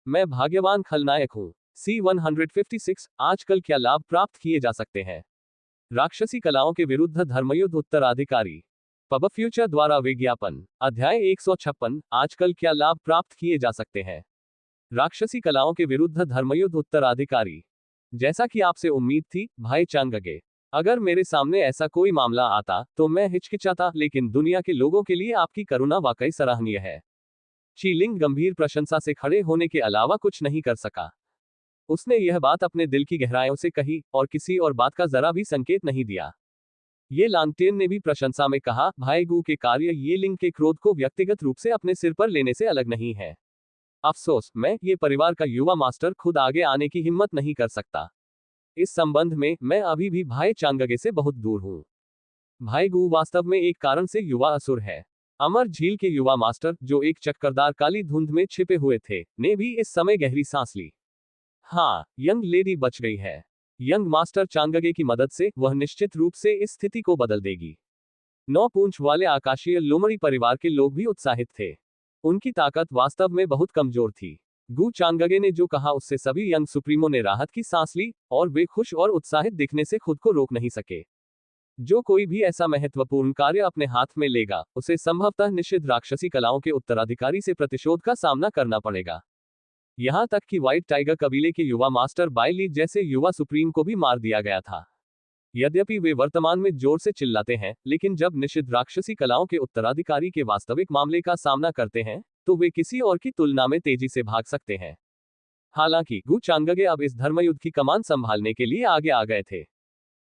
मैं भाग्यवान खलनायक हूँ। C-156 आजकल क्या लाभ प्राप्त किए जा सकते हैं? राक्षसी कलाओं के विरुद्ध धर्मयुद्ध उत्तराधिकारी। पब फ्यूचर द्वारा विज्ञापन। अध्याय 156 आजकल क्या लाभ प्राप्त किए जा सकते हैं? राक्षसी कलाओं के विरुद्ध धर्मयुद्ध उत्तराधिकारी। जैसा कि आपसे उम्मीद थी, भाई चांगगे, अगर मेरे सामने ऐसा कोई मामला आता तो मैं हिचकिचाता, लेकिन दुनिया के लोगों के लिए आपकी करुणा वाकई सराहनीय है। शीलिंग गंभीर प्रशंसा से खड़े होने के अलावा कुछ नहीं कर सका। उसने यह बात अपने दिल की गहराइयों से कही और किसी और बात का जरा भी संकेत नहीं दिया। ये लांगटेन ने भी प्रशंसा में कहा, भाई गू के कार्य ये लिंग के क्रोध को व्यक्तिगत रूप से अपने सिर पर लेने से अलग नहीं है। अफसोस, मैं ये परिवार का युवा मास्टर खुद आगे आने की हिम्मत नहीं कर सकता। इस संबंध में मैं अभी भी भाई चांगगे से बहुत दूर हूँ। भाई गू वास्तव में एक कारण से युवा असुर है। अमर झील के युवा मास्टर, जो एक चक्करदार काली धुंध में छिपे हुए थे, ने भी इस समय गहरी सांस ली। हाँ, यंग लेडी बच गई है। यंग मास्टर चांगगे की मदद से वह निश्चित रूप से इस स्थिति को बदल देगी। 9 पूंछ वाले आकाशीय लोमड़ी परिवार के लोग भी उत्साहित थे। उनकी ताकत वास्तव में बहुत कमजोर थी। गू चांगगे ने जो कहा उससे सभी यंग सुप्रीमो ने राहत की सांस ली, और वे खुश और उत्साहित दिखने से खुद को रोक नहीं सके। जो कोई भी ऐसा महत्वपूर्ण कार्य अपने हाथ में लेगा, उसे संभवतः निषिद्ध राक्षसी कलाओं के उत्तराधिकारी से प्रतिशोध का सामना करना पड़ेगा। यहां तक कि व्हाइट टाइगर कबीले के युवा मास्टर बाइली जैसे युवा सुप्रीम को भी मार दिया गया था। यद्यपि वे वर्तमान में जोर से चिल्लाते हैं, लेकिन जब निषिद्ध राक्षसी कलाओं के उत्तराधिकारी के वास्तविक मामले का सामना करते हैं, तो वे किसी और की तुलना में तेजी से भाग सकते हैं। हालांकि गू चांगगे अब इस धर्मयुद्ध की कमान संभालने के लिए आगे आ गए थे।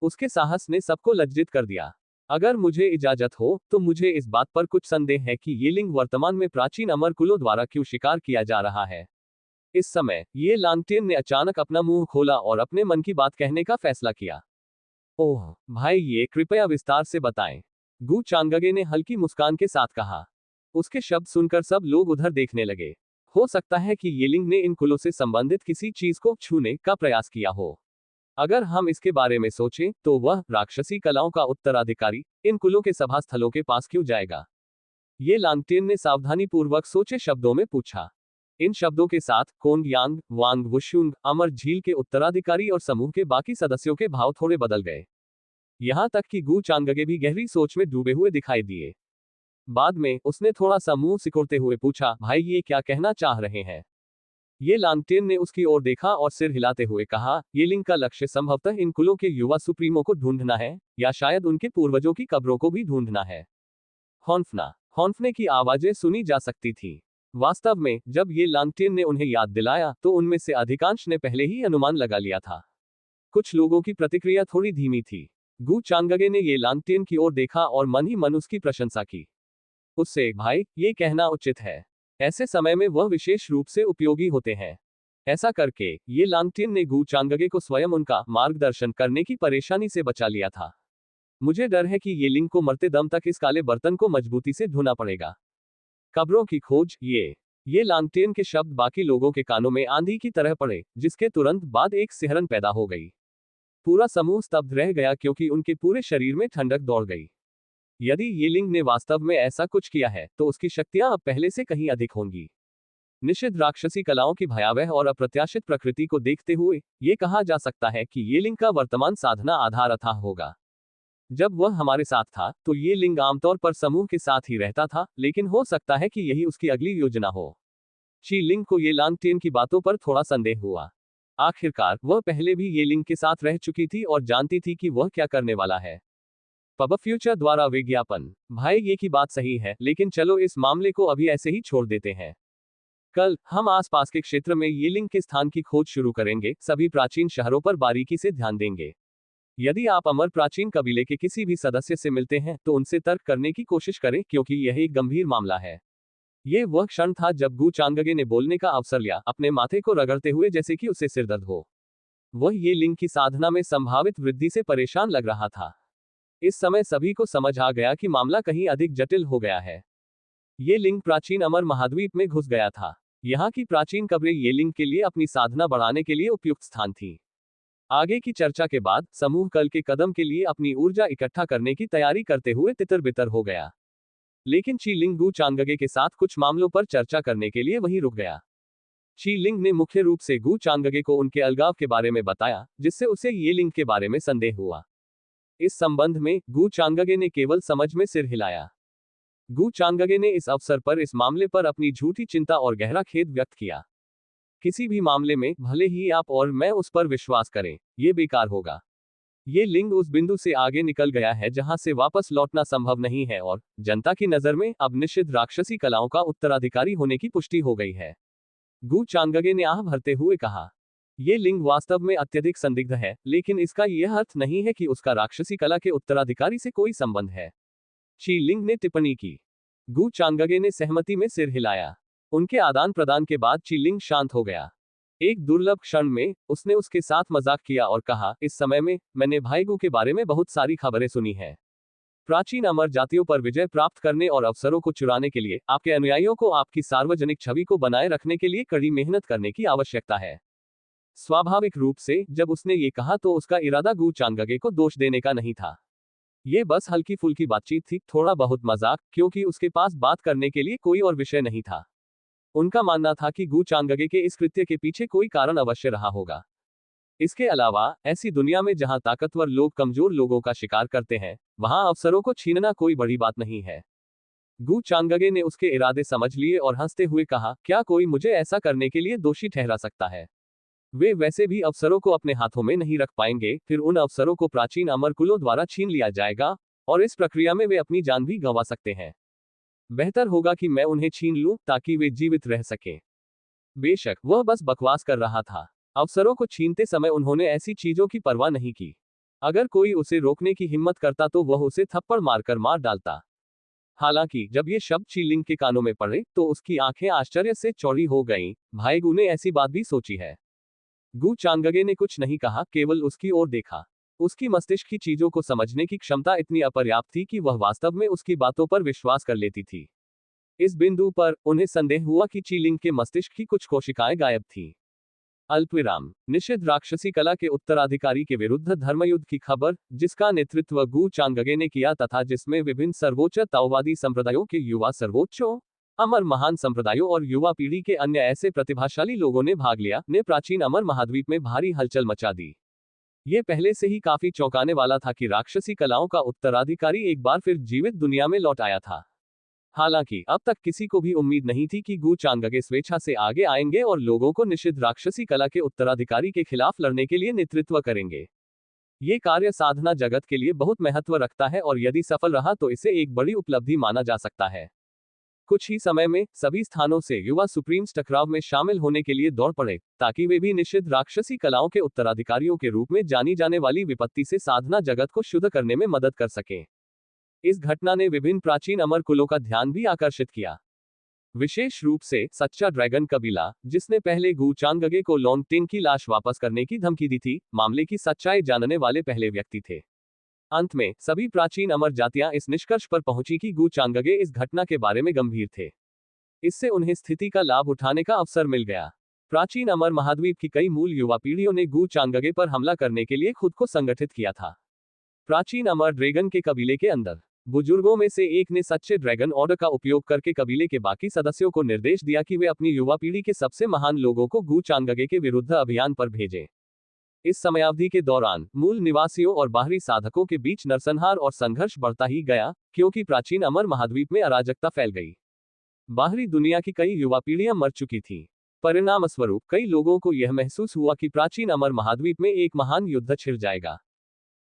उसके साहस ने सबको लज्जित कर दिया। अगर मुझे इजाजत हो, तो मुझे इस बात पर कुछ संदेह है कि ये लिंग वर्तमान में प्राचीन अमर कुलों द्वारा क्यों शिकार किया जा रहा है। इस समय ये लांगटेन ने अचानक अपना मुंह खोला और अपने मन की बात कहने का फैसला किया। ओह भाई, ये कृपया विस्तार से बताएं। गू चांगगे ने हल्की मुस्कान के साथ कहा। उसके शब्द सुनकर सब लोग उधर देखने लगे। हो सकता है कि ये लिंग ने इन कुलों से संबंधित किसी चीज को छूने का प्रयास किया हो। अगर हम इसके बारे में सोचें, तो वह राक्षसी कलाओं का उत्तराधिकारी इन कुलों के सभा स्थलों के पास क्यों जाएगा? ये लांगटेन ने सावधानीपूर्वक सोचे शब्दों में पूछा। इन शब्दों के साथ कोंग यांग, वांग वुशुंग, अमर झील के उत्तराधिकारी और समूह के बाकी सदस्यों के भाव थोड़े बदल गए। यहां तक कि गू चांगगे भी गहरी सोच में डूबे हुए दिखाई दिए। बाद में उसने थोड़ा सा मुंह सिकुड़ते हुए पूछा, भाई ये क्या कहना चाह रहे हैं? ये लांगटेन ने उसकी ओर देखा और सिर हिलाते हुए कहा, ये लिंग का लक्ष्य संभवतः इन कुलों के युवा सुप्रीमो को ढूंढना है, या शायद उनके पूर्वजों की कब्रों को भी ढूंढना है। हॉन्फना हॉन्फने की आवाजें सुनी जा सकती थी। वास्तव में जब ये लांगटेन ने उन्हें याद दिलाया, तो उनमें से अधिकांश ने पहले ही अनुमान लगा लिया था। कुछ लोगों की प्रतिक्रिया थोड़ी धीमी थी। गू चांगगे ने ये लांगटेन की ओर देखा और मन ही मन उसकी प्रशंसा की। उससे, भाई, ये कहना उचित है। ऐसे समय में वह विशेष रूप से उपयोगी होते हैं। ऐसा करके ये लांगटेन ने गू चांगगे को स्वयं उनका मार्गदर्शन करने की परेशानी से बचा लिया था। मुझे डर है कि ये लिंग को मरते दम तक इस काले बर्तन को मजबूती से ढूंढना पड़ेगा। कब्रों की खोज। ये लांगटेन के शब्द बाकी लोगों के कानों में आंधी की तरह पड़े, जिसके तुरंत बाद एक सिहरन पैदा हो गई। पूरा समूह स्तब्ध रह गया, क्योंकि उनके पूरे शरीर में ठंडक दौड़ गई। यदि ये लिंग ने वास्तव में ऐसा कुछ किया है, तो उसकी शक्तियां अब पहले से कहीं अधिक होंगी। निषिद्ध राक्षसी कलाओं की भयावह और अप्रत्याशित प्रकृति को देखते हुए ये कहा जा सकता है कि ये लिंग का वर्तमान साधना आधार अथाह होगा। जब वह हमारे साथ था, तो ये लिंग आमतौर पर समूह के साथ ही रहता था, लेकिन हो सकता है कि यही उसकी अगली योजना हो। शी लिंग को ये लांगटेन की बातों पर थोड़ा संदेह हुआ। आखिरकार वह पहले भी ये लिंग के साथ रह चुकी थी और जानती थी कि वह क्या करने वाला है। पब फ्यूचर द्वारा विज्ञापन। भाई, ये की बात सही है, लेकिन चलो इस मामले को अभी ऐसे ही छोड़ देते हैं। कल हम आसपास के क्षेत्र में ये लिंग के स्थान की खोज शुरू करेंगे, सभी प्राचीन शहरों पर बारीकी से ध्यान देंगे। यदि आप अमर प्राचीन कबीले के किसी भी सदस्य से मिलते हैं, तो उनसे तर्क करने की कोशिश करें, क्योंकि यह एक गंभीर मामला है। यह वह क्षण था जब गू चांगगे ने बोलने का अवसर लिया, अपने माथे को रगड़ते हुए जैसे कि उसे सिरदर्द हो। वह ये लिंग की साधना में संभावित वृद्धि से परेशान लग रहा था। इस समय सभी को समझ आ गया कि मामला कहीं अधिक जटिल हो गया है। ये लिंग प्राचीन अमर महाद्वीप में घुस गया था। यहाँ की प्राचीन कब्रें ये लिंग के लिए अपनी साधना बढ़ाने के लिए उपयुक्त स्थान थी। आगे की चर्चा के बाद समूह कल के कदम के लिए अपनी ऊर्जा इकट्ठा करने की तैयारी करते हुए तितर बितर हो गया। लेकिन ची लिंग गू चांगगे के साथ कुछ मामलों पर चर्चा करने के लिए वहीं रुक गया। ची लिंग ने मुख्य रूप से गु चांगगे को उनके अलगाव के बारे में बताया, जिससे उसे ये लिंग के बारे में संदेह हुआ। इस संबंध में गु चांगगे ने केवल समझ में सिर हिलाया। गु चांगगे ने इस अवसर पर इस मामले पर अपनी झूठी चिंता और गहरा खेद व्यक्त किया। किसी भी मामले में भले ही आप और मैं उस पर विश्वास करें, ये बेकार होगा। ये लिंग उस बिंदु से आगे निकल गया है जहां से वापस लौटना संभव नहीं है और जनता की नजर में अब निषिद्ध राक्षसी कलाओं का उत्तराधिकारी होने की पुष्टि हो गई है। गु चांगगे ने आह भरते हुए कहा, ये लिंग वास्तव में अत्यधिक संदिग्ध है, लेकिन इसका यह अर्थ नहीं है कि उसका राक्षसी कला के उत्तराधिकारी से कोई संबंध है। ची लिंग ने टिप्पणी की। गु चांगगे ने सहमति में सिर हिलाया। उनके आदान प्रदान के बाद ची लिंग शांत हो गया। एक दुर्लभ क्षण में उसने उसके साथ मजाक किया और कहा, इस समय में मैंने भाई गु के बारे में बहुत सारी खबरें सुनी हैं। प्राचीन अमर जातियों पर विजय प्राप्त करने और अवसरों को चुराने के लिए आपके अनुयायियों को आपकी सार्वजनिक छवि को बनाए रखने के लिए कड़ी मेहनत करने की आवश्यकता है। स्वाभाविक रूप से जब उसने ये कहा तो उसका इरादा गु चांगगे को दोष देने का नहीं था। ये बस हल्की फुल्की बातचीत थी, थोड़ा बहुत मजाक, क्योंकि उसके पास बात करने के लिए कोई और विषय नहीं था। उनका मानना था कि गु चांगगे के इस कृत्य के पीछे कोई कारण अवश्य रहा होगा। इसके अलावा ऐसी दुनिया में जहां ताकतवर लोग कमजोर लोगों का शिकार करते हैं, वहां अवसरों को छीनना कोई बड़ी बात नहीं है। गु चांगगे ने उसके इरादे समझ लिए और हंसते हुए कहा, क्या कोई मुझे ऐसा करने के लिए दोषी ठहरा सकता है? वे वैसे भी अवसरों को अपने हाथों में नहीं रख पाएंगे, फिर उन अवसरों को प्राचीन अमर कुलों द्वारा छीन लिया जाएगा और इस प्रक्रिया में वे अपनी जान भी गंवा सकते हैं। बेहतर होगा कि मैं उन्हें छीन लूं ताकि वे जीवित रह सकें। बेशक वह बस बकवास कर रहा था। अवसरों को छीनते समय उन्होंने ऐसी चीजों की परवाह नहीं की। अगर कोई उसे रोकने की हिम्मत करता तो वह उसे थप्पड़ मारकर मार डालता। हालांकि जब ये शब्द ची लिंग के कानों में पड़े तो उसकी आंखें आश्चर्य से चौड़ी हो गईं। भाई गु ने ऐसी बात भी सोची है? गु चांगगे ने कुछ नहीं कहा, केवल उसकी ओर देखा। उसकी मस्तिष्क की चीजों को समझने की क्षमता इतनी अपर्याप्त थी कि वह वास्तव में उसकी बातों पर विश्वास कर लेती थी। इस बिंदु पर उन्हें संदेह हुआ कि ची लिंग के मस्तिष्क की कुछ कोशिकाएं गायब थीं। अल्पविराम। निषिद्ध राक्षसी कला के उत्तराधिकारी के विरुद्ध धर्मयुद्ध की खबर, जिसका नेतृत्व गु चांगगे ने किया तथा जिसमें विभिन्न सर्वोच्च ताओवादी संप्रदायों के युवा सर्वोच्चों, अमर महान संप्रदायों और युवा पीढ़ी के अन्य ऐसे प्रतिभाशाली लोगों ने भाग लिया, ने प्राचीन अमर महाद्वीप में भारी हलचल मचा दी। ये पहले से ही काफी चौंकाने वाला था कि राक्षसी कलाओं का उत्तराधिकारी एक बार फिर जीवित दुनिया में लौट आया था। हालांकि अब तक किसी को भी उम्मीद नहीं थी कि गु चांगगे स्वेच्छा से आगे आएंगे और लोगों को निषिद्ध राक्षसी कला के उत्तराधिकारी के खिलाफ लड़ने के लिए नेतृत्व करेंगे। ये कार्य साधना जगत के लिए बहुत महत्व रखता है और यदि सफल रहा तो इसे एक बड़ी उपलब्धि माना जा सकता है। कुछ ही समय में सभी स्थानों से युवा सुप्रीम्स टकराव में शामिल होने के लिए दौड़ पड़े, ताकि वे भी निषिद्ध राक्षसी कलाओं के उत्तराधिकारियों के रूप में जानी जाने वाली विपत्ति से साधना जगत को शुद्ध करने में मदद कर सकें। इस घटना ने विभिन्न प्राचीन अमर कुलों का ध्यान भी आकर्षित किया। विशेष रूप से सच्चा ड्रैगन कबीला, जिसने पहले गु चांगगे को लोंगटिंग की लाश वापस करने की धमकी दी थी, मामले की सच्चाई जानने वाले पहले व्यक्ति थे। अंत में सभी प्राचीन अमर जातियां इस निष्कर्ष पर पहुंची कि गु चांगगे इस घटना के बारे में गंभीर थे। इससे उन्हें स्थिति का लाभ उठाने का अवसर मिल गया। प्राचीन अमर महाद्वीप की कई मूल युवा पीढ़ियों ने गु चांगगे पर हमला करने के लिए खुद को संगठित किया था। प्राचीन अमर ड्रैगन के कबीले के अंदर बुजुर्गों में से एक ने सच्चे ड्रैगन ऑर्डर का उपयोग करके कबीले के बाकी सदस्यों को निर्देश दिया कि वे अपनी युवा पीढ़ी के सबसे महान लोगों को गु चांगगे के विरुद्ध अभियान पर भेजें। इस समयावधि के दौरान मूल निवासियों और बाहरी साधकों के बीच नरसंहार और संघर्ष बढ़ता ही गया, क्योंकि प्राचीन अमर महाद्वीप में अराजकता फैल गई। बाहरी दुनिया की कई युवा पीढ़ियां मर चुकी थीं। परिणामस्वरूप कई लोगों को यह महसूस हुआ कि प्राचीन अमर महाद्वीप में एक महान युद्ध छिड़ जाएगा।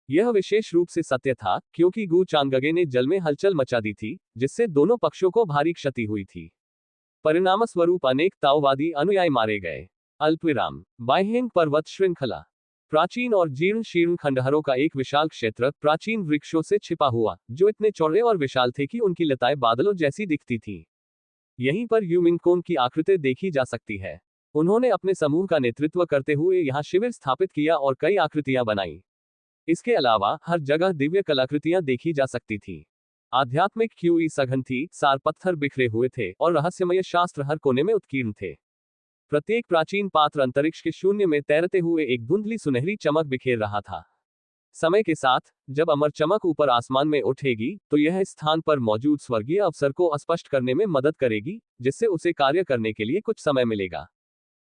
यह विशेष रूप से सत्य था, क्योंकि गु चांगगे ने जल में हलचल मचा दी थी, जिससे दोनों पक्षों को भारी क्षति हुई थी। परिणामस्वरूप अनेक ताओवादी अनुयायी मारे गए। अल्पविराम। बाइहेंग पर्वत श्रृंखला। प्राचीन और जीर्ण शीर्ण खंडहरों का एक विशाल क्षेत्र प्राचीन वृक्षों से छिपा हुआ, जो इतने चौड़े और विशाल थे कि उनकी लताएं बादलों जैसी दिखती थीं। यहीं पर यूमिंगकोन की आकृति देखी जा सकती है। उन्होंने अपने समूह का नेतृत्व करते हुए यहाँ शिविर स्थापित किया और कई आकृतियां बनाई। इसके अलावा हर जगह दिव्य कलाकृतियां देखी जा सकती थी। आध्यात्मिक क्यूई सघन थी, सार पत्थर बिखरे हुए थे और रहस्यमय शास्त्र हर कोने में उत्कीर्ण थे। प्रत्येक प्राचीन पात्र अंतरिक्ष के शून्य में तैरते हुए एक धुंधली सुनहरी चमक बिखेर रहा था। समय के साथ जब अमर चमक ऊपर आसमान में उठेगी तो यह इस स्थान पर मौजूद स्वर्गीय अवसर को स्पष्ट करने में मदद करेगी, जिससे उसे कार्य करने के लिए कुछ समय मिलेगा।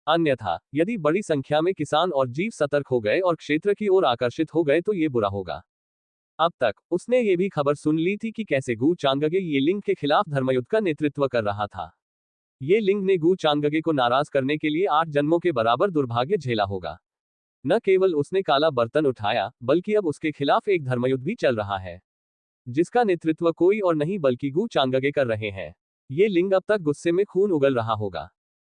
अन्यथा यदि बड़ी संख्या में किसान और जीव सतर्क हो गए और क्षेत्र की ओर आकर्षित हो गए तो ये बुरा होगा। अब तक उसने ये भी खबर सुन ली थी कि कैसे गु चांगगे ये लिंग के खिलाफ धर्मयुद्ध का नेतृत्व कर रहा था। ये लिंग ने गु चांगगे को नाराज करने के लिए 8 जन्मों के बराबर दुर्भाग्य झेला होगा। न केवल उसने काला बर्तन उठाया, बल्कि अब उसके खिलाफ एक धर्मयुद्ध भी चल रहा है, जिसका नेतृत्व कोई और नहीं बल्कि गु चांगगे कर रहे हैं। ये लिंग अब तक गुस्से में खून उगल रहा होगा।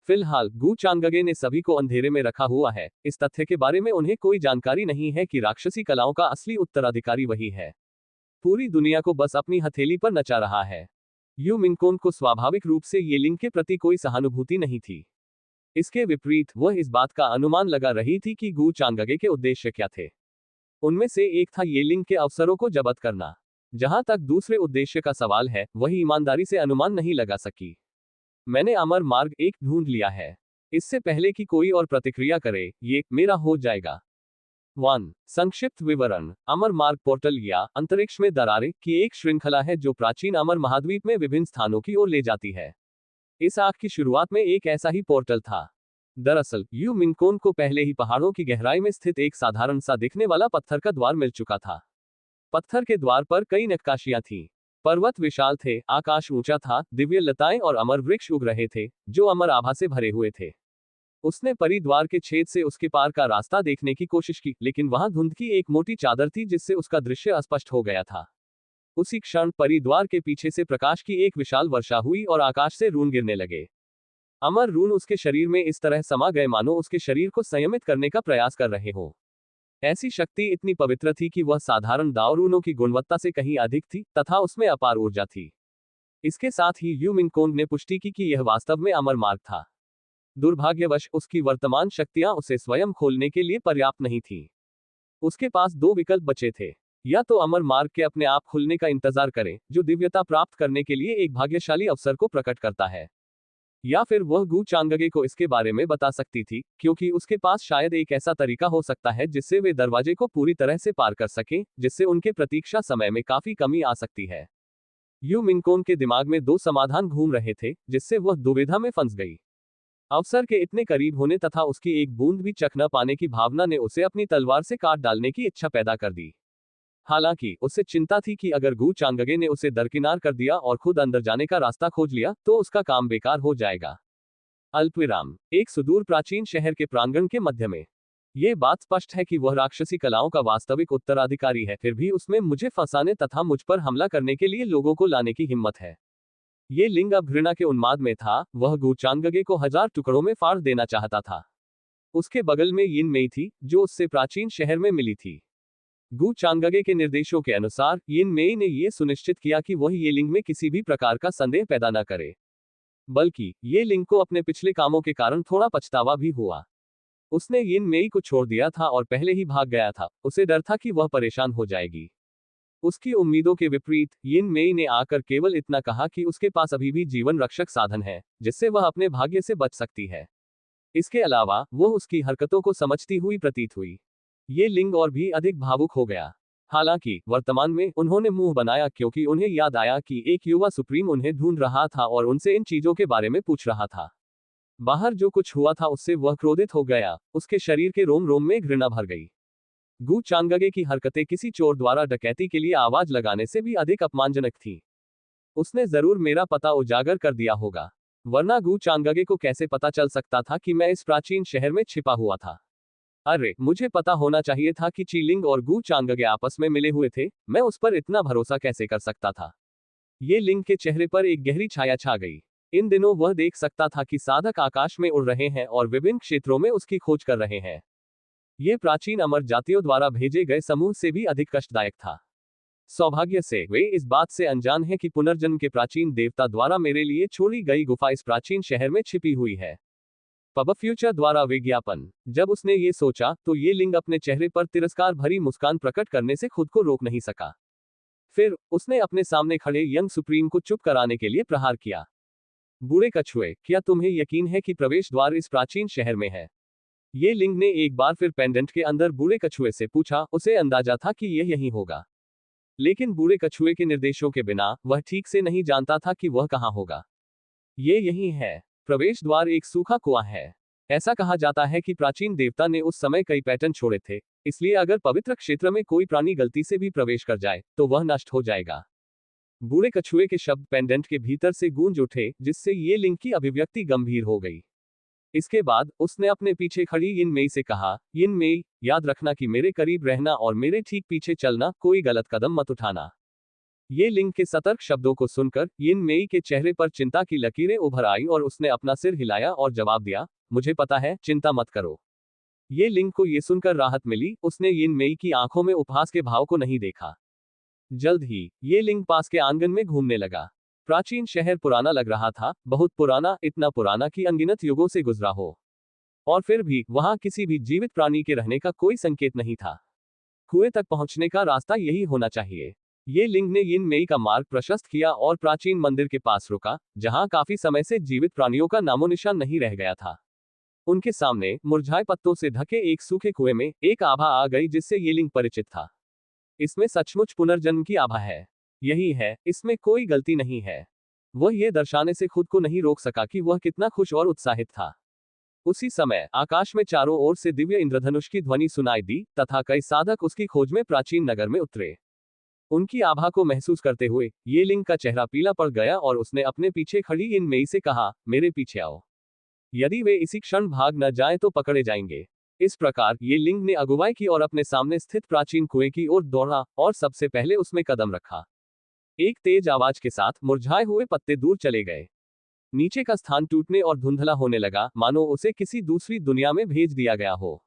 फिलहाल गु चांगगे ने सभी को अंधेरे में रखा हुआ है। इस तथ्य के बारे में उन्हें कोई जानकारी नहीं है कि राक्षसी कलाओं का असली उत्तराधिकारी वही है। पूरी दुनिया को बस अपनी हथेली पर नचा रहा है। यू मिंगकोन को स्वाभाविक रूप से ये लिंग के प्रति कोई सहानुभूति नहीं थी। इसके विपरीत वह इस बात का अनुमान लगा रही थी कि गु चांगगे के उद्देश्य क्या थे। उनमें से एक था ये लिंग के अवसरों को जब्त करना। जहां तक दूसरे उद्देश्य का सवाल है, वही ईमानदारी से अनुमान नहीं लगा सकी। मैंने अमर मार्ग एक ढूंढ लिया है। इससे पहले कि कोई और प्रतिक्रिया करे, ये मेरा हो जाएगा। 1. संक्षिप्त विवरण। अमर मार्ग पोर्टल या अंतरिक्ष में दरारें की एक श्रृंखला है जो प्राचीन अमर महाद्वीप में विभिन्न स्थानों की ओर ले जाती है। इस आर्क की शुरुआत में एक ऐसा ही पोर्टल था। दरअसल यू मिंगकोन को पहले ही पहाड़ों की गहराई में स्थित एक साधारण सा दिखने वाला पत्थर का द्वार मिल चुका था। पत्थर के द्वार पर कई नक्काशियां थीं। पर्वत विशाल थे, आकाश ऊंचा था, दिव्य लताएं और अमर वृक्ष उग रहे थे, जो अमर आभा से भरे हुए थे। उसने परिद्वार के छेद से उसके पार का रास्ता देखने की कोशिश की, लेकिन वहां धुंध की एक मोटी चादर थी जिससे उसका दृश्य अस्पष्ट हो गया था। उसी क्षण परिद्वार के पीछे से प्रकाश की एक विशाल वर्षा हुई और आकाश से रून गिरने लगे। अमर रून उसके शरीर में इस तरह समा गए मानो उसके शरीर को संयमित करने का प्रयास कर रहे हो। ऐसी शक्ति इतनी पवित्र थी कि वह साधारण दावरूनों की गुणवत्ता से कहीं अधिक थी, तथा उसमें अपार ऊर्जा थी। इसके साथ ही यू मिंगकोन ने पुष्टि की कि यह वास्तव में अमर मार्ग था। दुर्भाग्यवश उसकी वर्तमान शक्तियां उसे स्वयं खोलने के लिए पर्याप्त नहीं थी। उसके पास 2 विकल्प बचे थे। या तो अमर मार्ग के अपने आप खुलने का इंतजार करें, जो दिव्यता प्राप्त करने के लिए एक भाग्यशाली अवसर को प्रकट करता है, या फिर वह गु चांगगे को इसके बारे में बता सकती थी, क्योंकि उसके पास शायद एक ऐसा तरीका हो सकता है जिससे वे दरवाजे को पूरी तरह से पार कर सकें, जिससे उनके प्रतीक्षा समय में काफी कमी आ सकती है। यू मिंगकोन के दिमाग में 2 समाधान घूम रहे थे, जिससे वह दुविधा में फंस गई। अवसर के इतने करीब होने तथा उसकी एक बूंद भी चख न पाने की भावना ने उसे अपनी तलवार से काट डालने की इच्छा पैदा कर दी। हालांकि उसे चिंता थी कि अगर गु चांगगे ने उसे दरकिनार कर दिया और खुद अंदर जाने का रास्ता खोज लिया, तो उसका काम बेकार हो जाएगा। अल्पविराम। एक सुदूर प्राचीन शहर के प्रांगण के मध्य में। ये बात स्पष्ट है कि वह राक्षसी कलाओं का वास्तविक उत्तराधिकारी है, फिर भी उसमें मुझे फंसाने तथा मुझ पर हमला करने के लिए लोगों को लाने की हिम्मत है। ये लिंग अब घृणा के उन्माद में था। वह गु चांगगे को 1000 टुकड़ों में फाड़ देना चाहता था। उसके बगल में यिन मेई थी, जो उससे प्राचीन शहर में मिली थी। गु चांगगे के निर्देशों के अनुसार यिन मेई ने यह सुनिश्चित किया कि वह ये लिंग में किसी भी प्रकार का संदेह पैदा न करे, बल्कि ये लिंग को अपने पिछले कामों के कारण थोड़ा पछतावा भी हुआ। उसने यिन मेई को छोड़ दिया था और पहले ही भाग गया था। उसे डर था कि वह परेशान हो जाएगी। उसकी उम्मीदों के विपरीत यिन मेई ने आकर केवल इतना कहा कि उसके पास अभी भी जीवन रक्षक साधन है, जिससे वह अपने भाग्य से बच सकती है। इसके अलावा वह उसकी हरकतों को समझती हुई प्रतीत हुई। ये लिंग और भी अधिक भावुक हो गया। हालांकि वर्तमान में उन्होंने मुंह बनाया, क्योंकि उन्हें याद आया कि एक युवा सुप्रीम उन्हें ढूंढ रहा था और उनसे इन चीजों के बारे में पूछ रहा था। बाहर जो कुछ हुआ था उससे वह क्रोधित हो गया। उसके शरीर के रोम रोम में घृणा भर गई। गु चांगगे की हरकतें किसी चोर द्वारा डकैती के लिए आवाज लगाने से भी अधिक अपमानजनक थी। उसने जरूर मेरा पता उजागर कर दिया होगा, वरना गु चांगगे को कैसे पता चल सकता था कि मैं इस प्राचीन शहर में छिपा हुआ था। अरे, मुझे पता होना चाहिए था कि चीलिंग और गु चांगगे आपस में मिले हुए थे। मैं उस पर इतना भरोसा कैसे कर सकता था। ये लिंग के चेहरे पर एक गहरी छाया छा गई। इन दिनों वह देख सकता था कि साधक आकाश में उड़ रहे हैं और विभिन्न क्षेत्रों में उसकी खोज कर रहे हैं। ये प्राचीन अमर जातियों द्वारा भेजे गए समूह से भी अधिक कष्टदायक था। सौभाग्य से वे इस बात से अनजान हैं कि पुनर्जन्म के प्राचीन देवता द्वारा मेरे लिए छोड़ी गई गुफा इस प्राचीन शहर में छिपी हुई है। पब फ्यूचर द्वारा विज्ञापन। जब उसने ये सोचा, तो ये लिंग अपने चेहरे पर तिरस्कार भरी मुस्कान प्रकट करने से खुद को रोक नहीं सका। फिर उसने अपने सामने खड़े यंग सुप्रीम को चुप कराने के लिए प्रहार किया। बूढ़े कछुए, क्या तुम्हें यकीन है कि प्रवेश द्वार इस प्राचीन शहर में है? ये लिंग ने एक बार फिर पेंडेंट के अंदर बूढ़े कछुए से पूछा। उसे अंदाजा था कि यह यहीं होगा, लेकिन बूढ़े कछुए के निर्देशों के बिना वह ठीक से नहीं जानता था कि वह कहां होगा। ये यही है। प्रवेश द्वार एक सूखा कुआं है। ऐसा कहा जाता है कि प्राचीन देवता ने उस समय कई पैटर्न छोड़े थे, इसलिए अगर पवित्र क्षेत्र में कोई प्राणी गलती से भी प्रवेश कर जाए तो वह नष्ट हो जाएगा। बूढ़े कछुए के शब्द पेंडेंट के भीतर से गूंज उठे, जिससे ये लिंग की अभिव्यक्ति गंभीर हो गई। इसके बाद उसने अपने पीछे खड़ी यिन मेई से कहा, यिन मेई, याद रखना कि मेरे करीब रहना और मेरे ठीक पीछे चलना, कोई गलत कदम मत उठाना। ये लिंग के सतर्क शब्दों को सुनकर यिन मेई के चेहरे पर चिंता की लकीरें उभर आई और उसने अपना सिर हिलाया और जवाब दिया, मुझे पता है, चिंता मत करो। ये लिंग को ये सुनकर राहत मिली, उसने यिन मेई की आंखों में उपहास के भाव को नहीं देखा। जल्द ही ये लिंग पास के आंगन में घूमने लगा। प्राचीन शहर पुराना लग रहा था, बहुत पुराना, इतना पुराना कि अनगिनत युगों से गुजरा हो। और फिर भी वहां किसी भी जीवित प्राणी के रहने का कोई संकेत नहीं था। कुएं तक पहुंचने का रास्ता यही होना चाहिए। ये लिंग ने यिन मेई का मार्ग प्रशस्त किया और प्राचीन मंदिर के पास रुका, जहां काफी समय से जीवित प्राणियों का नामोनिशान नहीं रह गया था। उनके सामने मुरझाए पत्तों से ढके एक सूखे कुएं में एक आभा आ गई, जिससे ये लिंग परिचित था। इसमें सचमुच पुनर्जन्म की आभा है। यही है, इसमें कोई गलती नहीं है। वह यह दर्शाने से खुद को नहीं रोक सका कि वह कितना खुश और उत्साहित था। उसी समय आकाश में चारों ओर से दिव्य इंद्रधनुष की ध्वनि सुनाई दी तथा कई साधक उसकी खोज में प्राचीन नगर में उतरे। उनकी आभा को महसूस करते हुए ये लिंग का चेहरा पीला पड़ गया और उसने अपने पीछे खड़ी यिन मेई से कहा, मेरे पीछे आओ। यदि वे इसी क्षण भाग न जाएं तो पकड़े जाएंगे। इस प्रकार ये लिंग ने अगुवाई की और अपने सामने स्थित प्राचीन कुएं की ओर दौड़ा और सबसे पहले उसमें कदम रखा। एक तेज आवाज के साथ मुरझाए हुए पत्ते दूर चले गए। नीचे का स्थान टूटने और धुंधला होने लगा, मानो उसे किसी दूसरी दुनिया में भेज दिया गया हो।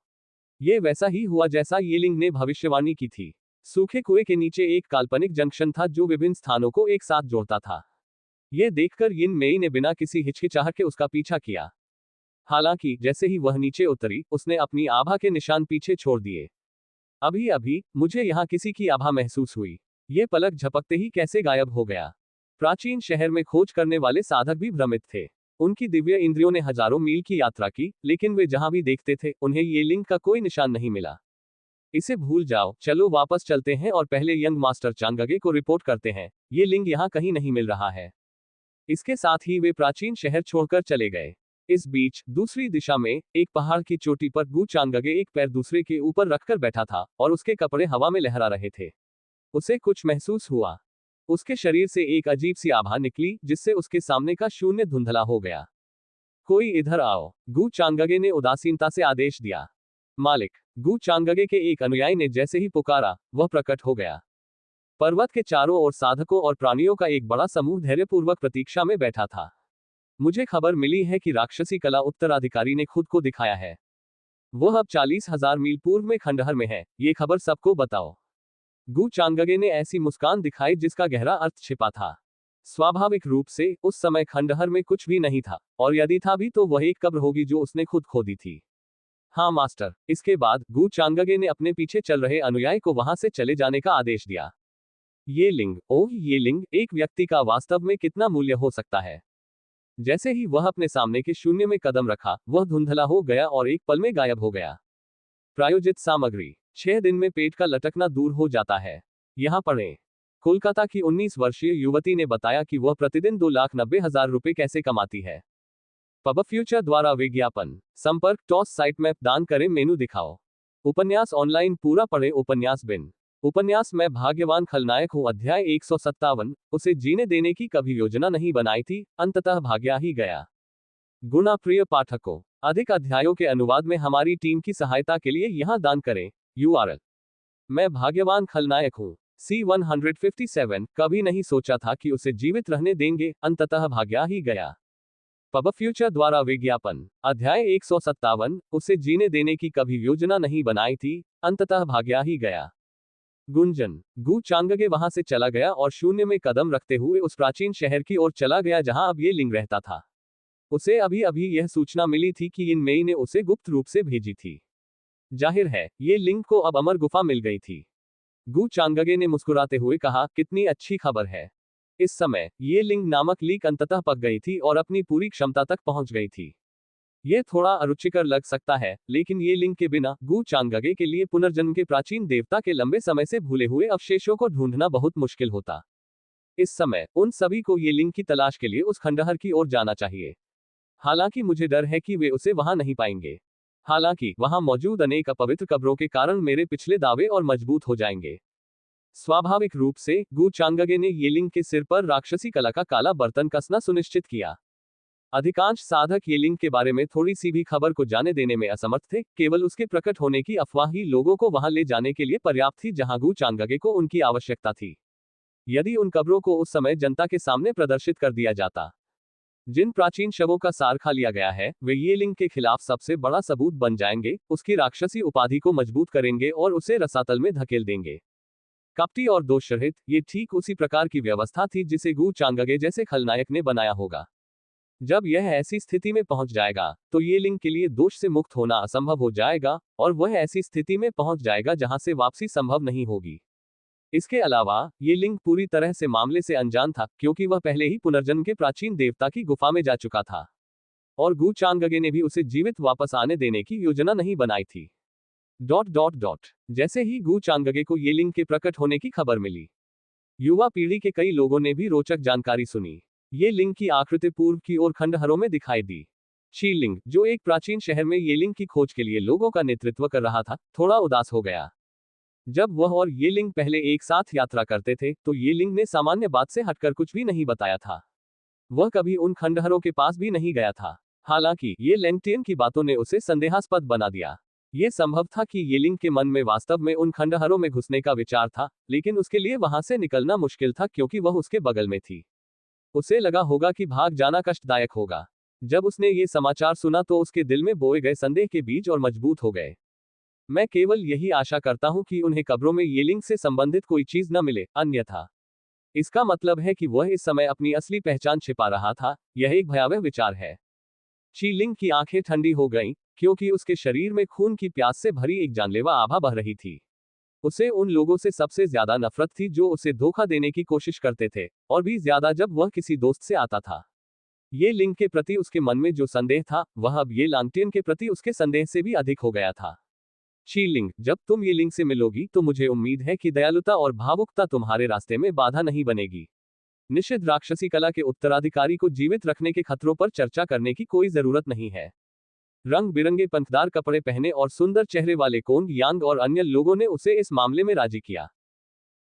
ये वैसा ही हुआ जैसा ये लिंग ने भविष्यवाणी की थी। सूखे कुएं के नीचे एक काल्पनिक जंक्शन था जो विभिन्न स्थानों को एक साथ जोड़ता था। यह देखकर यिन मेई ने बिना किसी हिचकिचाहट के उसका पीछा किया। हालांकि जैसे ही वह नीचे उतरी, उसने अपनी आभा के निशान पीछे छोड़ दिए। अभी अभी मुझे यहाँ किसी की आभा महसूस हुई। ये पलक झपकते ही कैसे गायब हो गया। प्राचीन शहर में खोज करने वाले साधक भी भ्रमित थे। उनकी दिव्य इंद्रियों ने हजारों मील की यात्रा की, लेकिन वे जहां भी देखते थे उन्हें ये लिंग का कोई निशान नहीं मिला। इसे भूल जाओ, चलो वापस चलते हैं और पहले यंग मास्टर चांगगे को रिपोर्ट करते हैं। ये लिंग यहाँ कहीं नहीं मिल रहा है। इसके साथ ही वे प्राचीन शहर छोड़कर चले गए। इस बीच दूसरी दिशा में एक पहाड़ की चोटी पर गु चांगगे एक पैर दूसरे के ऊपर रखकर बैठा था और उसके कपड़े हवा में लहरा रहे थे। उसे कुछ महसूस हुआ। उसके शरीर से एक अजीब सी आभा निकली, जिससे उसके सामने का शून्य धुंधला हो गया। कोई इधर आओ, गु चांगगे ने उदासीनता से आदेश दिया। मालिक, गु चांगगे के एक अनुयायी ने जैसे ही पुकारा, वह प्रकट हो गया। पर्वत के चारों ओर साधकों और प्राणियों का एक बड़ा समूह धैर्यपूर्वक प्रतीक्षा में बैठा था। मुझे खबर मिली है कि राक्षसी कला उत्तराधिकारी ने खुद को दिखाया है। वह अब 40,000 मील पूर्व में खंडहर में है। ये खबर सबको बताओ। गु चांगगे ने ऐसी मुस्कान दिखाई जिसका गहरा अर्थ छिपा था। स्वाभाविक रूप से उस समय खंडहर में कुछ भी नहीं था, और यदि था भी तो वह एक कब्र होगी जो उसने खुद खोदी थी। हाँ मास्टर। इसके बाद गु चांगगे ने अपने पीछे चल रहे अनुयायी को वहां से चले जाने का आदेश दिया। ये लिंग, ओह ये लिंग, एक व्यक्ति का वास्तव में कितना मूल्य हो सकता है। जैसे ही वह अपने सामने के शून्य में कदम रखा, वह धुंधला हो गया और एक पल में गायब हो गया। प्रायोजित सामग्री। 6 दिन में पेट का लटकना दूर हो जाता है। यहाँ पढ़ें। कोलकाता की 19 वर्षीय युवती ने बताया कि वह प्रतिदिन 2,90,000 रुपए कैसे कमाती है। पब फ्यूचर द्वारा विज्ञापन। संपर्क टॉस साइट मैप दान करें मेनू दिखाओ। उपन्यास ऑनलाइन पूरा पढ़े उपन्यास बिन। उपन्यास मैं भाग्यवान खलनायक हूँ अध्याय 157। उसे जीने देने की कभी योजना नहीं बनाई थी, अंततः भाग्या ही गया। गुणा प्रिय पाठकों, अधिक अध्यायों के अनुवाद में हमारी टीम की सहायता के लिए यहाँ दान करें। URL। मैं भाग्यवान खलनायक हूँ C157। कभी नहीं सोचा था कि उसे जीवित रहने देंगे, अंततः भाग्या ही गया। पब फ्यूचर द्वारा विज्ञापन। अध्याय 157। उसे जीने देने की कभी योजना नहीं बनाई थी, अंततः भाग्या ही गया। गुंजन। गु चांगगे वहां से चला गया और शून्य में कदम रखते हुए उस प्राचीन शहर की ओर चला गया जहां अब ये लिंग रहता था। उसे अभी अभी यह सूचना मिली थी कि यिन मेई ने उसे गुप्त रूप से भेजी थी। जाहिर है, ये लिंग को अब अमर गुफा मिल गई थी। गु चांगगे ने मुस्कुराते हुए कहा, कितनी अच्छी खबर है। इस समय ये लिंग नामक लीक अंततः पक गई थी और अपनी पूरी क्षमता तक पहुंच गई थी। यह थोड़ा अरुचिकर लग सकता है, लेकिन ये लिंग के बिना गु चांगगे के लिए पुनर्जन्म के प्राचीन देवता के लंबे समय से भूले हुए अवशेषों को ढूंढना बहुत मुश्किल होता। इस समय उन सभी को ये लिंग की तलाश के लिए उस खंडहर की ओर जाना चाहिए। हालांकि मुझे डर है कि वे उसे वहां नहीं पाएंगे। हालांकि वहां मौजूद अनेक अपवित्र कब्रों के कारण मेरे पिछले दावे और मजबूत हो जाएंगे। स्वाभाविक रूप से गु चांगगे ने येलिंग के सिर पर राक्षसी कला का काला बर्तन कसना सुनिश्चित किया। अधिकांश साधक येलिंग के बारे में थोड़ी सी भी खबर को जाने देने में असमर्थ थे, केवल उसके प्रकट होने की अफवाह ही लोगों को वहां ले जाने के लिए पर्याप्त थी जहां गु चांगगे को उनकी आवश्यकता थी। यदि उन कब्रों को उस समय जनता के सामने प्रदर्शित कर दिया जाता, जिन प्राचीन शवों का सार खा लिया गया है, वे येलिंग के खिलाफ सबसे बड़ा सबूत बन जाएंगे, उसकी राक्षसी उपाधि को मजबूत करेंगे और उसे रसातल में धकेल देंगे। कपटी और दोषरहित, ये ठीक उसी प्रकार की व्यवस्था थी जिसे गु चांगगे जैसे खलनायक ने बनाया होगा। जब यह ऐसी स्थिति में पहुंच जाएगा, तो येलिंग के लिए दोष से मुक्त होना असंभव हो जाएगा, और वह ऐसी स्थिति में पहुंच जाएगा जहां से वापसी संभव नहीं होगी। इसके अलावा येलिंग पूरी तरह से मामले से अनजान था, क्योंकि वह पहले ही पुनर्जन्म के प्राचीन देवता की गुफा में जा चुका था, और गु चांगगे ने भी उसे जीवित वापस आने देने की योजना नहीं बनाई थी। जैसे ही गु चांगगे को येलिंग के प्रकट होने की खबर मिली, युवा पीढ़ी के कई लोगों ने भी रोचक जानकारी सुनी। येलिंग की आकृति पूर्व की ओर खंडहरों में दिखाई दी। शीलिंग, जो एक प्राचीन शहर में येलिंग की खोज के लिए लोगों का नेतृत्व कर रहा था, थोड़ा उदास हो गया। जब वह और येलिंग पहले एक साथ यात्रा करते थे, तो येलिंग ने सामान्य बात से हटकर कुछ भी नहीं बताया था। वह कभी उन खंडहरों के पास भी नहीं गया था। हालांकि ये लैंगटियन की बातों ने उसे संदेहास्पद बना दिया। ये संभव था कि येलिंग के मन में वास्तव में उन खंडहरों में घुसने का विचार था, लेकिन उसके लिए वहां से निकलना मुश्किल था क्योंकि वह उसके बगल में थी। उसे लगा होगा कि भाग जाना कष्टदायक होगा। जब उसने ये समाचार सुना तो उसके दिल में बोए गए संदेह के बीज और मजबूत हो गए। मैं केवल यही आशा करता हूं कि उन्हें कब्रों में येलिंग से संबंधित कोई चीज न मिले, अन्यथा इसका मतलब है कि वह इस समय अपनी असली पहचान छिपा रहा था। यह एक भयावह विचार है। शीलिंग की आंखें ठंडी हो गईं, क्योंकि उसके शरीर में खून की प्यास से भरी एक जानलेवा आभा बह रही थी। उसे उन लोगों से सबसे ज्यादा नफरत थी जो उसे धोखा देने की कोशिश करते थे, और भी ज्यादा जब वह किसी दोस्त से आता था। ये लिंग के प्रति उसके मन में जो संदेह था, वह अब ये लांगटियन के प्रति उसके संदेह से भी अधिक हो गया था। शीलिंग, जब तुम ये लिंग से मिलोगी तो मुझे उम्मीद है कि दयालुता और भावुकता तुम्हारे रास्ते में बाधा नहीं बनेगी। निषिद्ध राक्षसी कला के उत्तराधिकारी को जीवित रखने के खतरों पर चर्चा करने की कोई जरूरत नहीं है। रंग बिरंगे पंखदार कपड़े पहने और सुंदर चेहरे वाले कोंग यांग और अन्य लोगों ने उसे इस मामले में राजी किया।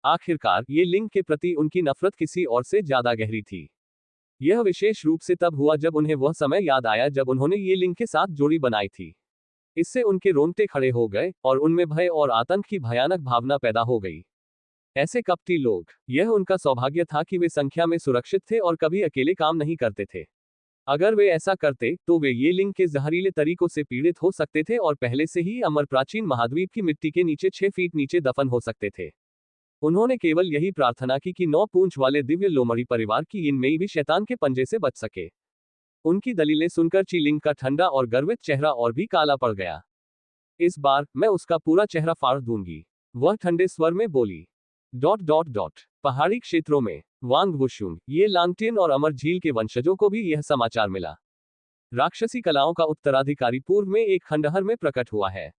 आखिरकार ये लिंग के प्रति उनकी नफरत किसी और से ज्यादा गहरी थी। यह विशेष रूप से तब हुआ जब उन्हें वह समय याद आया जब उन्होंने ये लिंग के साथ जोड़ी बनाई थी। इससे उनके रोंगटे खड़े हो गए और उनमें भय और आतंक की भयानक भावना पैदा हो गई। ऐसे कपटी लोग, यह उनका सौभाग्य था कि वे संख्या में सुरक्षित थे और कभी अकेले काम नहीं करते थे। अगर वे ऐसा करते तो वे ये लिंग के जहरीले तरीकों से पीड़ित हो सकते थे और पहले से ही अमर प्राचीन महाद्वीप की मिट्टी के नीचे 6 फीट नीचे दफन हो सकते थे। उन्होंने केवल यही प्रार्थना की कि 9 पूंछ वाले दिव्य लोमड़ी परिवार की इन में भी शैतान के पंजे से बच सके। उनकी दलीलें सुनकर चीलिंग का ठंडा और गर्वित चेहरा और भी काला पड़ गया। इस बार मैं उसका पूरा चेहरा फाड़ दूंगी, वह ठंडे स्वर में बोली। पहाड़ी क्षेत्रों में वांग वुशुंग, ये लांगटियन और अमर झील के वंशजों को भी यह समाचार मिला। राक्षसी कलाओं का उत्तराधिकारी पूर्व में एक खंडहर में प्रकट हुआ है।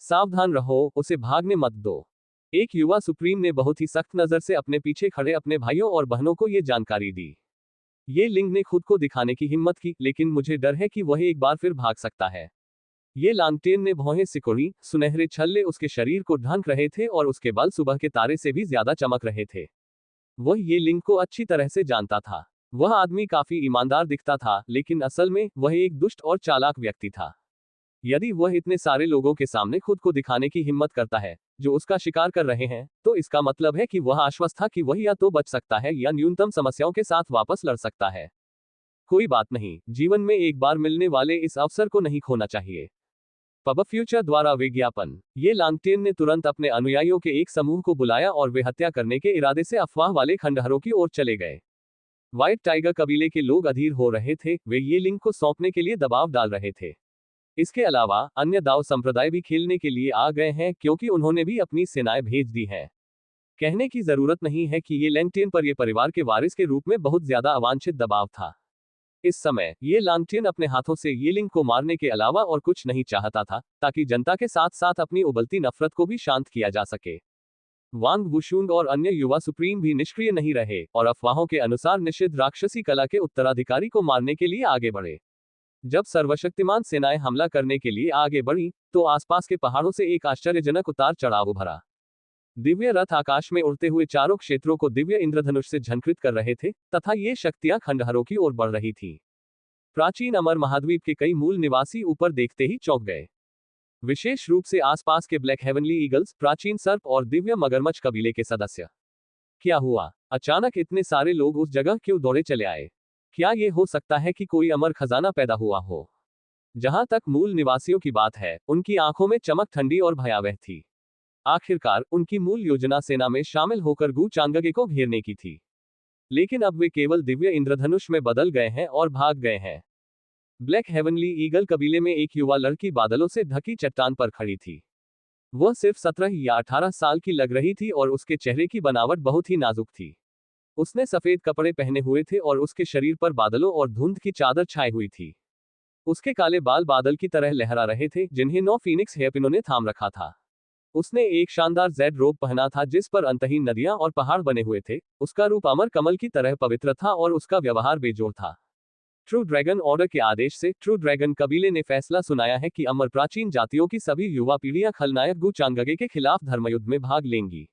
सावधान रहो, उसे भागने मत दो। एक युवा सुप्रीम ने बहुत ही सख्त नजर से अपने पीछे खड़े अपने भाइयों और बहनों को यह जानकारी दी। ये लिंग ने खुद को दिखाने की हिम्मत की, लेकिन मुझे डर है कि वह एक बार फिर भाग सकता है। ये लांगटेन ने भौहें सिकुड़ी, सुनहरे छल्ले उसके शरीर को ढंक रहे थे और उसके बाल सुबह के तारे से भी ज्यादा चमक रहे थे। वह ये लिंग को अच्छी तरह से जानता था। वह आदमी काफी ईमानदार दिखता था, लेकिन असल में वह एक दुष्ट और चालाक व्यक्ति था। यदि वह इतने सारे लोगों के सामने खुद को दिखाने की हिम्मत करता है जो उसका शिकार कर रहे हैं, तो इसका मतलब है कि वह आश्वस्त था कि वह या तो बच सकता है या न्यूनतम समस्याओं के साथ वापस लड़ सकता है। कोई बात नहीं, जीवन में एक बार मिलने वाले इस अवसर को नहीं खोना चाहिए। पब फ्यूचर द्वारा विज्ञापन। ये लांगटेन ने तुरंत अपने अनुयायियों के एक समूह को बुलाया और वे हत्या करने के इरादे से अफवाह वाले खंडहरों की ओर चले गए। व्हाइट टाइगर कबीले के लोग अधीर हो रहे थे, वे ये लिंग को सौंपने के लिए दबाव डाल रहे थे। इसके अलावा अन्य दाव संप्रदाय भी खेलने के लिए आ गए हैं, क्योंकि उन्होंने भी अपनी सेनाएं भेज दी हैं। कहने की जरूरत नहीं है कि ये लैंगटेन पर ये परिवार के वारिस के रूप में बहुत ज्यादा अवांछित दबाव था। इस समय ये लांगटेन अपने हाथों से ये लिंग को मारने के अलावा और कुछ नहीं चाहता था, ताकि जनता के साथ साथ अपनी उबलती नफरत को भी शांत किया जा सके। वांग वुशुंग और अन्य युवा सुप्रीम भी निष्क्रिय नहीं रहे और अफवाहों के अनुसार निषिद्ध राक्षसी कला के उत्तराधिकारी को मारने के लिए आगे बढ़े। जब सर्वशक्तिमान सेनाएं हमला करने के लिए आगे बढ़ी, तो आसपास के पहाड़ों से एक आश्चर्यजनक उतार चढ़ाव उभरा। दिव्य रथ आकाश में उड़ते हुए चारों क्षेत्रों को दिव्य इंद्रधनुष से झंकृत कर रहे थे, तथा ये शक्तियां खंडहरों की ओर बढ़ रही थीं। प्राचीन अमर महाद्वीप के कई मूल निवासी ऊपर देखते ही चौंक गए। विशेष रूप से आसपास के ब्लैक हेवनली ईगल्स, प्राचीन सर्प और दिव्य मगरमच्छ कबीले के सदस्य। क्या हुआ? अचानक इतने सारे लोग उस जगह क्यों दौड़े चले आए? क्या ये हो सकता है कि कोई अमर खजाना पैदा हुआ हो? जहां तक मूल निवासियों की बात है, उनकी आंखों में चमक ठंडी और भयावह थी। आखिरकार उनकी मूल योजना सेना में शामिल होकर गू चांगगे को घेरने की थी। लेकिन अब वे केवल दिव्य इंद्रधनुष में बदल गए हैं और भाग गए हैं। ब्लैक हेवनली ईगल कबीले में एक युवा लड़की बादलों से ढकी चट्टान पर खड़ी थी। वह सिर्फ 17 या 18 साल की लग रही थी और उसके चेहरे की बनावट बहुत ही नाजुक थी। उसने सफेद कपड़े पहने हुए थे और उसके शरीर पर बादलों और धुंध की चादर छाई हुई थी। उसके काले बाल बादल की तरह लहरा रहे थे, जिन्हें 9 फीनिक्स हेयरपिनों ने थाम रखा था। उसने एक शानदार जेड रोब पहना था जिस पर अंतहीन नदियां और पहाड़ बने हुए थे। उसका रूप अमर कमल की तरह पवित्र था और उसका व्यवहार बेजोड़ था। ट्रू ड्रैगन ऑर्डर के आदेश से ट्रू ड्रैगन कबीले ने फैसला सुनाया है कि अमर प्राचीन जातियों की सभी युवा पीढ़ियां खलनायक गू चांगगे के खिलाफ धर्मयुद्ध में भाग लेंगी।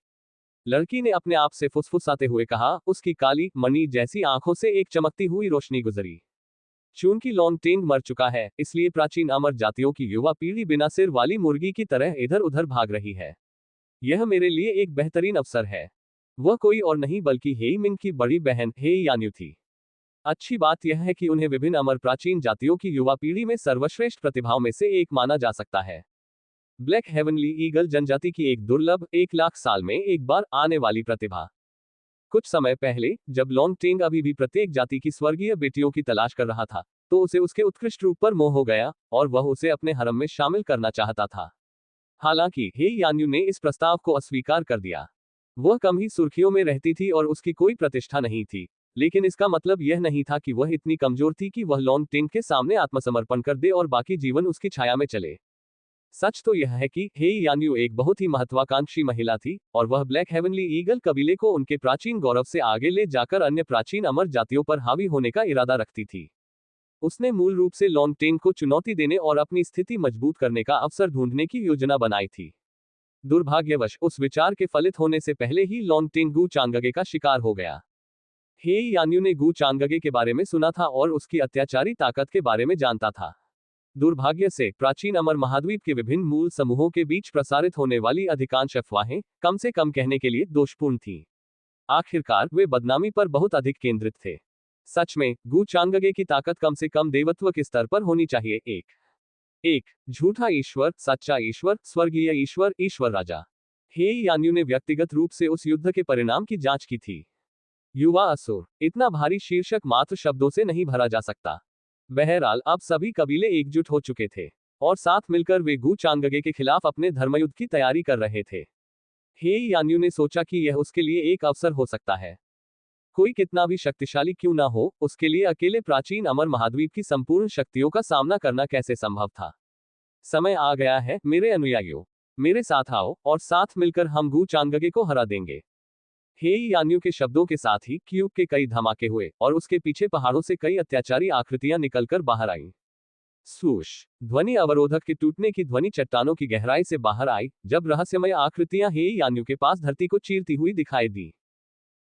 लड़की ने अपने आप से फुसफुसाते हुए कहा। उसकी काली मणि जैसी आंखों से एक चमकती हुई रोशनी गुजरी। चूंकि लॉन्ग टेंग मर चुका है, इसलिए प्राचीन अमर जातियों की युवा पीढ़ी बिना सिर वाली मुर्गी की तरह इधर उधर भाग रही है। यह मेरे लिए एक बेहतरीन अवसर है। वह कोई और नहीं बल्कि हेई मिंग की बड़ी बहन हेई यान्यू थी। अच्छी बात यह है कि उन्हें विभिन्न अमर प्राचीन जातियों की युवा पीढ़ी में सर्वश्रेष्ठ प्रतिभाओं में से एक माना जा सकता है। ब्लैक हेवनली ईगल जनजाति की एक दुर्लभ, 1 लाख साल में एक बार आने वाली प्रतिभा। कुछ समय पहले, जब लॉन्ग टेंग अभी भी प्रत्येक जाति की स्वर्गीय बेटियों की तलाश कर रहा था, तो उसे उसके उत्कृष्ट रूप पर मोह हो गया और वह उसे अपने हरम में शामिल करना चाहता था। हालांकि हे यान्यू ने इस प्रस्ताव को अस्वीकार कर दिया। वह कम ही सुर्खियों में रहती थी और उसकी कोई प्रतिष्ठा नहीं थी, लेकिन इसका मतलब यह नहीं था कि वह इतनी कमजोर थी कि वह लॉन्ग टेंग के सामने आत्मसमर्पण कर दे और बाकी जीवन उसकी छाया में चले। सच तो यह है कि हेई यान्यू एक बहुत ही महत्वाकांक्षी महिला थी और वह ब्लैक हेवनली ईगल कबीले को उनके प्राचीन गौरव से आगे ले जाकर अन्य प्राचीन अमर जातियों पर हावी होने का इरादा रखती थी। उसने मूल रूप से लॉन्ग टेंग को चुनौती देने और अपनी स्थिति मजबूत करने का अवसर ढूंढने की योजना बनाई थी। दुर्भाग्यवश उस विचार के फलित होने से पहले ही लॉन्ग टेंग गू चांगगे का शिकार हो गया। हेई यान्यू ने गू चांगगे के बारे में सुना था और उसकी अत्याचारी ताकत के बारे में जानता था। दुर्भाग्य से प्राचीन अमर महाद्वीप के विभिन्न मूल समूहों के बीच प्रसारित होने वाली अधिकांश अफवाहें, कम से कम कहने के लिए, दोषपूर्ण थीं। आखिरकार वे बदनामी पर बहुत अधिक केंद्रित थे। सच में, गू चांगगे की ताकत कम से कम देवत्व के स्तर पर होनी चाहिए। एक झूठा ईश्वर, सच्चा ईश्वर, स्वर्गीय ईश्वर, ईश्वर राजा। हेई यान्यू ने व्यक्तिगत रूप से उस युद्ध के परिणाम की जांच की थी। युवा असुर, इतना भारी शीर्षक मात्र शब्दों से नहीं भरा जा सकता। बहरहाल, अब सभी कबीले एकजुट हो चुके थे और साथ मिलकर वे गू चांगगे के खिलाफ अपने धर्मयुद्ध की तैयारी कर रहे थे। हेई यान्यू ने सोचा कि यह उसके लिए एक अवसर हो सकता है। कोई कितना भी शक्तिशाली क्यों ना हो, उसके लिए अकेले प्राचीन अमर महाद्वीप की संपूर्ण शक्तियों का सामना करना कैसे संभव था। समय आ गया है मेरे अनुयायियों, मेरे साथ आओ और साथ मिलकर हम गू चांगगे को हरा देंगे। हेई यान्यू के शब्दों के साथ ही क्यूब के कई धमाके हुए और उसके पीछे पहाड़ों से कई अत्याचारी आकृतियां निकलकर बाहर आईं। सूश, ध्वनि अवरोधक के टूटने की ध्वनि चट्टानों की गहराई से बाहर आई, जब रहस्यमय आकृतियां हेई यान्यू के पास धरती को चीरती हुई दिखाई दी।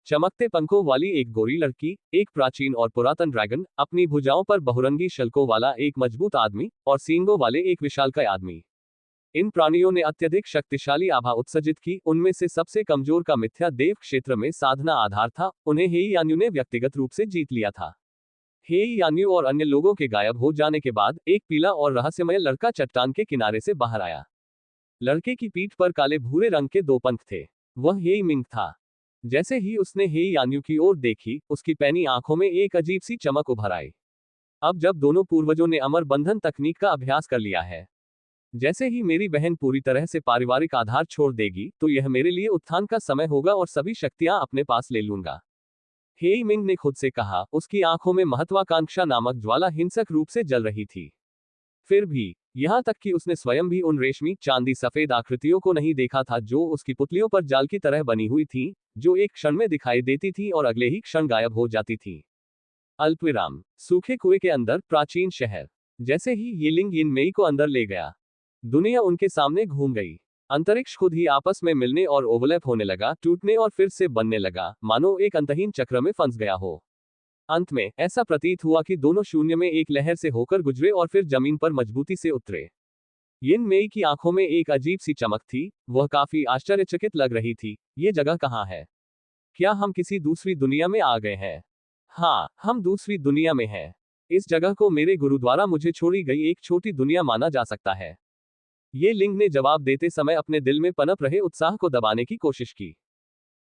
चमकते पंखों वाली एक गोरी लड़की, एक प्राचीन और पुरातन ड्रैगन, अपनी भुजाओं पर बहुरंगी शल्कों वाला एक मजबूत आदमी और सींगों वाले एक विशालकाय आदमी। इन प्राणियों ने अत्यधिक शक्तिशाली आभा उत्सर्जित की। उनमें से सबसे कमजोर का मिथ्या देव क्षेत्र में साधना आधार था। उन्हें हेई यान्यू ने व्यक्तिगत रूप से जीत लिया था। हेई यान्यू और अन्य लोगों के गायब हो जाने के बाद एक पीला और रहस्यमय लड़का चट्टान के किनारे से बाहर आया। लड़के की पीठ पर काले भूरे रंग के 2 पंख थे। वह हेई मिंग था। जैसे ही उसने हेई यान्यू की ओर देखी, उसकी पैनी आंखों में एक अजीब सी चमक उभर आई। अब जब दोनों पूर्वजों ने अमर बंधन तकनीक का अभ्यास कर लिया है, जैसे ही मेरी बहन पूरी तरह से पारिवारिक आधार छोड़ देगी, तो यह मेरे लिए उत्थान का समय होगा और सभी शक्तियां अपने पास ले लूंगा। हेई मिंग ने खुद से कहा। उसकी आंखों में महत्वाकांक्षा नामक ज्वाला हिंसक रूप से जल रही थी। फिर भी, यहां तक कि उसने स्वयं भी उन रेशमी, चांदी सफेद आकृतियों को नहीं देखा था जो उसकी पुतलियों पर जाल की तरह बनी हुई थी, जो एक क्षण में दिखाई देती थी और अगले ही क्षण गायब हो जाती थी। अल्पविराम, सूखे कुएं के अंदर प्राचीन शहर। जैसे ही ये लिंग यिन मेई को अंदर ले गया, दुनिया उनके सामने घूम गई। अंतरिक्ष खुद ही आपस में मिलने और ओवरलैप होने लगा, टूटने और फिर से बनने लगा, मानो एक अंतहीन चक्र में फंस गया हो। अंत में ऐसा प्रतीत हुआ कि दोनों शून्य में एक लहर से होकर गुजरे और फिर जमीन पर मजबूती से उतरे। यिन मेई की आंखों में एक अजीब सी चमक थी, वह काफी आश्चर्यचकित लग रही थी। ये जगह कहाँ है? क्या हम किसी दूसरी दुनिया में आ गए हैं? हाँ, हम दूसरी दुनिया में हैं। इस जगह को मेरे गुरु द्वारा मुझे छोड़ी गई एक छोटी दुनिया माना जा सकता है। ये लिंग ने जवाब देते समय अपने दिल में पनप रहे उत्साह को दबाने की कोशिश की।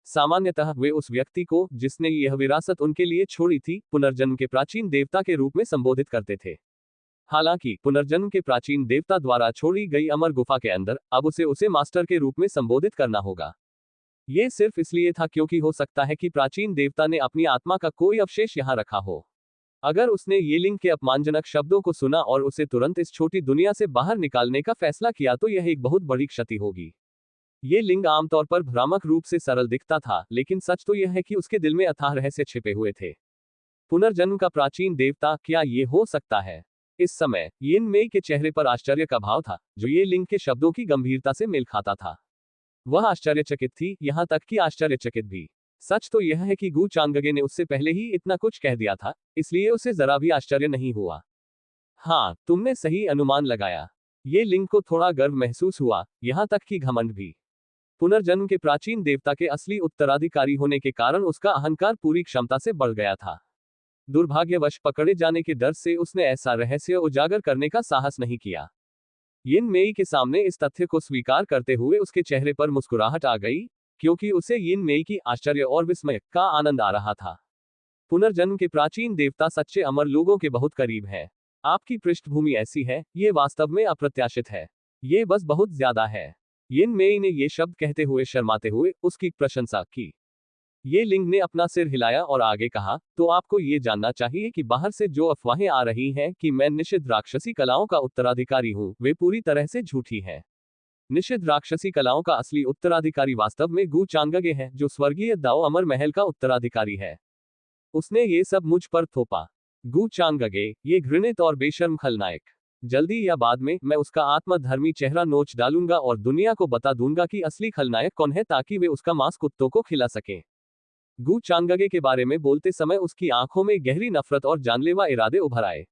सामान्यतः वे उस व्यक्ति को, जिसने यह विरासत उनके लिए छोड़ी थी, पुनर्जन्म के प्राचीन देवता के रूप में संबोधित करते थे। हालांकि पुनर्जन्म के प्राचीन देवता द्वारा छोड़ी गई अमर गुफा के अंदर अब उसे मास्टर के रूप में संबोधित करना होगा। ये सिर्फ इसलिए था क्योंकि हो सकता है कि प्राचीन देवता ने अपनी आत्मा का कोई अवशेष यहाँ रखा हो। अगर उसने ये लिंग के अपमानजनक शब्दों को सुना और उसे तुरंत इस छोटी दुनिया से बाहर निकालने का फैसला किया तो यह एक बहुत बड़ी क्षति होगी। ये लिंग आमतौर पर भ्रामक रूप से सरल दिखता था, लेकिन सच तो यह है कि उसके दिल में अथाह रहस्य छिपे हुए थे। पुनर्जन्म का प्राचीन देवता, क्या ये हो सकता है? इस समय यिन मेई के चेहरे पर आश्चर्य का भाव था, जो ये लिंग के शब्दों की गंभीरता से मेल खाता था। वह आश्चर्यचकित थी, यहां तक कि आश्चर्यचकित भी। सच तो यह है कि गु चांगगे ने उससे पहले ही इतना कुछ कह दिया था, इसलिए उसे जरा भी आश्चर्य नहीं हुआ। हाँ, तुमने सही अनुमान लगाया। ये लिंग को थोड़ा गर्व महसूस हुआ, यहां तक कि घमंड भी। पुनर्जन्म के प्राचीन देवता के असली उत्तराधिकारी होने के कारण उसका अहंकार पूरी क्षमता से बढ़ गया था। दुर्भाग्यवश पकड़े जाने के डर से उसने ऐसा रहस्य उजागर करने का साहस नहीं किया। यिन मेई के सामने इस तथ्य को स्वीकार करते हुए उसके चेहरे पर मुस्कुराहट आ गई, क्योंकि उसे यिन मेई की आश्चर्य और विस्मय का आनंद आ रहा था। पुनर्जन्म के प्राचीन देवता सच्चे अमर लोगों के बहुत करीब है। आपकी पृष्ठभूमि ऐसी है, ये वास्तव में अप्रत्याशित है। ये बस बहुत ज्यादा है। यिन मेई ने ये शब्द कहते हुए शर्माते हुए उसकी प्रशंसा की। ये लिंग ने अपना सिर हिलाया और आगे कहा, तो आपको ये जानना चाहिए कि बाहर से जो अफवाहें आ रही हैं कि मैं निषिद्ध राक्षसी कलाओं का उत्तराधिकारी हूं, वे पूरी तरह से झूठी हैं। निषिद्ध राक्षसी कलाओं का असली उत्तराधिकारी वास्तव में गु चांगगे है, जो स्वर्गीय दाओ अमर महल का उत्तराधिकारी है। उसने ये सब मुझ पर थोपा। गु चांगगे, ये घृणित और बेशर्म खलनायक। जल्दी या बाद में मैं उसका आत्मधर्मी चेहरा नोच डालूंगा और दुनिया को बता दूंगा कि असली खलनायक कौन है, ताकि वे उसका मांस कुत्तों को खिला सकें। गु चांगगे के बारे में बोलते समय उसकी आंखों में गहरी नफरत और जानलेवा इरादे उभर आए।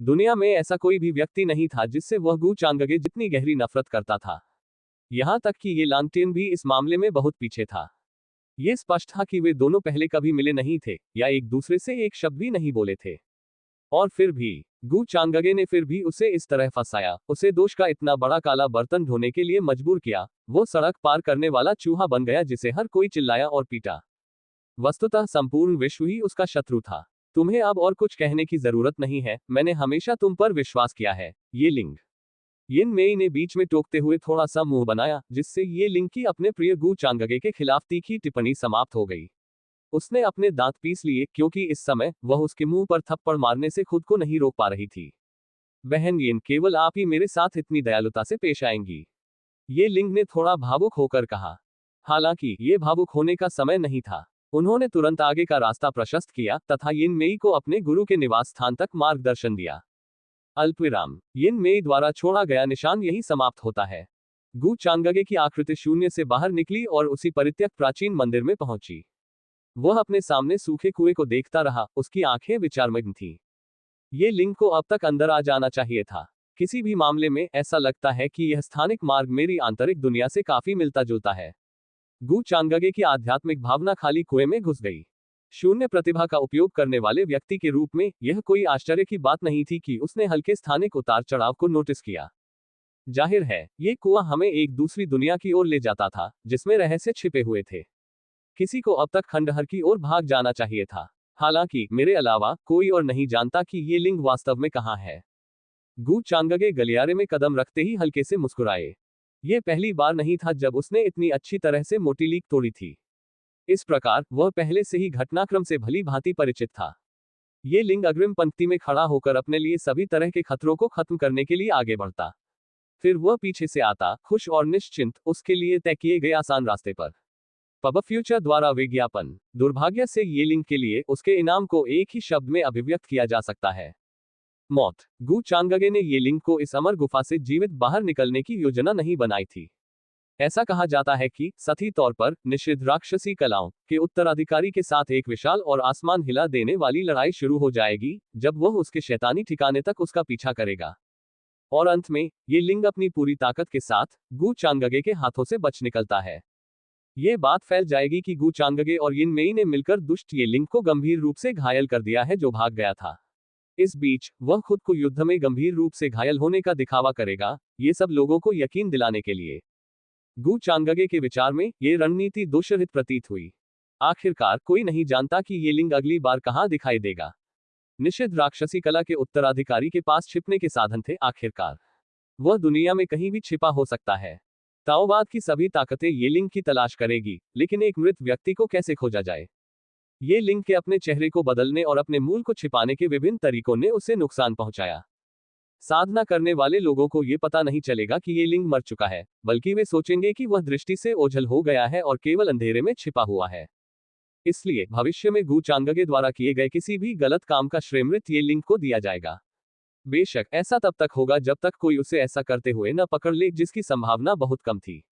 दुनिया में ऐसा कोई भी व्यक्ति नहीं था जिससे वह गु चांगगे जितनी गहरी नफरत करता था। यहां तक कि ये लांगटेन भी इस मामले में बहुत पीछे था। ये स्पष्ट था कि वे दोनों पहले कभी मिले नहीं थे, या एक दूसरे से एक शब्द भी नहीं बोले थे। और फिर भी गु चांगगे ने फिर भी उसे इस तरह फंसाया, उसे दोष का इतना बड़ा काला बर्तन ढोने के लिए मजबूर किया। वो सड़क पार करने वाला चूहा बन गया जिसे हर कोई चिल्लाया और पीटा। वस्तुतः संपूर्ण विश्व ही उसका शत्रु था। तुम्हें अब और कुछ कहने की जरूरत नहीं है, मैंने हमेशा तुम पर विश्वास किया है। ये लिंग। यिन मेई ने बीच में टोकते हुए थोड़ा सा मुंह बनाया, जिससे ये लिंग की अपने प्रिय गु चांगगे के खिलाफ तीखी टिप्पणी समाप्त हो गई। उसने अपने दांत पीस लिए, क्योंकि इस समय वह उसके मुंह पर थप्पड़ मारने से खुद को नहीं रोक पा रही थी। बहन यिन, केवल आप ही मेरे साथ इतनी दयालुता से पेश आएंगी? ये लिंग ने थोड़ा भावुक होकर कहा। हालांकि ये भावुक होने का समय नहीं था। उन्होंने तुरंत आगे का रास्ता प्रशस्त किया तथा यिन मेई को अपने गुरु के निवास स्थान तक मार्गदर्शन दिया। अल्पविराम। यिन मेई द्वारा छोड़ा गया निशान यही समाप्त होता है। गु चांगगे की आकृति शून्य से बाहर निकली और उसी परित्यक्त प्राचीन मंदिर में पहुंची। वह अपने सामने सूखे कुएं को देखता रहा, उसकी आंखें विचारमग्न थीं। ये लिंग को अब तक अंदर आ जाना चाहिए था। किसी भी मामले में ऐसा लगता है कि यह स्थानिक मार्ग मेरी आंतरिक दुनिया से काफी मिलता जुलता है। गु चांगगे की आध्यात्मिक भावना खाली कुएं में घुस गई। शून्य प्रतिभा का उपयोग करने वाले व्यक्ति के रूप में यह कोई आश्चर्य की बात नहीं थी कि उसने हल्के स्थानिक उतार चढ़ाव को नोटिस किया। जाहिर है, ये कुआं हमें एक दूसरी दुनिया की ओर ले जाता था, जिसमें रहस्य छिपे हुए थे। किसी को अब तक खंडहर की ओर भाग जाना चाहिए था। हालांकि मेरे अलावा कोई और नहीं जानता कि ये लिंग वास्तव में कहाँ है। गु चांगगे गलियारे में कदम रखते ही हल्के से मुस्कुराए। यह पहली बार नहीं था जब उसने इतनी अच्छी तरह से मोटी लीक तोड़ी थी। इस प्रकार वह पहले से ही घटनाक्रम से भली भांति परिचित था। ये लिंग अग्रिम पंक्ति में खड़ा होकर अपने लिए सभी तरह के खतरों को खत्म करने के लिए आगे बढ़ता। फिर वह पीछे से आता, खुश और निश्चिंत, उसके लिए तय किए गए आसान रास्ते पर। पब फ्यूचर द्वारा विज्ञापन। दुर्भाग्य से ये लिंग के लिए उसके इनाम को एक ही शब्द में अभिव्यक्त किया जा सकता है। मौत। गु चांगगे ने ये लिंग को इस अमर गुफा से जीवित बाहर निकलने की योजना नहीं बनाई थी। ऐसा कहा जाता है कि सही तौर पर निषिद्ध राक्षसी कलाओं के उत्तराधिकारी के साथ एक विशाल और आसमान हिला देने वाली लड़ाई शुरू हो जाएगी, जब वह उसके शैतानी ठिकाने तक उसका पीछा करेगा। और अंत में ये लिंग अपनी पूरी ताकत के साथ गु चांगगे के हाथों से बच निकलता है। ये बात फैल जाएगी कि गु चांगगे और यिन मेई ने मिलकर दुष्ट ये लिंग को गंभीर रूप से घायल कर दिया है, जो भाग गया था। इस बीच वह खुद को युद्ध में गंभीर रूप से घायल होने का दिखावा करेगा, ये सब लोगों को यकीन दिलाने के लिए। गु चांगगे के विचार में ये रणनीति दोषरहित प्रतीत हुई। आखिरकार कोई नहीं जानता कि ये लिंग अगली बार कहां दिखाई देगा। निषिद्ध राक्षसी कला के उत्तराधिकारी के पास छिपने के साधन थे। आखिरकार वह दुनिया में कहीं भी छिपा हो सकता है। ताओवाद की सभी ताकतें ये लिंग की तलाश करेगी, लेकिन एक मृत व्यक्ति को कैसे खोजा जाए? ये लिंग के अपने चेहरे को बदलने और अपने मूल को छिपाने के विभिन्न तरीकों ने उसे नुकसान पहुंचाया। साधना करने वाले लोगों को ये पता नहीं चलेगा कि ये लिंग मर चुका है, बल्कि वे सोचेंगे कि वह दृष्टि से ओझल हो गया है और केवल अंधेरे में छिपा हुआ है। इसलिए भविष्य में गु चांगगे द्वारा किए गए किसी भी गलत काम का श्रेय मृत ये लिंग को दिया जाएगा। बेशक ऐसा तब तक होगा जब तक कोई उसे ऐसा करते हुए न पकड़ ले, जिसकी संभावना बहुत कम थी।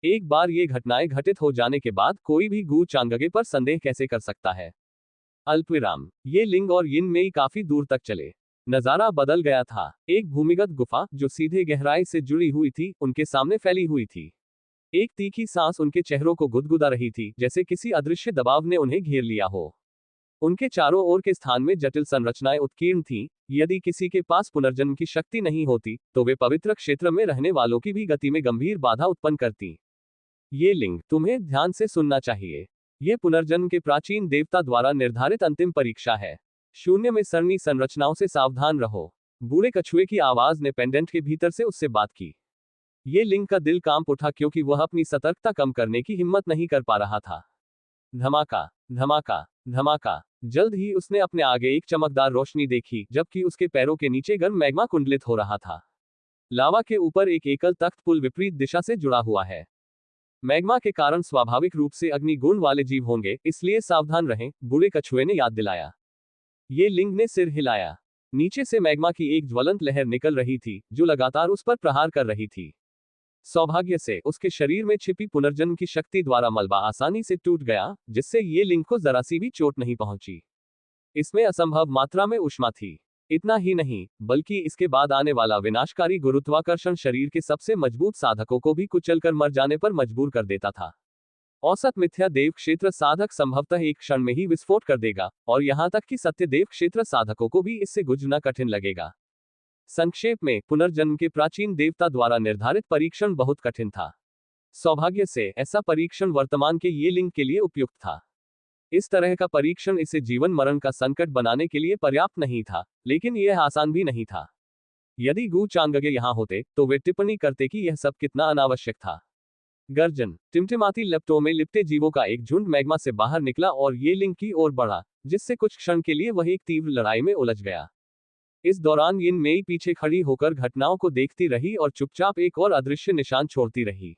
एक बार ये घटनाएं घटित हो जाने के बाद कोई भी गु चांगगे पर संदेह कैसे कर सकता है? अल्पविराम। ये लिंग और यिन मेई काफी दूर तक चले। नजारा बदल गया था। एक भूमिगत गुफा जो सीधे गहराई से जुड़ी हुई थी, उनके सामने फैली हुई थी। एक तीखी सांस उनके चेहरों को गुदगुदा रही थी, जैसे किसी अदृश्य दबाव ने उन्हें घेर लिया हो। उनके चारों ओर के स्थान में जटिल संरचनाएं उत्कीर्ण थीं। यदि किसी के पास पुनर्जन्म की शक्ति नहीं होती, तो वे पवित्र क्षेत्र में रहने वालों की भी गति में गंभीर बाधा उत्पन्न करती। ये लिंग तुम्हें ध्यान से सुनना चाहिए। ये पुनर्जन्म के प्राचीन देवता द्वारा निर्धारित अंतिम परीक्षा है। शून्य में सरनी संरचनाओं से सावधान रहो। बूढ़े कछुए की आवाज ने पेंडेंट के भीतर से उससे बात की। ये लिंग का दिल कांप उठा, क्योंकि वह अपनी सतर्कता कम करने की हिम्मत नहीं कर पा रहा था। धमाका, धमाका, धमाका। जल्द ही उसने अपने आगे एक चमकदार रोशनी देखी, जबकि उसके पैरों के नीचे गर्म मैग्मा कुंडलित हो रहा था। लावा के ऊपर एक एकल तख्त पुल विपरीत दिशा से जुड़ा हुआ है। मैग्मा के कारण स्वाभाविक रूप से अग्नि गुण वाले जीव होंगे, इसलिए सावधान रहें, बूढ़े कछुए ने याद दिलाया। ये लिंग ने सिर हिलाया। नीचे से मैग्मा की एक ज्वलंत लहर निकल रही थी, जो लगातार उस पर प्रहार कर रही थी। सौभाग्य से उसके शरीर में छिपी पुनर्जन्म की शक्ति द्वारा मलबा आसानी से टूट गया, जिससे ये लिंग को जरा सी भी चोट नहीं पहुंची। इसमें असंभव मात्रा में ऊष्मा थी। इतना ही नहीं, बल्कि इसके बाद आने वाला विनाशकारी गुरुत्वाकर्षण शरीर के सबसे मजबूत साधकों को भी कुचलकर मर जाने पर मजबूर कर देता था। औसत मिथ्या देव क्षेत्र साधक संभवतः एक क्षण में ही विस्फोट कर देगा, और यहां तक कि सत्य देव क्षेत्र साधकों को भी इससे गुजरना कठिन लगेगा। संक्षेप में, पुनर्जन्म के प्राचीन देवता द्वारा निर्धारित परीक्षण बहुत कठिन था। सौभाग्य से ऐसा परीक्षण वर्तमान के ये लिंग के लिए उपयुक्त था। इस तरह का परीक्षण इसे जीवन मरण का संकट बनाने के लिए पर्याप्त नहीं था, लेकिन यह आसान भी नहीं था। यदि गु चांगगे यहां होते, तो वे टिप्पणी करते कि यह सब कितना अनावश्यक था। गर्जन। टिमटिमाती लपटों में लिपटे जीवों का एक झुंड मैग्मा से बाहर निकला और ये लिंग की ओर बढ़ा, जिससे कुछ क्षण के लिए वह एक तीव्र लड़ाई में उलझ गया। इस दौरान यिन मेई पीछे खड़ी होकर घटनाओं को देखती रही और चुपचाप एक और अदृश्य निशान छोड़ती रही।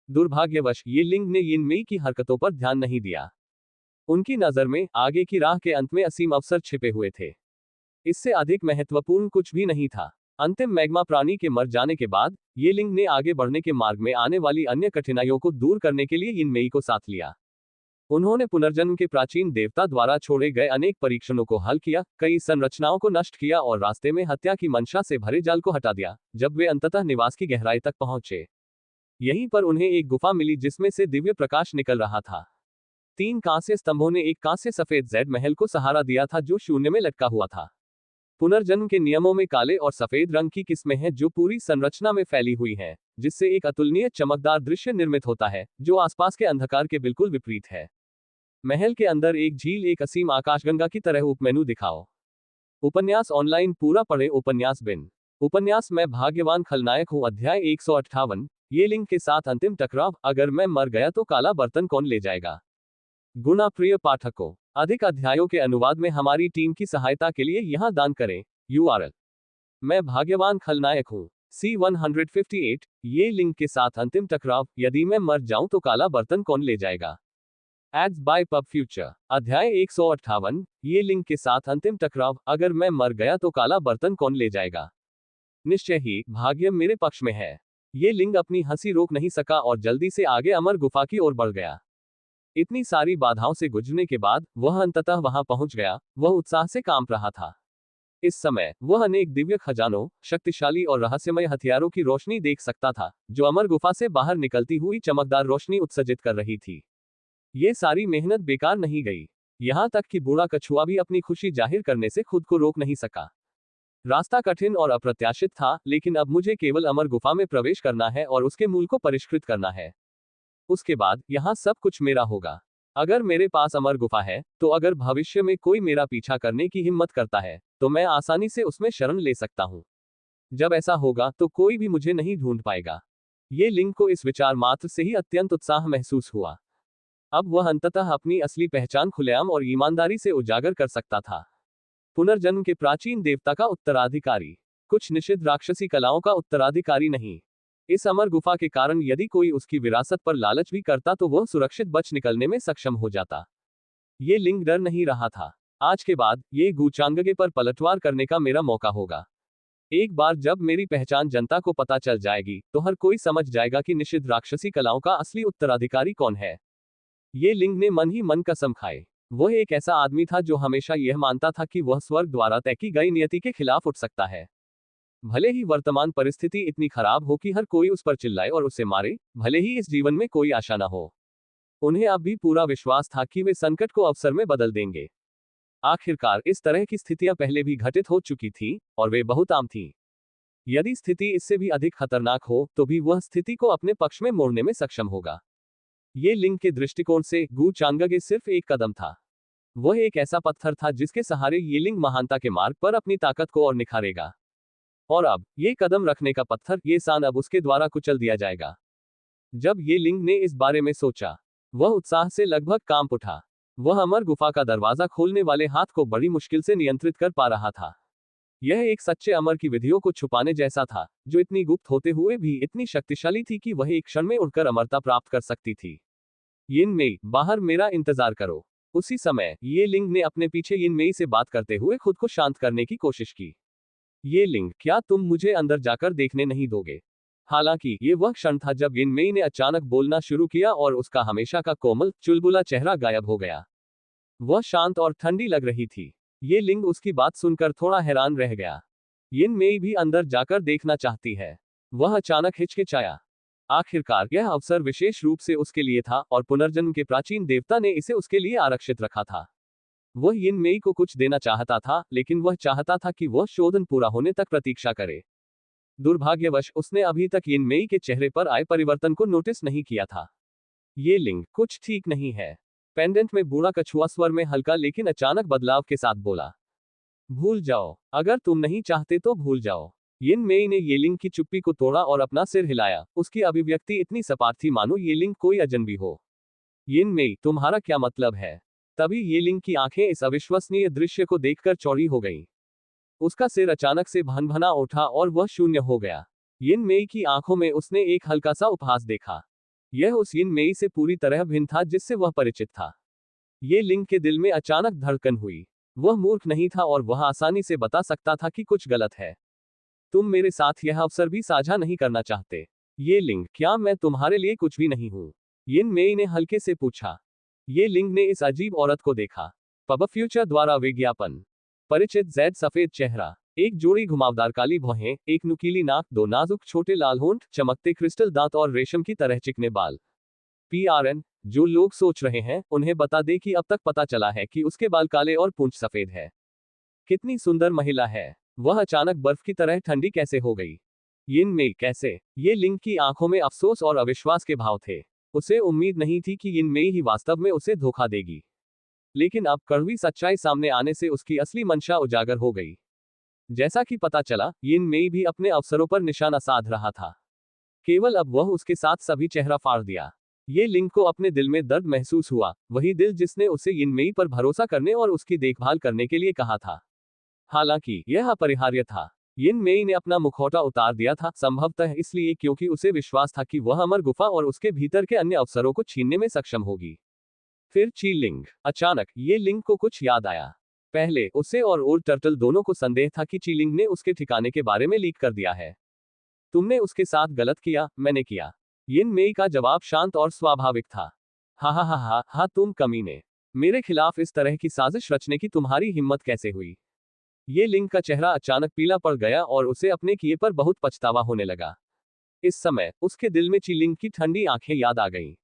दुर्भाग्यवश ये लिंग ने यिन मेई की हरकतों पर ध्यान नहीं दिया। उनकी नजर में आगे की राह के अंत में असीम अवसर छिपे हुए थे। इससे अधिक महत्वपूर्ण कुछ भी नहीं था। अंतिम मैग्मा प्राणी के मर जाने के बाद ये लिंग ने आगे बढ़ने के मार्ग में आने वाली अन्य कठिनाइयों को दूर करने के लिए यिन मेई को साथ लिया। उन्होंने पुनर्जन्म के प्राचीन देवता द्वारा छोड़े गए अनेक परीक्षणों को हल किया, कई संरचनाओं को नष्ट किया और रास्ते में हत्या की मंशा से भरे जाल को हटा दिया। जब वे अंततः निवास की गहराई तक पहुंचे, यहीं पर उन्हें एक गुफा मिली जिसमें से दिव्य प्रकाश निकल रहा था। 3 कांस्य स्तंभों ने एक कांस्य सफेद जेड महल को सहारा दिया था, जो शून्य में लटका हुआ था। पुनर्जन्म के नियमों में काले और सफेद रंग की किस्में हैं जो पूरी संरचना में फैली हुई हैं, जिससे एक अतुलनीय चमकदार दृश्य निर्मित होता है, जो आसपास के अंधकार के बिल्कुल विपरीत है। महल के अंदर एक झील एक असीम आकाशगंगा की तरह उपमेनू दिखाओ। उपन्यास ऑनलाइन पूरा पढ़े। उपन्यास बिन। उपन्यास मैं भाग्यवान खलनायक हूँ। अध्याय 158। ये लिंग के साथ अंतिम टकराव। अगर मैं मर गया तो काला बर्तन कौन ले जाएगा? गुना प्रिय पाठकों, अधिक अध्यायों के अनुवाद में हमारी टीम की सहायता के लिए यहां दान करें। URL। मैं भाग्यवान खलनायक हूं। C158। ये लिंग के साथ अंतिम टकराव। यदि मैं मर जाऊं तो काला बर्तन कौन ले जाएगा? Ads by PubFuture. अध्याय 158। ये लिंग के साथ अंतिम टकराव। अगर मैं मर गया तो काला बर्तन कौन ले जाएगा? निश्चय ही भाग्य मेरे पक्ष में है। ये लिंग अपनी हंसी रोक नहीं सका और जल्दी से आगे अमर गुफा की ओर बढ़ गया। इतनी सारी बाधाओं से गुजरने के बाद वह अंततः वहां पहुंच गया। वह उत्साह से कांप रहा था। इस समय वह अनेक दिव्य खजानों, शक्तिशाली और रहस्यमय हथियारों की रोशनी देख सकता था, जो अमर गुफा से बाहर निकलती हुई चमकदार रोशनी उत्सर्जित कर रही थी। ये सारी मेहनत बेकार नहीं गई। यहां तक कि बूढ़ा कछुआ भी अपनी खुशी जाहिर करने से खुद को रोक नहीं सका। रास्ता कठिन और अप्रत्याशित था, लेकिन अब मुझे केवल अमर गुफा में प्रवेश करना है और उसके मूल को परिष्कृत करना है। उसके बाद यहाँ सब कुछ मेरा होगा। अगर मेरे पास अमर गुफा है, तो अगर भविष्य में कोई मेरा पीछा करने की हिम्मत करता है, तो मैं आसानी से उसमें शरण ले सकता हूँ। जब ऐसा होगा तो कोई भी मुझे नहीं ढूंढ पाएगा। ये लिंग को इस विचार मात्र से ही अत्यंत उत्साह महसूस हुआ। अब वह अंततः अपनी असली पहचान खुलेआम और ईमानदारी से उजागर कर सकता था। पुनर्जन्म के प्राचीन देवता का उत्तराधिकारी, कुछ निषिद्ध राक्षसी कलाओं का उत्तराधिकारी नहीं। इस अमर गुफा के कारण यदि कोई उसकी विरासत पर लालच भी करता तो वह सुरक्षित बच निकलने में सक्षम हो जाता। ये लिंग डर नहीं रहा था। आज के बाद ये गूचांगगे पर पलटवार करने का मेरा मौका होगा। एक बार जब मेरी पहचान जनता को पता चल जाएगी, तो हर कोई समझ जाएगा कि निषिद्ध राक्षसी कलाओं का असली उत्तराधिकारी कौन है। ये लिंग ने मन ही मन कसम खाए। वह एक ऐसा आदमी था जो हमेशा यह मानता था कि वह स्वर्ग द्वारा तय की गई नियति के खिलाफ उठ सकता है। भले ही वर्तमान परिस्थिति इतनी खराब हो कि हर कोई उस पर चिल्लाए और उसे मारे, भले ही इस जीवन में कोई आशा न हो, उन्हें अब भी पूरा विश्वास था कि वे संकट को अवसर में बदल देंगे। आखिरकार इस तरह की स्थितियां पहले भी घटित हो चुकी थीं, और वे बहुत आम थीं। यदि स्थिति इससे भी अधिक खतरनाक हो, तो भी वह स्थिति को अपने पक्ष में मोड़ने में सक्षम होगा। ये लिंग के दृष्टिकोण से गू चांगगे सिर्फ एक कदम था। वह एक ऐसा पत्थर था जिसके सहारे ये लिंग महानता के मार्ग पर अपनी ताकत को और निखारेगा। और अब ये कदम रखने का पत्थर, ये सान अब उसके द्वारा कुचल दिया जाएगा। जब ये लिंग ने इस बारे में सोचा, वह उत्साह से लगभग कांप उठा। वह अमर गुफा का दरवाजा खोलने वाले हाथ को बड़ी मुश्किल से नियंत्रित कर पा रहा था। यह एक सच्चे अमर की विधियों को छुपाने जैसा था, जो इतनी गुप्त होते हुए भी इतनी शक्तिशाली थी कि वह एक क्षण में उड़कर अमरता प्राप्त कर सकती थी। यिन मेई, बाहर मेरा इंतजार करो। उसी समय ये लिंग ने अपने पीछे यिन मेई से बात करते हुए खुद को शांत करने की कोशिश की। ये लिंग, क्या तुम मुझे अंदर जाकर देखने नहीं दोगे? हालांकि ये वह क्षण था जब यिन मेई ने अचानक बोलना शुरू किया और उसका हमेशा का कोमल, चुलबुला चेहरा गायब हो गया। वह शांत और ठंडी लग रही थी। ये लिंग उसकी बात सुनकर थोड़ा हैरान रह गया। यिन मेई भी अंदर जाकर देखना चाहती है। वह अचानक हिचकिचाया। आखिरकार यह अवसर विशेष रूप से उसके लिए था, और पुनर्जन्म के प्राचीन देवता ने इसे उसके लिए आरक्षित रखा था। वह यिन मेई को कुछ देना चाहता था, लेकिन वह चाहता था कि वह शोधन पूरा होने तक प्रतीक्षा करे। दुर्भाग्यवश उसने अभी तक यिन मेई के चेहरे पर आए परिवर्तन को नोटिस नहीं किया था। ये लिंग, कुछ ठीक नहीं है। पेंडेंट में बूढ़ा कछुआ स्वर में हल्का लेकिन अचानक बदलाव के साथ बोला। भूल जाओ, अगर तुम नहीं चाहते तो भूल जाओ। यिन मेई ने येलिंग की चुप्पी को तोड़ा और अपना सिर हिलाया। उसकी अभिव्यक्ति इतनी सपाट थी मानो येलिंग कोई अजनबी हो। यिन मेई, तुम्हारा क्या मतलब है? तभी येलिंग की आंखें इस अविश्वसनीय दृश्य को देखकर चौड़ी हो गईं। उसका सिर अचानक से भनभना उठा और वह शून्य हो गया। यिन मेई की आंखों में उसने एक हल्का सा उपहास देखा। यह उस यिन मेई से पूरी तरह भिन्न था जिससे वह परिचित था। ये लिंग के दिल में अचानक धड़कन हुई। वह मूर्ख नहीं था और वह आसानी से बता सकता था कि कुछ गलत है। तुम मेरे साथ यह अवसर भी साझा नहीं करना चाहते? ये लिंग, क्या मैं तुम्हारे लिए कुछ भी नहीं हूं? यिन मेई ने हल्के से पूछा। ये लिंग ने इस अजीब औरत को देखा। पब फ्यूचर द्वारा विज्ञापन। परिचित जैद सफेद चेहरा, एक जोड़ी घुमावदार काली भौहें, एक नुकीली नाक, दो नाजुक छोटे लाल होंठ, चमकते क्रिस्टल दांत और रेशम की तरह चिकने बाल। PRN, जो लोग सोच रहे हैं, उन्हें बता दे कि अब तक पता चला है कि उसके बाल काले और पूंछ सफेद है। कितनी सुंदर महिला है। वह अचानक बर्फ की तरह ठंडी कैसे हो गई? यिन मेई, कैसे? ये लिंग की आंखों में अफसोस और अविश्वास के भाव थे। उसे उम्मीद नहीं थी कि यिन मेई ही वास्तव में उसे धोखा देगी। लेकिन अब कड़वी सच्चाई सामने आने से उसकी असली मंशा उजागर हो गई। जैसा कि पता चला, यिन मेई भी अपने अवसरों पर निशाना साध रहा था। केवल अब वह उसके साथ सभी चेहरा फाड़ दिया। ये लिंग को अपने दिल में दर्द महसूस हुआ, वही दिल जिसने उसे यिन मेई पर भरोसा करने और उसकी देखभाल करने के लिए कहा था। हालांकि यह अपरिहार्य था। यिन मेई ने अपना मुखौटा उतार दिया था, संभवतः इसलिए क्योंकि उसे विश्वास था कि वह अमर गुफा और उसके भीतर के अन्य अवसरों को छीनने में सक्षम होगी। फिर चीलिंग। अचानक ये लिंग को कुछ याद आया। पहले उसे और ओल्ड टर्टल दोनों को संदेह था कि चीलिंग ने उसके ठिकाने के बारे में लीक कर दिया है। तुमने उसके साथ गलत किया, मैंने किया। यिन मेई का जवाब शांत और स्वाभाविक था। हा हा हा हा हा, तुम कमीने। मेरे खिलाफ इस तरह की साजिश रचने की तुम्हारी हिम्मत कैसे हुई? ये लिंग का चेहरा अचानक पीला पड़ गया और उसे अपने किए पर बहुत पछतावा होने लगा। इस समय उसके दिल में चीलिंग की ठंडी आंखें याद आ गईं।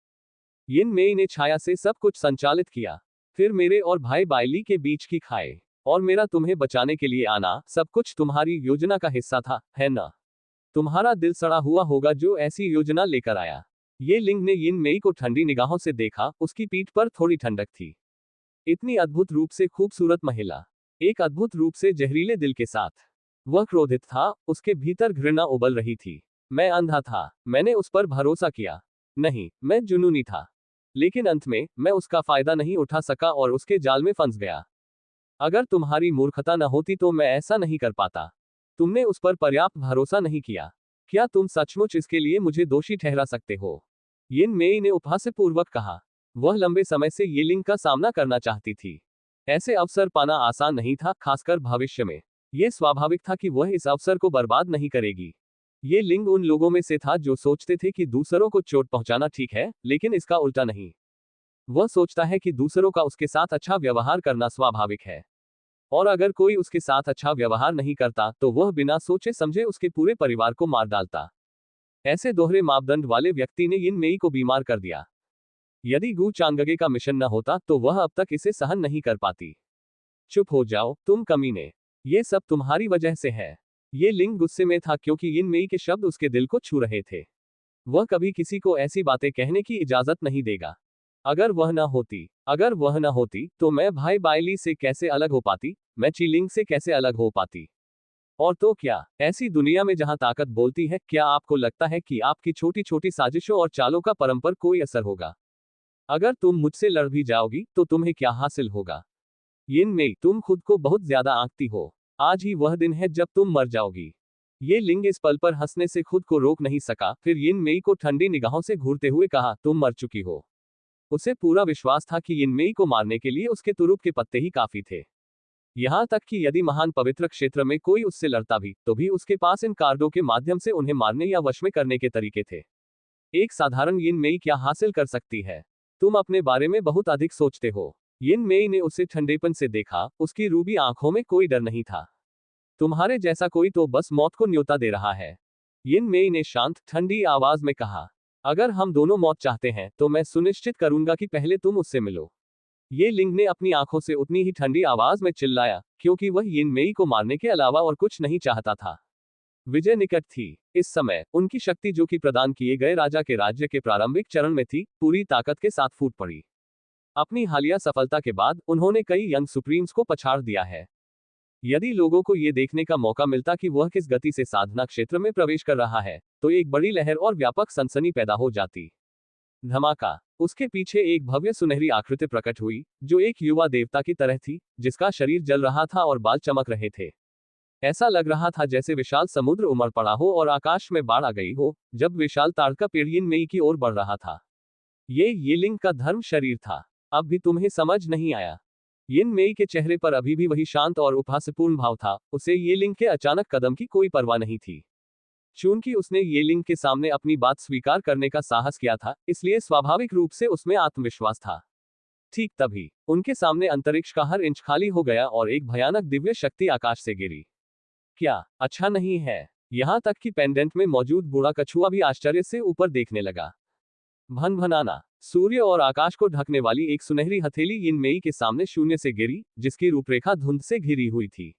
यिन मेई ने छाया से सब कुछ संचालित किया। फिर मेरे और भाई बाइली के बीच की खाए। और मेरा तुम्हें बचाने के लिए आना, सब कुछ तुम्हारी योजना का हिस्सा था, है ना? तुम्हारा दिल सड़ा हुआ होगा जो ऐसी योजना लेकर आया। ये लिंग ने यिन मेई को ठंडी निगाहों से देखा, उसकी पीठ पर थोड़ी ठंडक थी। इतनी अद्भुत रूप से खूबसूरत महिला, एक अद्भुत रूप से जहरीले दिल के साथ। वह क्रोधित था, उसके भीतर घृणा उबल रही थी। मैं अंधा था, मैंने उस पर भरोसा किया। नहीं, मैं जुनूनी था। लेकिन अंत में, मैं उसका फायदा नहीं उठा सका और उसके जाल में फंस गया। अगर तुम्हारी मूर्खता न होती तो मैं ऐसा नहीं कर पाता। तुमने उस पर पर्याप्त भरोसा नहीं किया। क्या तुम सचमुच इसके लिए मुझे दोषी ठहरा सकते हो? यिन मेई ने उपहासपूर्वक कहा। वह लंबे समय से ये लिंग का सामना करना चाहती थी। ऐसे अवसर पाना आसान नहीं था, खासकर भविष्य में। यह स्वाभाविक था कि वह इस अवसर को बर्बाद नहीं करेगी। ये लिंग उन लोगों में से था जो सोचते थे कि दूसरों को चोट पहुंचाना ठीक है, लेकिन इसका उल्टा नहीं। वह सोचता है कि दूसरों का उसके साथ अच्छा व्यवहार करना स्वाभाविक है। और अगर कोई उसके साथ अच्छा व्यवहार नहीं करता, तो वह बिना सोचे समझे उसके पूरे परिवार को मार डालता। ऐसे दोहरे मापदंड वाले व्यक्ति ने यिन मेई को बीमार कर दिया। यदि गू चांगगे का मिशन न होता, तो वह अब तक इसे सहन नहीं कर पाती। चुप हो जाओ, तुम कमीने। ये सब तुम्हारी वजह से है। ये लिंग गुस्से में था क्योंकि यिन मेई के शब्द उसके दिल को छू रहे थे। वह कभी किसी को ऐसी बातें कहने की इजाजत नहीं देगा। अगर वह न होती, तो मैं भाई बाइली से कैसे अलग हो पाती, मैं चीलिंग से कैसे अलग हो पाती। और तो क्या, ऐसी दुनिया में जहां ताकत बोलती है, क्या आपको लगता है कि आपकी छोटी छोटी साजिशों और चालों का परम पर कोई असर होगा? अगर तुम मुझसे लड़ भी जाओगी, तो तुम्हें क्या हासिल होगा? यिन मेई, तुम खुद को बहुत ज्यादा आंकती हो। आज ही वह दिन है जब तुम मर जाओगी। ये लिंग इस पल पर हंसने से खुद को रोक नहीं सका, फिर यिन मेई को ठंडी निगाहों से घूरते हुए कहा, तुम मर चुकी हो। उसे पूरा विश्वास था कि यिन मेई को मारने के लिए उसके तुरुप के पत्ते ही काफी थे। यहां तक कि यदि महान पवित्र क्षेत्र में कोई उससे लड़ता भी, तो भी उसके पास इन कार्डों के माध्यम से उन्हें मारने या वश में करने के तरीके थे। एक साधारण यिन मेई क्या हासिल कर सकती है? तुम अपने बारे में बहुत अधिक सोचते हो। यिन मेई ने उसे ठंडेपन से देखा, उसकी रूबी आंखों में कोई डर नहीं था। तुम्हारे जैसा कोई तो बस मौत को न्योता दे रहा है। यिन मेई ने शांत, ठंडी आवाज में कहा। अगर हम दोनों मौत चाहते हैं, तो मैं सुनिश्चित करूंगा कि पहले तुम उससे मिलो। ये लिंग ने अपनी आंखों से उतनी ही ठंडी आवाज में चिल्लाया, क्योंकि वह यिन मेई को मारने के अलावा और कुछ नहीं चाहता था। विजय निकट थी। इस समय, उनकी शक्ति जो कि प्रदान किए गए राजा के राज्य के प्रारंभिक चरण में थी, पूरी ताकत के साथ फूट पड़ी। अपनी हालिया सफलता के बाद, उन्होंने कई यंग सुप्रीम्स को पछाड़ दिया है। यदि लोगों को ये देखने का मौका मिलता कि वह किस गति से साधना क्षेत्र में प्रवेश कर रहा है, तो एक बड़ी लहर और व्यापक सनसनी पैदा हो जाती। धमाका। उसके पीछे एक भव्य सुनहरी आकृति प्रकट हुई, जो एक युवा देवता की तरह थी, जिसका शरीर जल रहा था और बाल चमक रहे थे। ऐसा लग रहा था जैसे विशाल समुद्र उमड़ पड़ा हो और आकाश में बाढ़ आ गई हो, जब विशाल ताड़ का पेड़ यिन मेई की ओर बढ़ रहा था। ये लिंग का धर्म शरीर था। अब भी तुम्हें समझ नहीं आया? यिन मेई के चेहरे पर अभी भी वही शांत और उपहासपूर्ण भाव था, उसे ये लिंग के अचानक कदम की कोई परवाह नहीं थी। चूंकि उसने ये लिंग के सामने अपनी बात स्वीकार करने का साहस किया था, इसलिए स्वाभाविक रूप से उसमें आत्मविश्वास था। ठीक तभी, उनके सामने अंतरिक्ष का हर इंच खाली हो गया और एक भयानक दिव्य शक्ति आकाश से गिरी। क्या अच्छा नहीं है? यहां तक कि पेंडेंट में मौजूद बूढ़ा कछुआ भी आश्चर्य से ऊपर देखने लगा। भनभनाना। सूर्य और आकाश को ढकने वाली एक सुनहरी हथेली यिन मेई के सामने शून्य से गिरी, जिसकी रूपरेखा धुंध से घिरी हुई थी।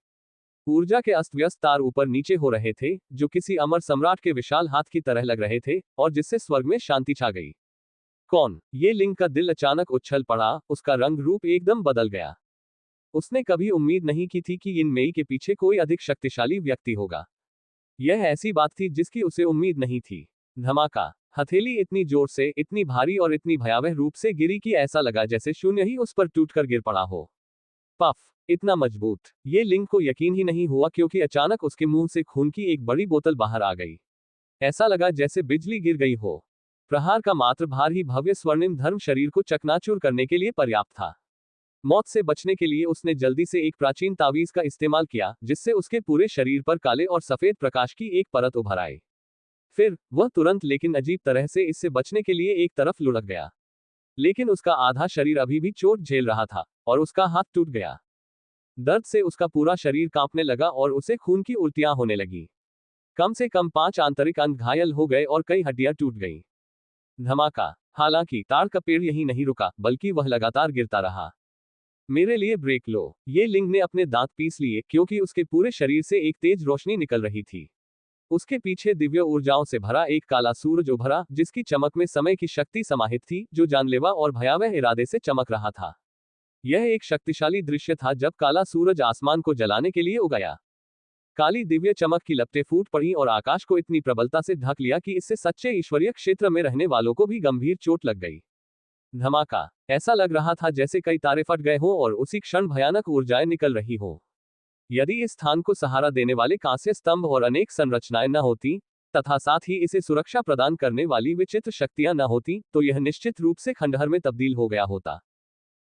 ऊर्जा के अस्त व्यस्त तार ऊपर नीचे हो रहे थे, जो किसी अमर सम्राट के विशाल हाथ की तरह लग रहे थे, और जिससे स्वर्ग में शांति छा गई। कौन? ये लिंग का दिल अचानक उछल पड़ा, उसका रंग रूप एकदम बदल गया। उसने कभी उम्मीद नहीं की थी कि यिन मेई के पीछे कोई अधिक शक्तिशाली व्यक्ति होगा। यह ऐसी बात थी जिसकी उसे उम्मीद नहीं थी। धमाका। हथेली इतनी जोर से, इतनी भारी और इतनी भयावह रूप से गिरी कि ऐसा लगा जैसे शून्य ही उस पर टूटकर गिर पड़ा हो। पफ। इतना मजबूत। ये लिंग को यकीन ही नहीं हुआ क्योंकि अचानक उसके मुंह से खून की एक बड़ी बोतल बाहर आ गई। ऐसा लगा जैसे बिजली गिर गई हो। प्रहार का मात्र भार ही भव्य स्वर्णिम धर्म शरीर को चकनाचूर करने के लिए पर्याप्त था। मौत से बचने के लिए उसने जल्दी से एक प्राचीन तावीज का इस्तेमाल किया, जिससे उसके पूरे शरीर पर काले और सफेद प्रकाश की एक परत उभर आई। फिर वह तुरंत लेकिन अजीब तरह से इससे बचने के लिए एक तरफ लुढ़क गया। लेकिन उसका आधा शरीर अभी भी चोट झेल रहा था और उसका हाथ टूट गया। दर्द से उसका पूरा शरीर कांपने लगा और उसे खून की उल्टियां होने लगी। कम से कम 5 आंतरिक अंग घायल हो गए और कई हड्डियां टूट गईं। धमाका। हालांकि ताड़ का पेड़ यहीं नहीं रुका, बल्कि वह लगातार गिरता रहा। मेरे लिए ब्रेक लो, ये लिंग ने अपने दांत पीस लिए, क्योंकि उसके पूरे शरीर से एक तेज रोशनी निकल रही थी। उसके पीछे दिव्य ऊर्जाओं से भरा एक काला सूरज उभरा, जिसकी चमक में समय की शक्ति समाहित थी, जो जानलेवा और भयावह इरादे से चमक रहा था। यह एक शक्तिशाली दृश्य था जब काला सूरज आसमान को जलाने के लिए उगया। काली दिव्य चमक की लपटें फूट पड़ी और आकाश को इतनी प्रबलता से ढक लिया कि इससे सच्चे ईश्वरीय क्षेत्र में रहने वालों को भी गंभीर चोट लग गई। धमाका। ऐसा लग रहा था जैसे कई तारे फट गए हों और उसी क्षण भयानक ऊर्जाएं निकल रही हों। यदि इस स्थान को सहारा देने वाले कांस्य स्तंभ और अनेक संरचनाएं न होती, तथा साथ ही इसे सुरक्षा प्रदान करने वाली विचित्र शक्तियां न होती, तो यह निश्चित रूप से खंडहर में तब्दील हो गया होता।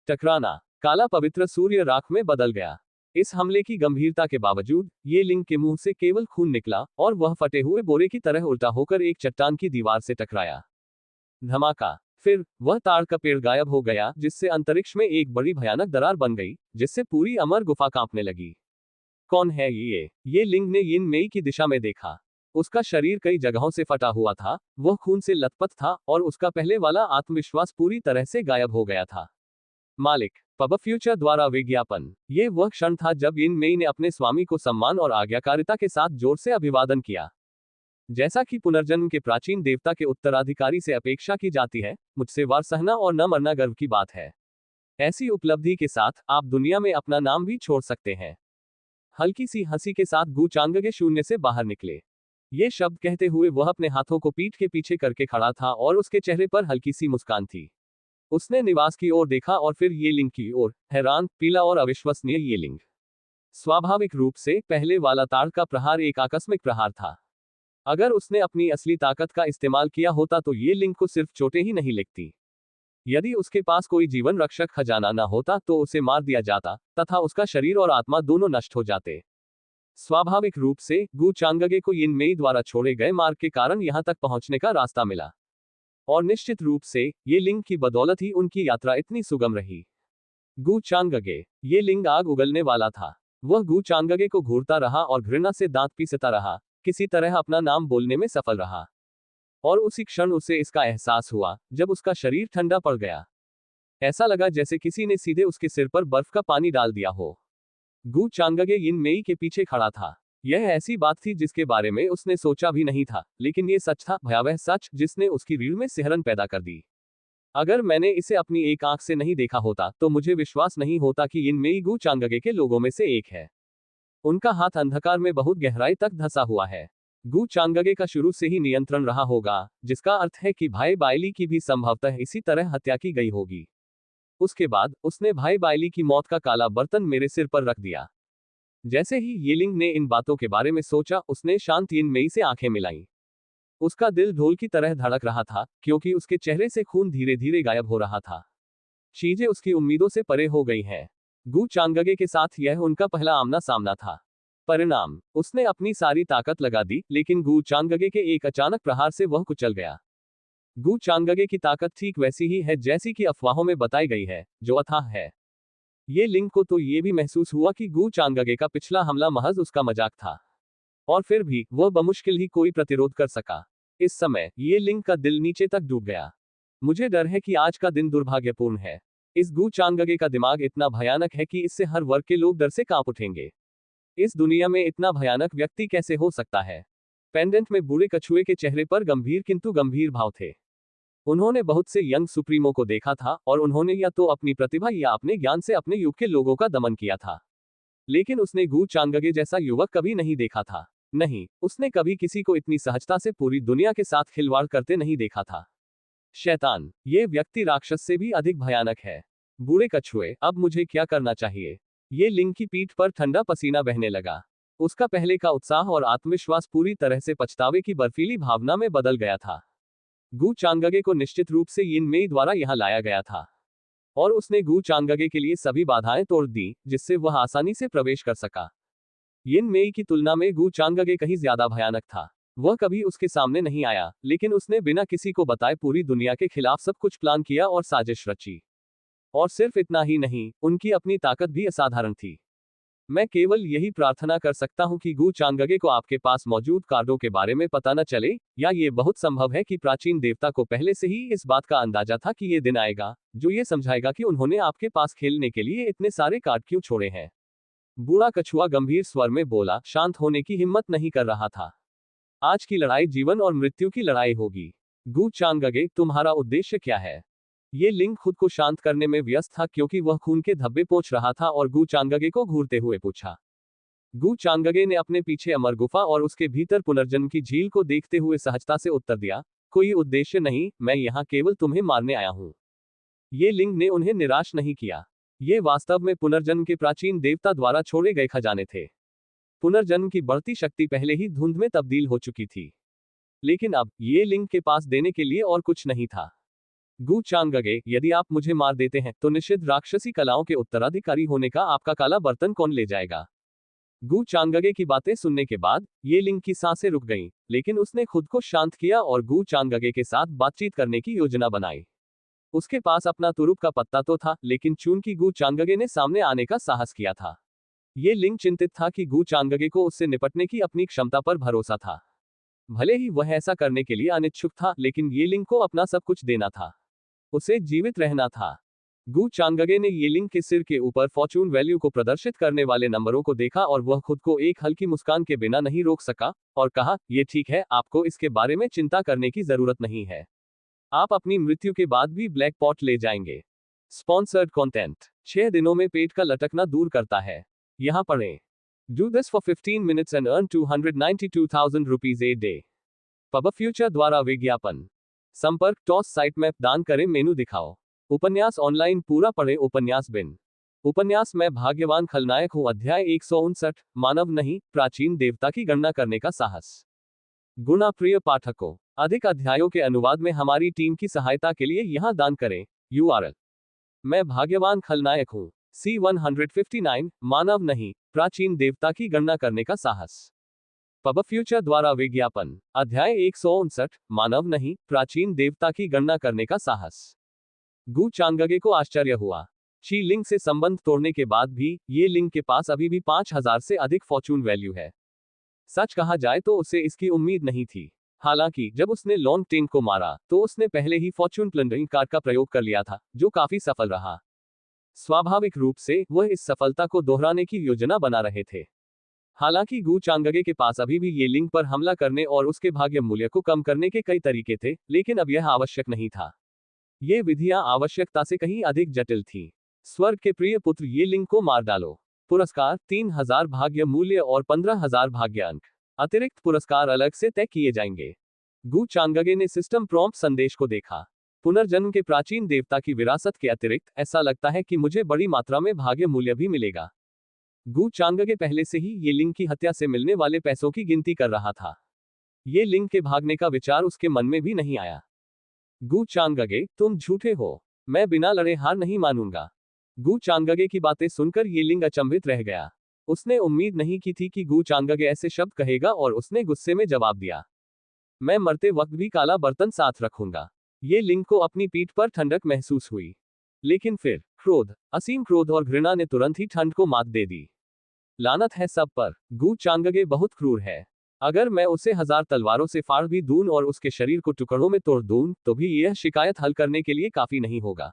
टकराना। काला पवित्र सूर्य राख में बदल गया। इस हमले की गंभीरता के बावजूद ये लिंग के मुंह से केवल खून निकला और वह फटे हुए बोरे की तरह उल्टा होकर एक चट्टान की दीवार से टकराया। धमाका। फिर वह ताड़ का पेड़ गायब हो गया, जिससे अंतरिक्ष में एक बड़ी भयानक दरार बन गई, जिससे पूरी अमर गुफा कांपने लगी। कौन है ये लिंग ने यिन मेई की दिशा में देखा। उसका शरीर कई जगहों से फटा हुआ था, वह खून से लथपथ था और उसका पहले वाला आत्मविश्वास पूरी तरह से गायब हो गया था। मालिक। पब फ्यूचर द्वारा विज्ञापन। ये वह क्षण था जब यिन मेई ने अपने स्वामी को सम्मान और आज्ञाकारिता के साथ जोर से अभिवादन किया। जैसा कि पुनर्जन्म के प्राचीन देवता के उत्तराधिकारी से अपेक्षा की जाती है, मुझसे वार सहना और न मरना गर्व की बात है। ऐसी उपलब्धि के साथ आप दुनिया में अपना नाम भी छोड़ सकते हैं। हल्की सी हंसी के साथ गू चांगगे शून्य से बाहर निकले। ये शब्द कहते हुए वह अपने हाथों को पीठ के पीछे करके खड़ा था और उसके चेहरे पर हल्की सी मुस्कान थी। उसने निवास की ओर देखा और फिर ये लिंग की ओर, हैरान, पीला और अविश्वसनीय ये लिंग। स्वाभाविक रूप से पहले वाला ताड़ का प्रहार एक आकस्मिक प्रहार था। अगर उसने अपनी असली ताकत का इस्तेमाल किया होता तो ये लिंग को सिर्फ चोटें ही नहीं लगती। यदि उसके पास कोई जीवन रक्षक खजाना न होता तो उसे मार दिया जाता, तथा उसका शरीर और आत्मा दोनों नष्ट हो जाते। स्वाभाविक रूप से गू चांगगे को यिन मेई द्वारा छोड़े गए मार्ग के कारण यहां तक पहुंचने का रास्ता मिला। और निश्चित रूप से ये लिंग की बदौलत ही उनकी यात्रा इतनी सुगम रही। गू चांगगे। ये लिंग आग उगलने वाला था। वह गू चांगगे को घूरता रहा और घृणा से दांत पीसता रहा, किसी तरह अपना नाम बोलने में सफल रहा। और उसी क्षण उसे इसका एहसास हुआ जब उसका शरीर ठंडा पड़ गया। ऐसा लगा जैसे किसी ने सीधे उसके सिर पर बर्फ का पानी डाल दिया हो। गू चांगगे यिन मेई के पीछे खड़ा था। यह ऐसी बात थी जिसके बारे में उसने सोचा भी नहीं था, लेकिन ये सच था, भयावह सच, जिसने उसकी रीढ़ में सिहरन पैदा कर दी। अगर मैंने इसे अपनी एक आंख से नहीं देखा होता तो मुझे विश्वास नहीं होता कि यिन मेई गू चांगगे के लोगों में से एक है। उनका हाथ अंधकार में बहुत गहराई तक धंसा हुआ है। गू चांगगे का शुरू से ही नियंत्रण रहा होगा, जिसका अर्थ है कि भाई बाइली की भी संभवतः इसी तरह हत्या की गई होगी। उसके बाद उसने भाई बाइली की मौत का काला बर्तन मेरे सिर पर रख दिया। जैसे ही ये लिंग ने इन बातों के बारे में सोचा, उसने शांत यिन मेई से आंखें मिलाईं। उसका दिल ढोल की तरह धड़क रहा था, क्योंकि उसके चेहरे से खून धीरे धीरे गायब हो रहा था। चीजें उसकी उम्मीदों से परे हो गई हैं। गू चांगगे के साथ यह उनका पहला आमना सामना था। परिणाम, उसने अपनी सारी ताकत लगा दी, लेकिन गू चांगगे के एक अचानक प्रहार से वह कुचल गया। गू चांगगे की ताकत ठीक वैसी ही है जैसी कि अफवाहों में बताई गई है, जो अथाह है। ये लिंग को तो ये भी महसूस हुआ कि गू चांगगे का पिछला हमला महज उसका मजाक था, और फिर भी वह बमुश्किल ही कोई प्रतिरोध कर सका। इस समय ये लिंग का दिल नीचे तक डूब गया। मुझे डर है कि आज का दिन दुर्भाग्यपूर्ण है। इस गू चांगगे का दिमाग इतना भयानक है कि इससे हर वर्ग के लोग डर से कांप उठेंगे। इस दुनिया में इतना भयानक व्यक्ति कैसे हो सकता है? पेंडेंट में बूढ़े कछुए के चेहरे पर गंभीर किंतु गंभीर भाव थे। उन्होंने बहुत से यंग सुप्रीमो को देखा था और उन्होंने या तो अपनी प्रतिभा या अपने ज्ञान से अपने युग के लोगों का दमन किया था, लेकिन उसने गू चांगगे जैसा युवक कभी नहीं देखा था। नहीं, उसने कभी किसी को इतनी सहजता से पूरी दुनिया के साथ खिलवाड़ करते नहीं देखा था। शैतान, ये व्यक्ति राक्षस से भी अधिक भयानक है। बूढ़े कछुए, अब मुझे क्या करना चाहिए? ये लिंग की पीठ पर ठंडा पसीना बहने लगा। उसका पहले का उत्साह और आत्मविश्वास पूरी तरह से पछतावे की बर्फीली भावना में बदल गया था। गु चांगगे को निश्चित रूप से यिन मेई द्वारा यहाँ लाया गया था और उसने गु चांगगे के लिए सभी बाधाएं तोड़ दी जिससे वह आसानी से प्रवेश कर सका। यिन मेई की तुलना में गु चांगगे कहीं ज्यादा भयानक था। वह कभी उसके सामने नहीं आया, लेकिन उसने बिना किसी को बताए पूरी दुनिया के खिलाफ सब कुछ प्लान किया और साजिश रची। और सिर्फ इतना ही नहीं, उनकी अपनी ताकत भी असाधारण थी। मैं केवल यही प्रार्थना कर सकता हूं कि गु चांगगे को आपके पास मौजूद कार्डों के बारे में पता न चले, या ये बहुत संभव है कि प्राचीन देवता को पहले से ही इस बात का अंदाजा था कि ये दिन आएगा जो ये समझाएगा कि उन्होंने आपके पास खेलने के लिए इतने सारे कार्ड क्यों छोड़े हैं। बूढ़ा कछुआ गंभीर स्वर में बोला, शांत होने की हिम्मत नहीं कर रहा था। आज की लड़ाई जीवन और मृत्यु की लड़ाई होगी। गु चांगगे, तुम्हारा उद्देश्य क्या है? ये लिंग खुद को शांत करने में व्यस्त था क्योंकि वह खून के धब्बे पोंछ रहा था और गु चांगगे को घूरते हुए पूछा। गु चांगगे ने अपने पीछे अमर गुफा और उसके भीतर पुनर्जन्म की झील को देखते हुए सहजता से उत्तर दिया, कोई उद्देश्य नहीं, मैं यहाँ केवल तुम्हें मारने आया हूँ। ये लिंग ने उन्हें निराश नहीं किया। ये वास्तव में पुनर्जन्म के प्राचीन देवता द्वारा छोड़े गए खजाने थे। पुनर्जन्म की बढ़ती शक्ति पहले ही धुंध में तब्दील हो चुकी थी, लेकिन अब ये लिंग के पास देने के लिए और कुछ नहीं था। गु चांगगे, यदि आप मुझे मार देते हैं तो निषिद्ध राक्षसी कलाओं के उत्तराधिकारी होने का आपका काला बर्तन कौन ले जाएगा? गु चांगगे की बातें सुनने के बाद ये लिंग की सांसें रुक गईं, लेकिन उसने खुद को शांत किया और गु चांगगे के साथ बातचीत करने की योजना बनाई। उसके पास अपना तुरुप का पत्ता तो था, लेकिन चूंकि गु चांगगे ने सामने आने का साहस किया था, ये लिंग चिंतित था कि गु चांगगे को उससे निपटने की अपनी क्षमता पर भरोसा था। भले ही वह ऐसा करने के लिए अनिच्छुक था, लेकिन ये लिंग को अपना सब कुछ देना था। उसे जीवित रहना था। गु चांगगे ने ये लिंग के सिर के ऊपर फॉर्चून वैल्यू को प्रदर्शित करने वाले नंबरों को देखा और वह खुद को एक हल्की मुस्कान के बिना नहीं रोक सका और कहा, ये ठीक है, आपको इसके बारे में चिंता करने की जरूरत नहीं है। आप अपनी मृत्यु के बाद भी ब्लैक पॉट ले जाएंगे। स्पॉन्सर्ड कंटेंट 6 दिनों में पेट का लटकना दूर करता है। यहाँ पढ़ें। Do this for 15 minutes and earn 292,000 rupees a day. Pub future द्वारा विज्ञापन। संपर्क टॉस साइट मैप दान करें मेनू दिखाओ। उपन्यास ऑनलाइन पूरा पढ़े उपन्यास बिन। उपन्यास मैं भाग्यवान खलनायक हूँ अध्याय 159 मानव नहीं प्राचीन देवता की गणना करने का साहस। गुणा प्रिय पाठकों, अधिक अध्यायों के अनुवाद में हमारी टीम की सहायता के लिए यहाँ दान करें। URL मैं भाग्यवान खलनायक हूँ C159 मानव नहीं प्राचीन देवता की गणना करने का साहस। पब फ्यूचर द्वारा विज्ञापन अध्याय 159 मानव नहीं प्राचीन देवता की गणना करने का साहस। गु चांगगे को आश्चर्य हुआ। शी लिंग से संबंध तोड़ने के बाद भी ये लिंग के पास अभी भी 5000 से अधिक फॉर्चून वैल्यू है। सच कहा जाए तो उसे इसकी उम्मीद नहीं थी। हालांकि जब उसने लॉन्ग टेंग को मारा तो उसने पहले ही फॉर्चून प्लंडरिंग कार्ड का प्रयोग कर लिया था, जो काफी सफल रहा। स्वाभाविक रूप से वह इस सफलता को दोहराने की योजना बना रहे थे। हालांकि गु चांगगे के पास अभी भी ये लिंग पर हमला करने और उसके भाग्य मूल्य को कम करने के कई तरीके थे, लेकिन अब यह आवश्यक नहीं था। ये विधियां आवश्यकता से कहीं अधिक जटिल थीं। स्वर्ग के प्रिय पुत्र, ये लिंग को मार डालो। पुरस्कार 3000 भाग्य मूल्य और 15000 भाग्य अंक। अतिरिक्त पुरस्कार अलग से तय किए जाएंगे। गु चांगगे ने सिस्टम प्रॉम्प्ट संदेश को देखा। पुनर्जन्म के प्राचीन देवता की विरासत के अतिरिक्त ऐसा लगता है कि मुझे बड़ी मात्रा में भाग्य मूल्य भी मिलेगा। गु चांगगे पहले से ही ये लिंग की हत्या से मिलने वाले पैसों की गिनती कर रहा था। ये लिंग के भागने का विचार उसके मन में भी नहीं आया। गु चांगगे, तुम झूठे हो। मैं बिना लड़े हार नहीं मानूंगा। गु चांगगे की बातें सुनकर ये लिंग अचंभित रह गया। उसने उम्मीद नहीं की थी कि गु चांगगे ऐसे शब्द कहेगा और उसने गुस्से में जवाब दिया, मैं मरते वक्त भी काला बर्तन साथ रखूंगा। ये लिंग को अपनी पीठ पर ठंडक महसूस हुई, लेकिन फिर क्रोध, असीम क्रोध और घृणा ने तुरंत ही ठंड को मात दे दी। लानत है सब पर। गु चांगगे बहुत क्रूर है। अगर मैं उसे 1000 तलवारों से फाड़ भी दूं और उसके शरीर को टुकड़ों में तोड़ दूं, तो भी यह शिकायत हल करने के लिए काफी नहीं होगा।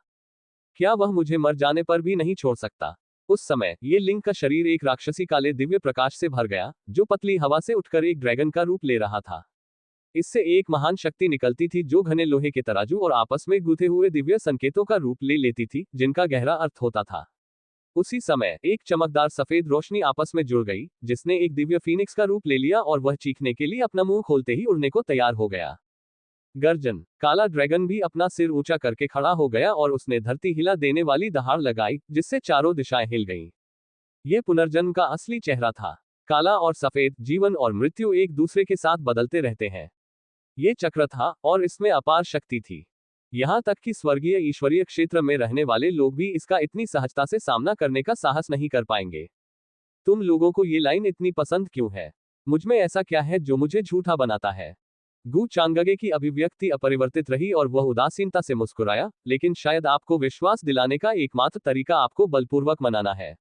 क्या वह मुझे मर जाने पर भी नहीं छोड़ सकता? उस समय ये लिंग का शरीर एक राक्षसी काले दिव्य प्रकाश से भर गया, जो पतली हवा से उठकर एक ड्रैगन का रूप ले रहा था। इससे एक महान शक्ति निकलती थी जो घने लोहे के तराजू और आपस में गूंथे हुए दिव्य संकेतों का रूप ले लेती थी, जिनका गहरा अर्थ होता था। उसी समय एक चमकदार सफेद रोशनी आपस में जुड़ गई, जिसने एक दिव्य फीनिक्स का रूप ले लिया और वह चीखने के लिए अपना मुंह खोलते ही उड़ने को तैयार हो गया। गर्जन। काला ड्रैगन भी अपना सिर ऊंचा करके खड़ा हो गया और उसने धरती हिला देने वाली दहाड़ लगाई, जिससे चारों दिशाएं हिल गईं। यह पुनर्जन्म का असली चेहरा था। काला और सफेद, जीवन और मृत्यु एक दूसरे के साथ बदलते रहते हैं। ये चक्र था और इसमें अपार शक्ति थी। यहाँ तक कि स्वर्गीय ईश्वरीय क्षेत्र में रहने वाले लोग भी इसका इतनी सहजता से सामना करने का साहस नहीं कर पाएंगे। तुम लोगों को ये लाइन इतनी पसंद क्यों है? मुझमें ऐसा क्या है जो मुझे झूठा बनाता है? गु चांगगे की अभिव्यक्ति अपरिवर्तित रही और वह उदासीनता से मुस्कुराया, लेकिन शायद आपको विश्वास दिलाने का एकमात्र तरीका आपको बलपूर्वक मनाना है।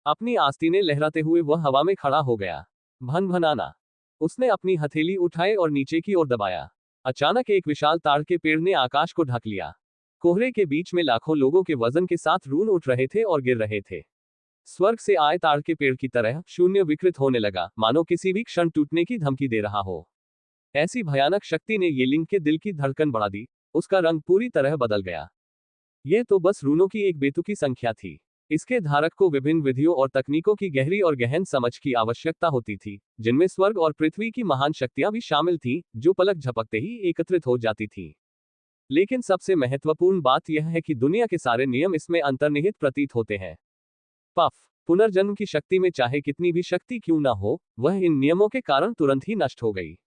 अपनी आस्तीनें लहराते हुए वह हवा में खड़ा हो गया। भन भनाना। उसने अपनी हथेली उठाए और नीचे की ओर दबाया। अचानक एक विशाल ताड़ के पेड़ ने आकाश को ढक लिया। कोहरे के बीच में लाखों लोगों के वजन के साथ रून उठ रहे थे और गिर रहे थे। स्वर्ग से आए ताड़ के पेड़ की तरह शून्य विकृत होने लगा, मानो किसी भी क्षण टूटने की धमकी दे रहा हो। ऐसी भयानक शक्ति ने ये लिंग के दिल की धड़कन बढ़ा दी। उसका रंग पूरी तरह बदल गया। यह तो बस रूनों की एक बेतुकी संख्या थी। इसके धारक को विभिन्न विधियों और तकनीकों की गहरी और गहन समझ की आवश्यकता होती थी, जिनमें स्वर्ग और पृथ्वी की महान शक्तियां भी शामिल थीं, जो पलक झपकते ही एकत्रित हो जाती थीं। लेकिन सबसे महत्वपूर्ण बात यह है कि दुनिया के सारे नियम इसमें अंतर्निहित प्रतीत होते हैं। पफ। पुनर्जन्म की शक्ति में चाहे कितनी भी शक्ति क्यों न हो, वह इन नियमों के कारण तुरंत ही नष्ट हो गई।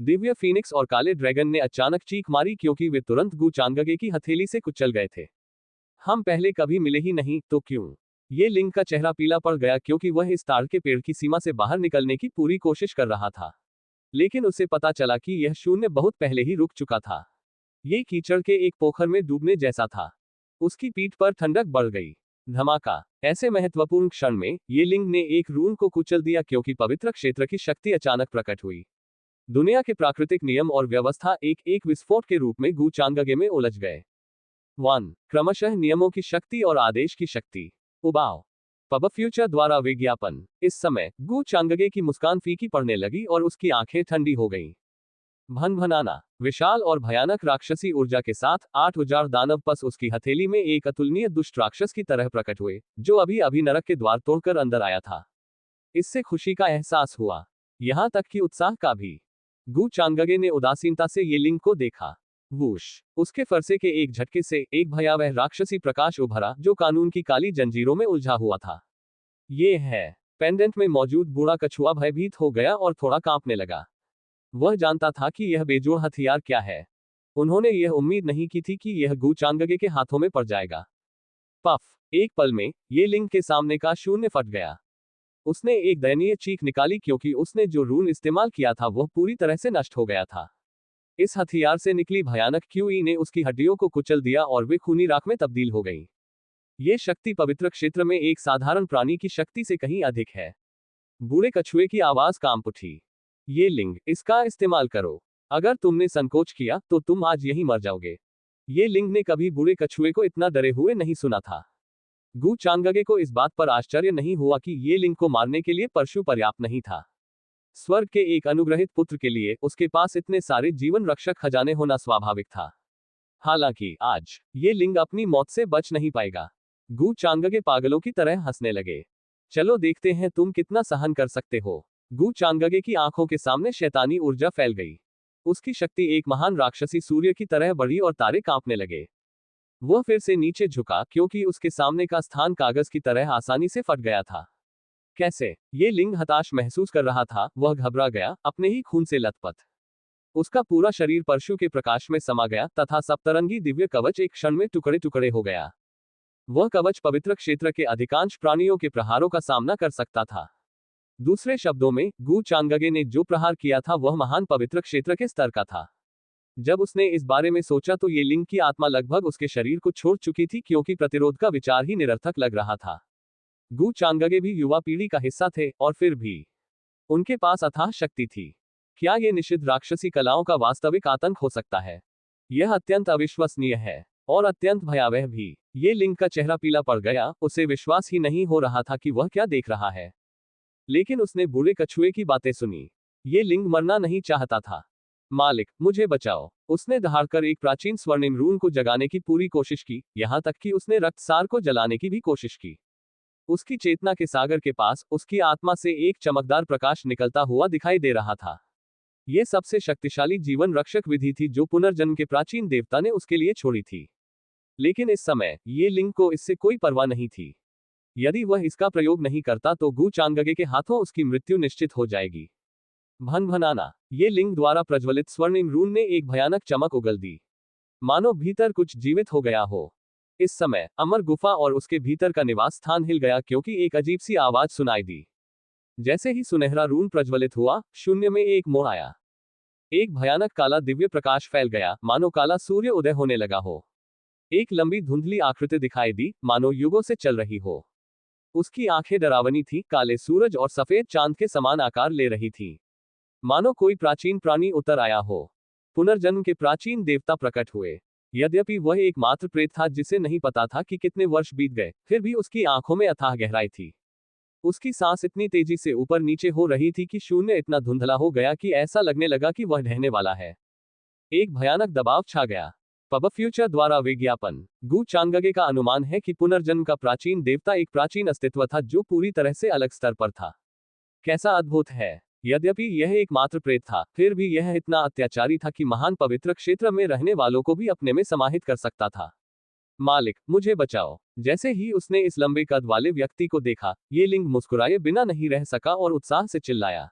दिव्य फीनिक्स और काले ड्रैगन ने अचानक चीख मारी क्योंकि वे तुरंत गु चांगगे की हथेली से कुचल गए थे। हम पहले कभी मिले ही नहीं, तो क्यों? ये लिंग का चेहरा पीला पड़ गया क्योंकि वह इस ताड़ के पेड़ की सीमा से बाहर निकलने की पूरी कोशिश कर रहा था। लेकिन उसे पता चला कि यह शून्य बहुत पहले ही रुक चुका था। ये कीचड़ के एक पोखर में डूबने जैसा था। उसकी पीठ पर ठंडक बढ़ गई। धमाका। ऐसे महत्वपूर्ण क्षण में ये लिंग ने एक रून को कुचल दिया क्योंकि पवित्र क्षेत्र की शक्ति अचानक प्रकट हुई। दुनिया के प्राकृतिक नियम और व्यवस्था एक एक विस्फोट के रूप में गु चांगगे में उलझ गए। 1. क्रमशः नियमों की शक्ति और आदेश की शक्ति। उबाव। पब फ्यूचर द्वारा विज्ञापन। इस समय गु चांगगे की मुस्कान फीकी पड़ने लगी और उसकी आंखें ठंडी हो गईं। भन भनाना। विशाल और भयानक राक्षसी ऊर्जा के साथ 8000 दानव पस उसकी हथेली में एक अतुलनीय दुष्ट राक्षस की तरह प्रकट हुए, जो अभी अभी नरक के द्वार तोड़कर अंदर आया था। इससे खुशी का एहसास हुआ, यहां तक कि उत्साह का भी। गु चांगगे ने उदासीनता से ये लिंग को देखा। वूश। उसके फरसे के एक झटके से एक भयावह राक्षसी प्रकाश उभरा जो कानून की काली जंजीरों में उलझा हुआ था। ये है। पेंडेंट में मौजूद बूढ़ा कछुआ भयभीत हो गया और थोड़ा कांपने लगा। वह जानता था कि यह बेजोड़ हथियार क्या है। उन्होंने यह उम्मीद नहीं की थी कि यह गु चांगगे के हाथों में पड़ जाएगा। पफ। एक पल में ये लिंग के सामने का शून्य फट गया। उसने एक दयनीय चीख निकाली क्योंकि उसने जो रून इस्तेमाल किया था वह पूरी तरह से नष्ट हो गया था। इस हथियार से निकली भयानक क्यूई ने उसकी हड्डियों को कुचल दिया और वे खूनी राख में तब्दील हो गई। ये शक्ति पवित्र क्षेत्र में एक साधारण प्राणी की शक्ति से कहीं अधिक है। बूढ़े कछुए की आवाज कांप उठी। ये लिंग, इसका इस्तेमाल करो। अगर तुमने संकोच किया तो तुम आज यही मर जाओगे। ये लिंग ने कभी बूढ़े कछुए को इतना डरे हुए नहीं सुना था। गु चांगगे को इस बात पर आश्चर्य नहीं हुआ कि ये लिंग को मारने के लिए परशु पर्याप्त नहीं था। स्वर्ग के एक अनुग्रहित पुत्र के लिए उसके पास इतने सारे जीवन रक्षक खजाने होना स्वाभाविक था। हालांकि आज ये लिंग अपनी मौत से बच नहीं पाएगा। गु चांगगे पागलों की तरह हंसने लगे। चलो देखते हैं तुम कितना सहन कर सकते हो। गु चांगगे की आंखों के सामने शैतानी ऊर्जा फैल गई। उसकी शक्ति एक महान राक्षसी सूर्य की तरह बढ़ी और तारे कांपने लगे। वह फिर से नीचे झुका क्योंकि उसके सामने का स्थान कागज की तरह आसानी से फट गया था। कैसे? ये लिंग हताश महसूस कर रहा था। वह घबरा गया, अपने ही खून से लथपथ। उसका पूरा शरीर परशु के प्रकाश में समा गया तथा सप्तरंगी दिव्य कवच एक क्षण में टुकड़े टुकड़े हो गया। वह कवच पवित्र क्षेत्र के अधिकांश प्राणियों के प्रहारों का सामना कर सकता था। दूसरे शब्दों में, गु चांगगे ने जो प्रहार किया था वह महान पवित्र क्षेत्र के स्तर का था। जब उसने इस बारे में सोचा तो ये लिंग की आत्मा लगभग उसके शरीर को छोड़ चुकी थी क्योंकि प्रतिरोध का विचार ही निरर्थक लग रहा था। गु चांगगे भी युवा पीढ़ी का हिस्सा थे और फिर भी उनके पास अथाह शक्ति थी। क्या ये निषिद्ध राक्षसी कलाओं का वास्तविक आतंक हो सकता है? यह अत्यंत अविश्वसनीय है और अत्यंत भयावह भी। ये लिंग का चेहरा पीला पड़ गया, उसे विश्वास ही नहीं हो रहा था कि वह क्या देख रहा है। लेकिन उसने बूढ़े कछुए की बातें सुनी। ये लिंग मरना नहीं चाहता था। मालिक, मुझे बचाओ। उसने दहाड़कर एक प्राचीन स्वर्णिम रून को जगाने की पूरी कोशिश की, यहां तक कि उसने रक्तसार को जलाने की भी कोशिश की। उसकी चेतना के सागर के पास उसकी आत्मा से एक चमकदार प्रकाश निकलता हुआ दिखाई दे रहा था। यह सबसे शक्तिशाली जीवन रक्षक विधि थी जो पुनर्जन्म के प्राचीन देवता ने उसके लिए छोड़ी थी। लेकिन इस समय ये लिंग को इससे कोई परवाह नहीं थी। यदि वह इसका प्रयोग नहीं करता तो गु चांगगे के हाथों उसकी मृत्यु निश्चित हो जाएगी। भन भनाना। ये लिंग द्वारा प्रज्वलित स्वर्णिम रून ने एक भयानक चमक उगल दी, मानो भीतर कुछ जीवित हो गया हो। इस समय अमर गुफा और उसके भीतर का निवास स्थान हिल गया, क्योंकि एक अजीब सी आवाज सुनाई दी। जैसे ही सुनहरा रून प्रज्वलित हुआ, शून्य में एक मोड़ आया। एक भयानक काला दिव्य प्रकाश फैल गया, मानो काला सूर्य उदय होने लगा हो। एक लंबी धुंधली आकृति दिखाई दी, मानो युगों से चल रही हो। उसकी आंखें डरावनी थी, काले सूरज और सफेद चांद के समान आकार ले रही थी, मानो कोई प्राचीन प्राणी उतर आया हो। पुनर्जन्म के प्राचीन देवता प्रकट हुए। यद्यपि वह एकमात्र प्रेत था जिसे नहीं पता था कि कितने वर्ष बीत गए, फिर भी उसकी आंखों में अथाह गहराई थी। उसकी सांस इतनी तेजी से ऊपर नीचे हो रही थी कि शून्य इतना धुंधला हो गया कि ऐसा लगने लगा कि वह ढहने वाला है। एक भयानक दबाव छा गया। पब फ्यूचर द्वारा विज्ञापन। गु चांगगे का अनुमान है कि पुनर्जन्म का प्राचीन देवता एक प्राचीन अस्तित्व था जो पूरी तरह से अलग स्तर पर था। कैसा अद्भुत है। यद्यपि यह एकमात्र प्रेत था, फिर भी यह इतना अत्याचारी था कि महान पवित्र क्षेत्र में रहने वालों को भी अपने में समाहित कर सकता था। मालिक, मुझे बचाओ। जैसे ही उसने इस लंबे कद वाले व्यक्ति को देखा, ये लिंग मुस्कुराए बिना नहीं रह सका और उत्साह से चिल्लाया।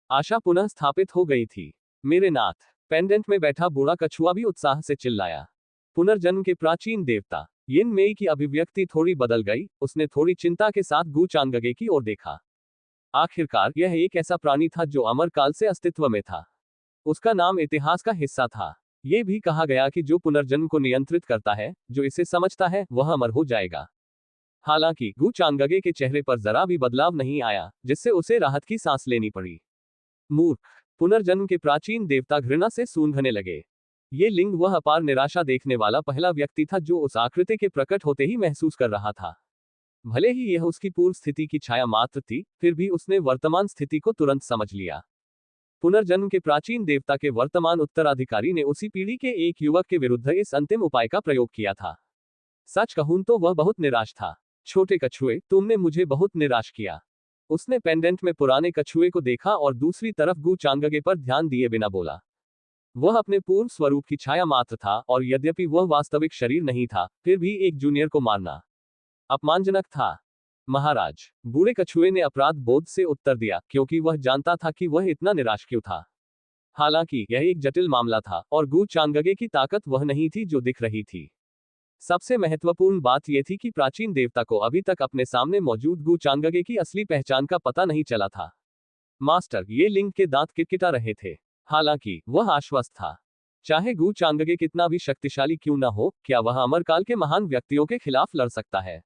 आशा पुनः स्थापित हो गई थी। मेरे नाथ। पेंडेंट में बैठा बूढ़ा कछुआ भी उत्साह से चिल्लाया। पुनर्जन्म के प्राचीन देवता। यिन मेई की अभिव्यक्ति थोड़ी बदल गई, उसने थोड़ी चिंता के साथ गु चांगगे की ओर देखा। आखिरकार यह एक ऐसा प्राणी था जो अमर काल से अस्तित्व में था। उसका नाम इतिहास का हिस्सा था। ये भी कहा गया कि जो पुनर्जन्म को नियंत्रित करता है, जो इसे समझता है, वह अमर हो जाएगा। हालांकि गु चांगगे के चेहरे पर जरा भी बदलाव नहीं आया, जिससे उसे राहत की सांस लेनी पड़ी। मूर्ख। पुनर्जन्म के प्राचीन देवता घृणा से सूंघने लगे। ये लिंग वह अपार निराशा देखने वाला पहला व्यक्ति था जो उस आकृति के प्रकट होते ही महसूस कर रहा था। भले ही यह उसकी पूर्व स्थिति की छाया मात्र थी, फिर भी उसने वर्तमान स्थिति को तुरंत समझ लिया। पुनर्जन्म के प्राचीन देवता के वर्तमान उत्तराधिकारी ने उसी पीढ़ी के एक युवक के विरुद्ध इस अंतिम उपाय का प्रयोग किया था। सच कहूं तो वह बहुत निराश था। छोटे कछुए, तुमने मुझे बहुत निराश किया। उसने पेंडेंट में पुराने कछुए को देखा और दूसरी तरफ गु चांगगे पर ध्यान दिए बिना बोला। वह अपने पूर्व स्वरूप की छाया मात्र था, और यद्यपि वह वास्तविक शरीर नहीं था, फिर भी एक जूनियर को मारना अपमानजनक था। महाराज, बूढ़े कछुए ने अपराध बोध से उत्तर दिया, क्योंकि वह जानता था कि वह इतना निराश क्यों था। हालांकि यह एक जटिल मामला था, और गु चांगगे की ताकत वह नहीं थी जो दिख रही थी। सबसे महत्वपूर्ण बात यह थी कि प्राचीन देवता को अभी तक अपने सामने मौजूद गु चांगगे की असली पहचान का पता नहीं चला था। मास्टर, ये लिंग के दांत किटकिटा रहे थे। हालांकि वह आश्वस्त था। चाहे गु चांगगे कितना भी शक्तिशाली क्यों न हो, क्या वह अमरकाल के महान व्यक्तियों के खिलाफ लड़ सकता है?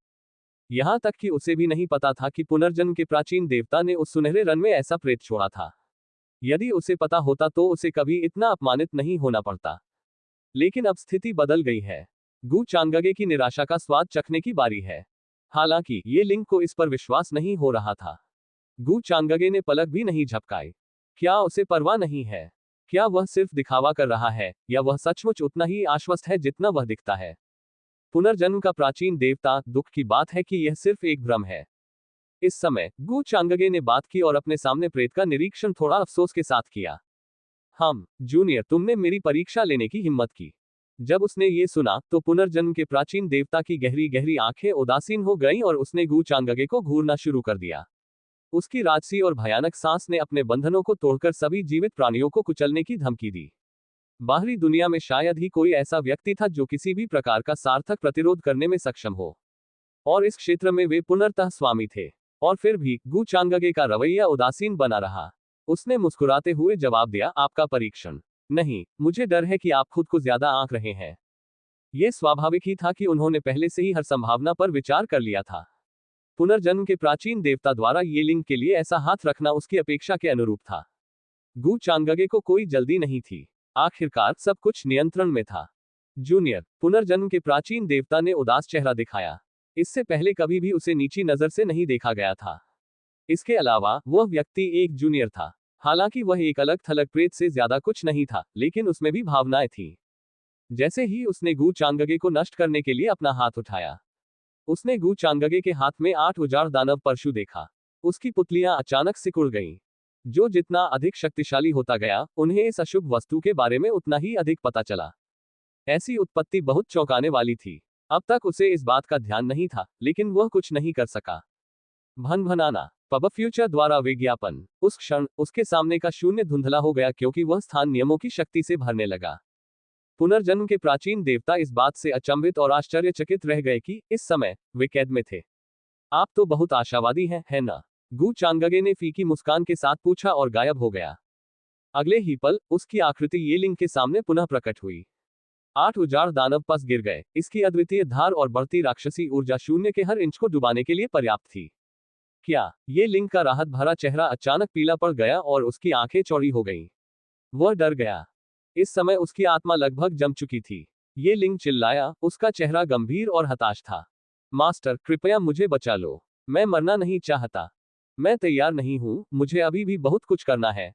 यहां तक कि उसे भी नहीं पता था कि पुनर्जन्म के प्राचीन देवता ने उस सुनहरे रन में ऐसा प्रेत छोड़ा था। यदि उसे पता होता तो उसे कभी इतना अपमानित नहीं होना पड़ता। लेकिन अब स्थिति बदल गई है। गु चांगगे की निराशा का स्वाद चखने की बारी है। हालांकि ये लिंग को इस पर विश्वास नहीं हो रहा था। गु चांगगे ने पलक भी नहीं झपकाई। क्या उसे परवाह नहीं है? क्या वह सिर्फ दिखावा कर रहा है, या वह सचमुच उतना ही आश्वस्त है जितना वह दिखता है? पुनर्जन्म का प्राचीन देवता, दुख की बात है कि यह सिर्फ एक भ्रम है। इस समय गु चांगगे ने बात की और अपने सामने प्रेत का निरीक्षण थोड़ा अफसोस के साथ किया। जूनियर, तुमने मेरी परीक्षा लेने की हिम्मत की। जब उसने ये सुना, तो पुनर्जन्म के प्राचीन देवता की गहरी गहरी आंखें उदासीन हो गईं और उसने गु चांगगे को घूरना शुरू कर दिया। उसकी राजसी और भयानक सांस ने अपने बंधनों को तोड़कर सभी जीवित प्राणियों को कुचलने की धमकी दी। बाहरी दुनिया में शायद ही कोई ऐसा व्यक्ति था जो किसी भी प्रकार का सार्थक प्रतिरोध करने में सक्षम हो, और इस क्षेत्र में वे पुनर्तः स्वामी थे। और फिर भी गु चांगगे का रवैया उदासीन बना रहा। उसने मुस्कुराते हुए जवाब दिया, आपका परीक्षण? नहीं, मुझे डर है कि आप खुद को ज्यादा आंक रहे हैं। यह स्वाभाविक ही था कि उन्होंने पहले से ही हर संभावना पर विचार कर लिया था। पुनर्जन्म के प्राचीन देवता द्वारा ये लिंग के लिए ऐसा हाथ रखना उसकी अपेक्षा के अनुरूप था। गु चांगगे को कोई जल्दी नहीं थी। आखिरकार सब कुछ नियंत्रण में था। जूनियर, पुनर्जन्म के प्राचीन देवता ने उदास चेहरा दिखाया। इससे पहले कभी भी उसे नीची नजर से नहीं देखा गया था। इसके अलावा वह व्यक्ति एक जूनियर था। हालांकि वह एक अलग थलग प्रेत से ज्यादा कुछ नहीं था, लेकिन उसमें भी भावनाएं थी। जैसे ही उसने गु चांगगे को नष्ट करने के लिए अपना हाथ उठाया, उसने गु चांगगे के हाथ में 8 उजाड़ दानव परशु देखा। उसकी पुतलियां अचानक सिकुड़ गईं। जो जितना अधिक शक्तिशाली होता गया, उन्हें इस अशुभ वस्तु के बारे में उतना ही अधिक पता चला। ऐसी उत्पत्ति बहुत चौंकाने वाली थी। अब तक उसे इस बात का ध्यान नहीं था, लेकिन वह कुछ नहीं कर सका। भन भनाना। पब फ्यूचर द्वारा विज्ञापन। उस क्षण उसके सामने का शून्य धुंधला हो गया क्योंकि वह स्थान नियमों की शक्ति से भरने लगा। पुनर्जन्म के प्राचीन देवता इस बात से अचंभित और आश्चर्यचकित रह गए कि इस समय वे कैद में थे। आप तो बहुत आशावादी हैं, है ना? गु चांगगे ने फीकी मुस्कान के साथ पूछा और गायब हो गया। अगले ही पल उसकी आकृति ये लिंग के सामने पुनः प्रकट हुई। 8 उजाड़ दानव पस गिर गए। इसकी अद्वितीय धार और बढ़ती राक्षसी ऊर्जा शून्य के हर इंच को डुबाने के लिए पर्याप्त थी। क्या ये लिंग का राहत भरा चेहरा अचानक पीला पड़ गया और उसकी आंखें चौड़ी हो गईं। वह डर गया। इस समय उसकी आत्मा लगभग जम चुकी थी। ये लिंग चिल्लाया, उसका चेहरा गंभीर और हताश था। मास्टर, कृपया मुझे बचा लो। मैं मरना नहीं चाहता। मैं तैयार नहीं हूं, मुझे अभी भी बहुत कुछ करना है।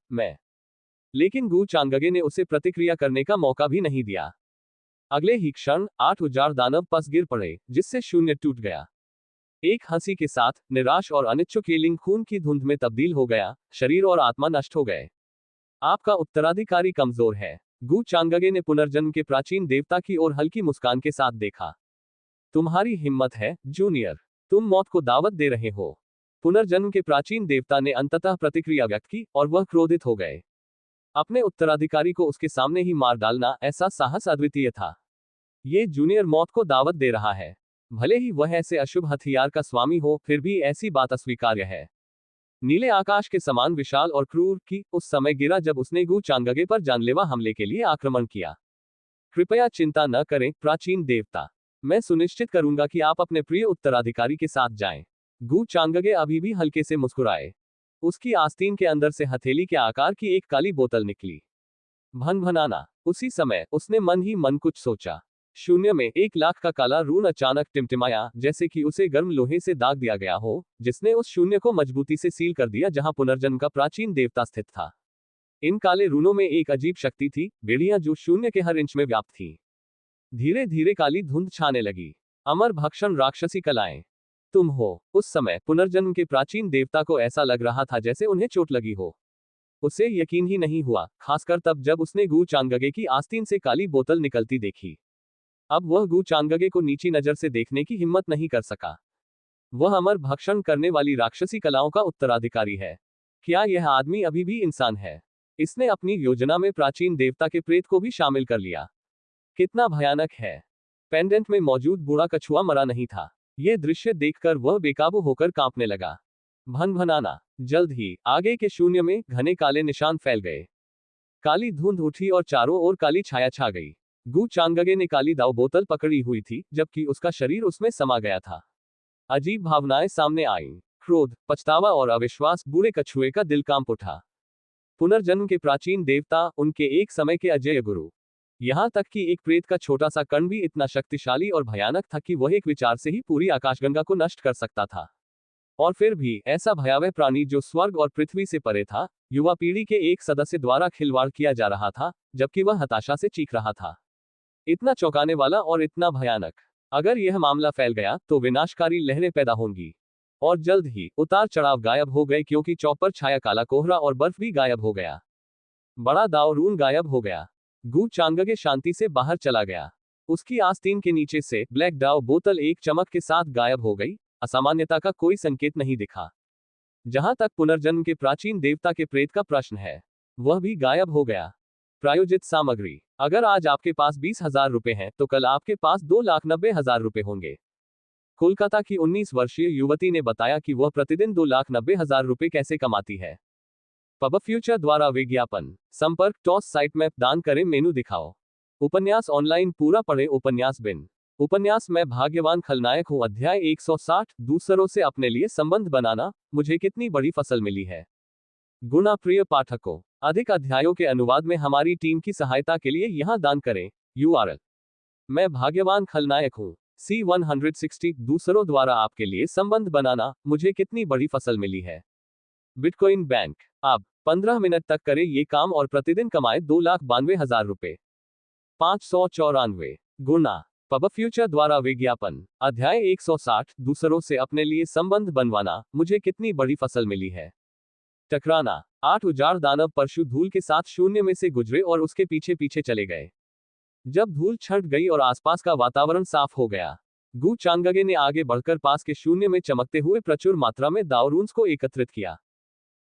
लेकिन गु चांगगे ने उसे प्रतिक्रिया करने का मौका भी नहीं दिया। अगले ही क्षण 8 उजाड़ दानव पस गिर पड़े, जिससे शून्य टूट गया। एक हंसी के साथ निराश और अनिच्छुक ये लिंग खून की धुंध में तब्दील हो गया। शरीर और आत्मा नष्ट हो गए। आपका उत्तराधिकारी कमजोर है। गु चांगगे ने पुनर्जन्म के प्राचीन देवता की ओर हल्की मुस्कान के साथ देखा। तुम्हारी हिम्मत है, जूनियर। तुम मौत को दावत दे रहे हो। पुनर्जन्म के प्राचीन देवता ने अंततः प्रतिक्रिया व्यक्त की और वह क्रोधित हो गए। अपने उत्तराधिकारी को उसके सामने ही मार डालना, ऐसा साहस अद्वितीय था। ये जूनियर मौत को दावत दे रहा है। भले ही वह ऐसे अशुभ हथियार का स्वामी हो, फिर भी ऐसी बात अस्वीकार्य है। नीले आकाश के समान विशाल और क्रूर की उस समय गिरा जब उसने गु चांगगे पर जानलेवा हमले के लिए आक्रमण किया। कृपया चिंता न करें, प्राचीन देवता। मैं सुनिश्चित करूंगा कि आप अपने प्रिय उत्तराधिकारी के साथ जाएं। गु चांगगे अभी भी हल्के से मुस्कुराए। उसकी आस्तीन के अंदर से हथेली के आकार की एक काली बोतल निकली। भनभनाना। उसी समय उसने मन ही मन कुछ सोचा। शून्य में 1 लाख का काला रून अचानक टिमटिमाया, जैसे कि उसे गर्म लोहे से दाग दिया गया हो, जिसने उस शून्य को मजबूती से सील कर दिया जहां पुनर्जन्म का प्राचीन देवता स्थित था। इन काले रूनों में एक अजीब शक्ति थी, बेड़ियां जो शून्य के हर इंच में व्याप्त थी। धीरे धीरे काली धुंध छाने लगी। अमर भक्षण राक्षसी कलाएं। तुम हो। उस समय पुनर्जन्म के प्राचीन देवता को ऐसा लग रहा था जैसे उन्हें चोट लगी हो। उसे यकीन ही नहीं हुआ, खासकर तब जब उसने गु चांगगे की आस्तीन से काली बोतल निकलती देखी। अब वह गु चांगगे को नीची नजर से देखने की हिम्मत नहीं कर सका। वह अमर भक्षण करने वाली राक्षसी कलाओं का उत्तराधिकारी है। क्या यह आदमी अभी भी इंसान है? इसने अपनी योजना में प्राचीन देवता के प्रेत को भी शामिल कर लिया। कितना भयानक है। पेंडेंट में मौजूद बूढ़ा कछुआ मरा नहीं था। यह दृश्य देखकर वह बेकाबू होकर कांपने लगा। भनभनाना। जल्द ही आगे के शून्य में घने काले निशान फैल गए। काली धुंध उठी और चारों ओर काली छाया छा गई। गु चांगगे ने काली दाव बोतल पकड़ी हुई थी, जबकि उसका शरीर उसमें समा गया था। अजीब भावनाएं सामने आईं। क्रोध, पछतावा और अविश्वास। बूढ़े कछुए का दिल कांप उठा। पुनर्जन्म के प्राचीन देवता, उनके एक समय के अजेय गुरु। यहां तक कि एक प्रेत का छोटा सा कण भी इतना शक्तिशाली और भयानक था कि वह एक विचार से ही पूरी आकाशगंगा को नष्ट कर सकता था। और फिर भी ऐसा भयावह प्राणी जो स्वर्ग और पृथ्वी से परे था, युवा पीढ़ी के एक सदस्य द्वारा खिलवाड़ किया जा रहा था, जबकि वह हताशा से चीख रहा था। इतना चौंकाने वाला और इतना भयानक। अगर यह मामला फैल गया तो विनाशकारी लहरें पैदा होंगी। और जल्द ही उतार चढ़ाव गायब हो गए क्योंकि चौक पर छाया काला कोहरा और बर्फ भी गायब हो गया। बड़ा दाव रून गायब हो गया। गु चांगगे शांति से बाहर चला गया। उसकी आस्तीन के नीचे से ब्लैक डाव बोतल एक चमक के साथ गायब हो गई। असामान्यता का कोई संकेत नहीं दिखा। जहां तक पुनर्जन्म के प्राचीन देवता के प्रेत का प्रश्न है, वह भी गायब हो गया। प्रायोजित सामग्री। अगर आज आपके पास 20,000 रुपए हैं तो कल आपके पास 2,90,000 रुपए होंगे। कोलकाता की 19 वर्षीय युवती ने बताया कि वह प्रतिदिन 2,90,000 रुपए कैसे कमाती है। पब फ्यूचर द्वारा विज्ञापन। संपर्क टॉस साइट मैप दान करें मेनू दिखाओ। उपन्यास ऑनलाइन पूरा पढ़े उपन्यास बिन। उपन्यास मैं भाग्यवान खलनायक हूँ अध्याय 160 दूसरों से अपने लिए संबंध बनाना, मुझे कितनी बड़ी फसल मिली है। गुणा प्रिय पाठकों, अधिक अध्यायों के अनुवाद में हमारी टीम की सहायता के लिए यहां दान करें। URL। मैं भाग्यवान खलनायक हूँ C160 दूसरों द्वारा आपके लिए संबंध बनाना, मुझे कितनी बड़ी फसल मिली है। Bitcoin bank. अब 15 मिनट तक करें ये काम और प्रतिदिन कमाए 2,92,000 रुपए। 594 गुणा। पब फ्यूचर द्वारा विज्ञापन। अध्याय 160 दूसरों से अपने लिए संबंध बनवाना, मुझे कितनी बड़ी फसल मिली है। टकराना। 8 उजाड़ दानव परशु धूल के साथ शून्य में से गुजरे और उसके पीछे पीछे चले गए। जब धूल छट गई और आसपास का वातावरण साफ हो गया, गु चांगगे ने आगे बढ़कर पास के शून्य में चमकते हुए प्रचुर मात्रा में दावरून्स को एकत्रित किया।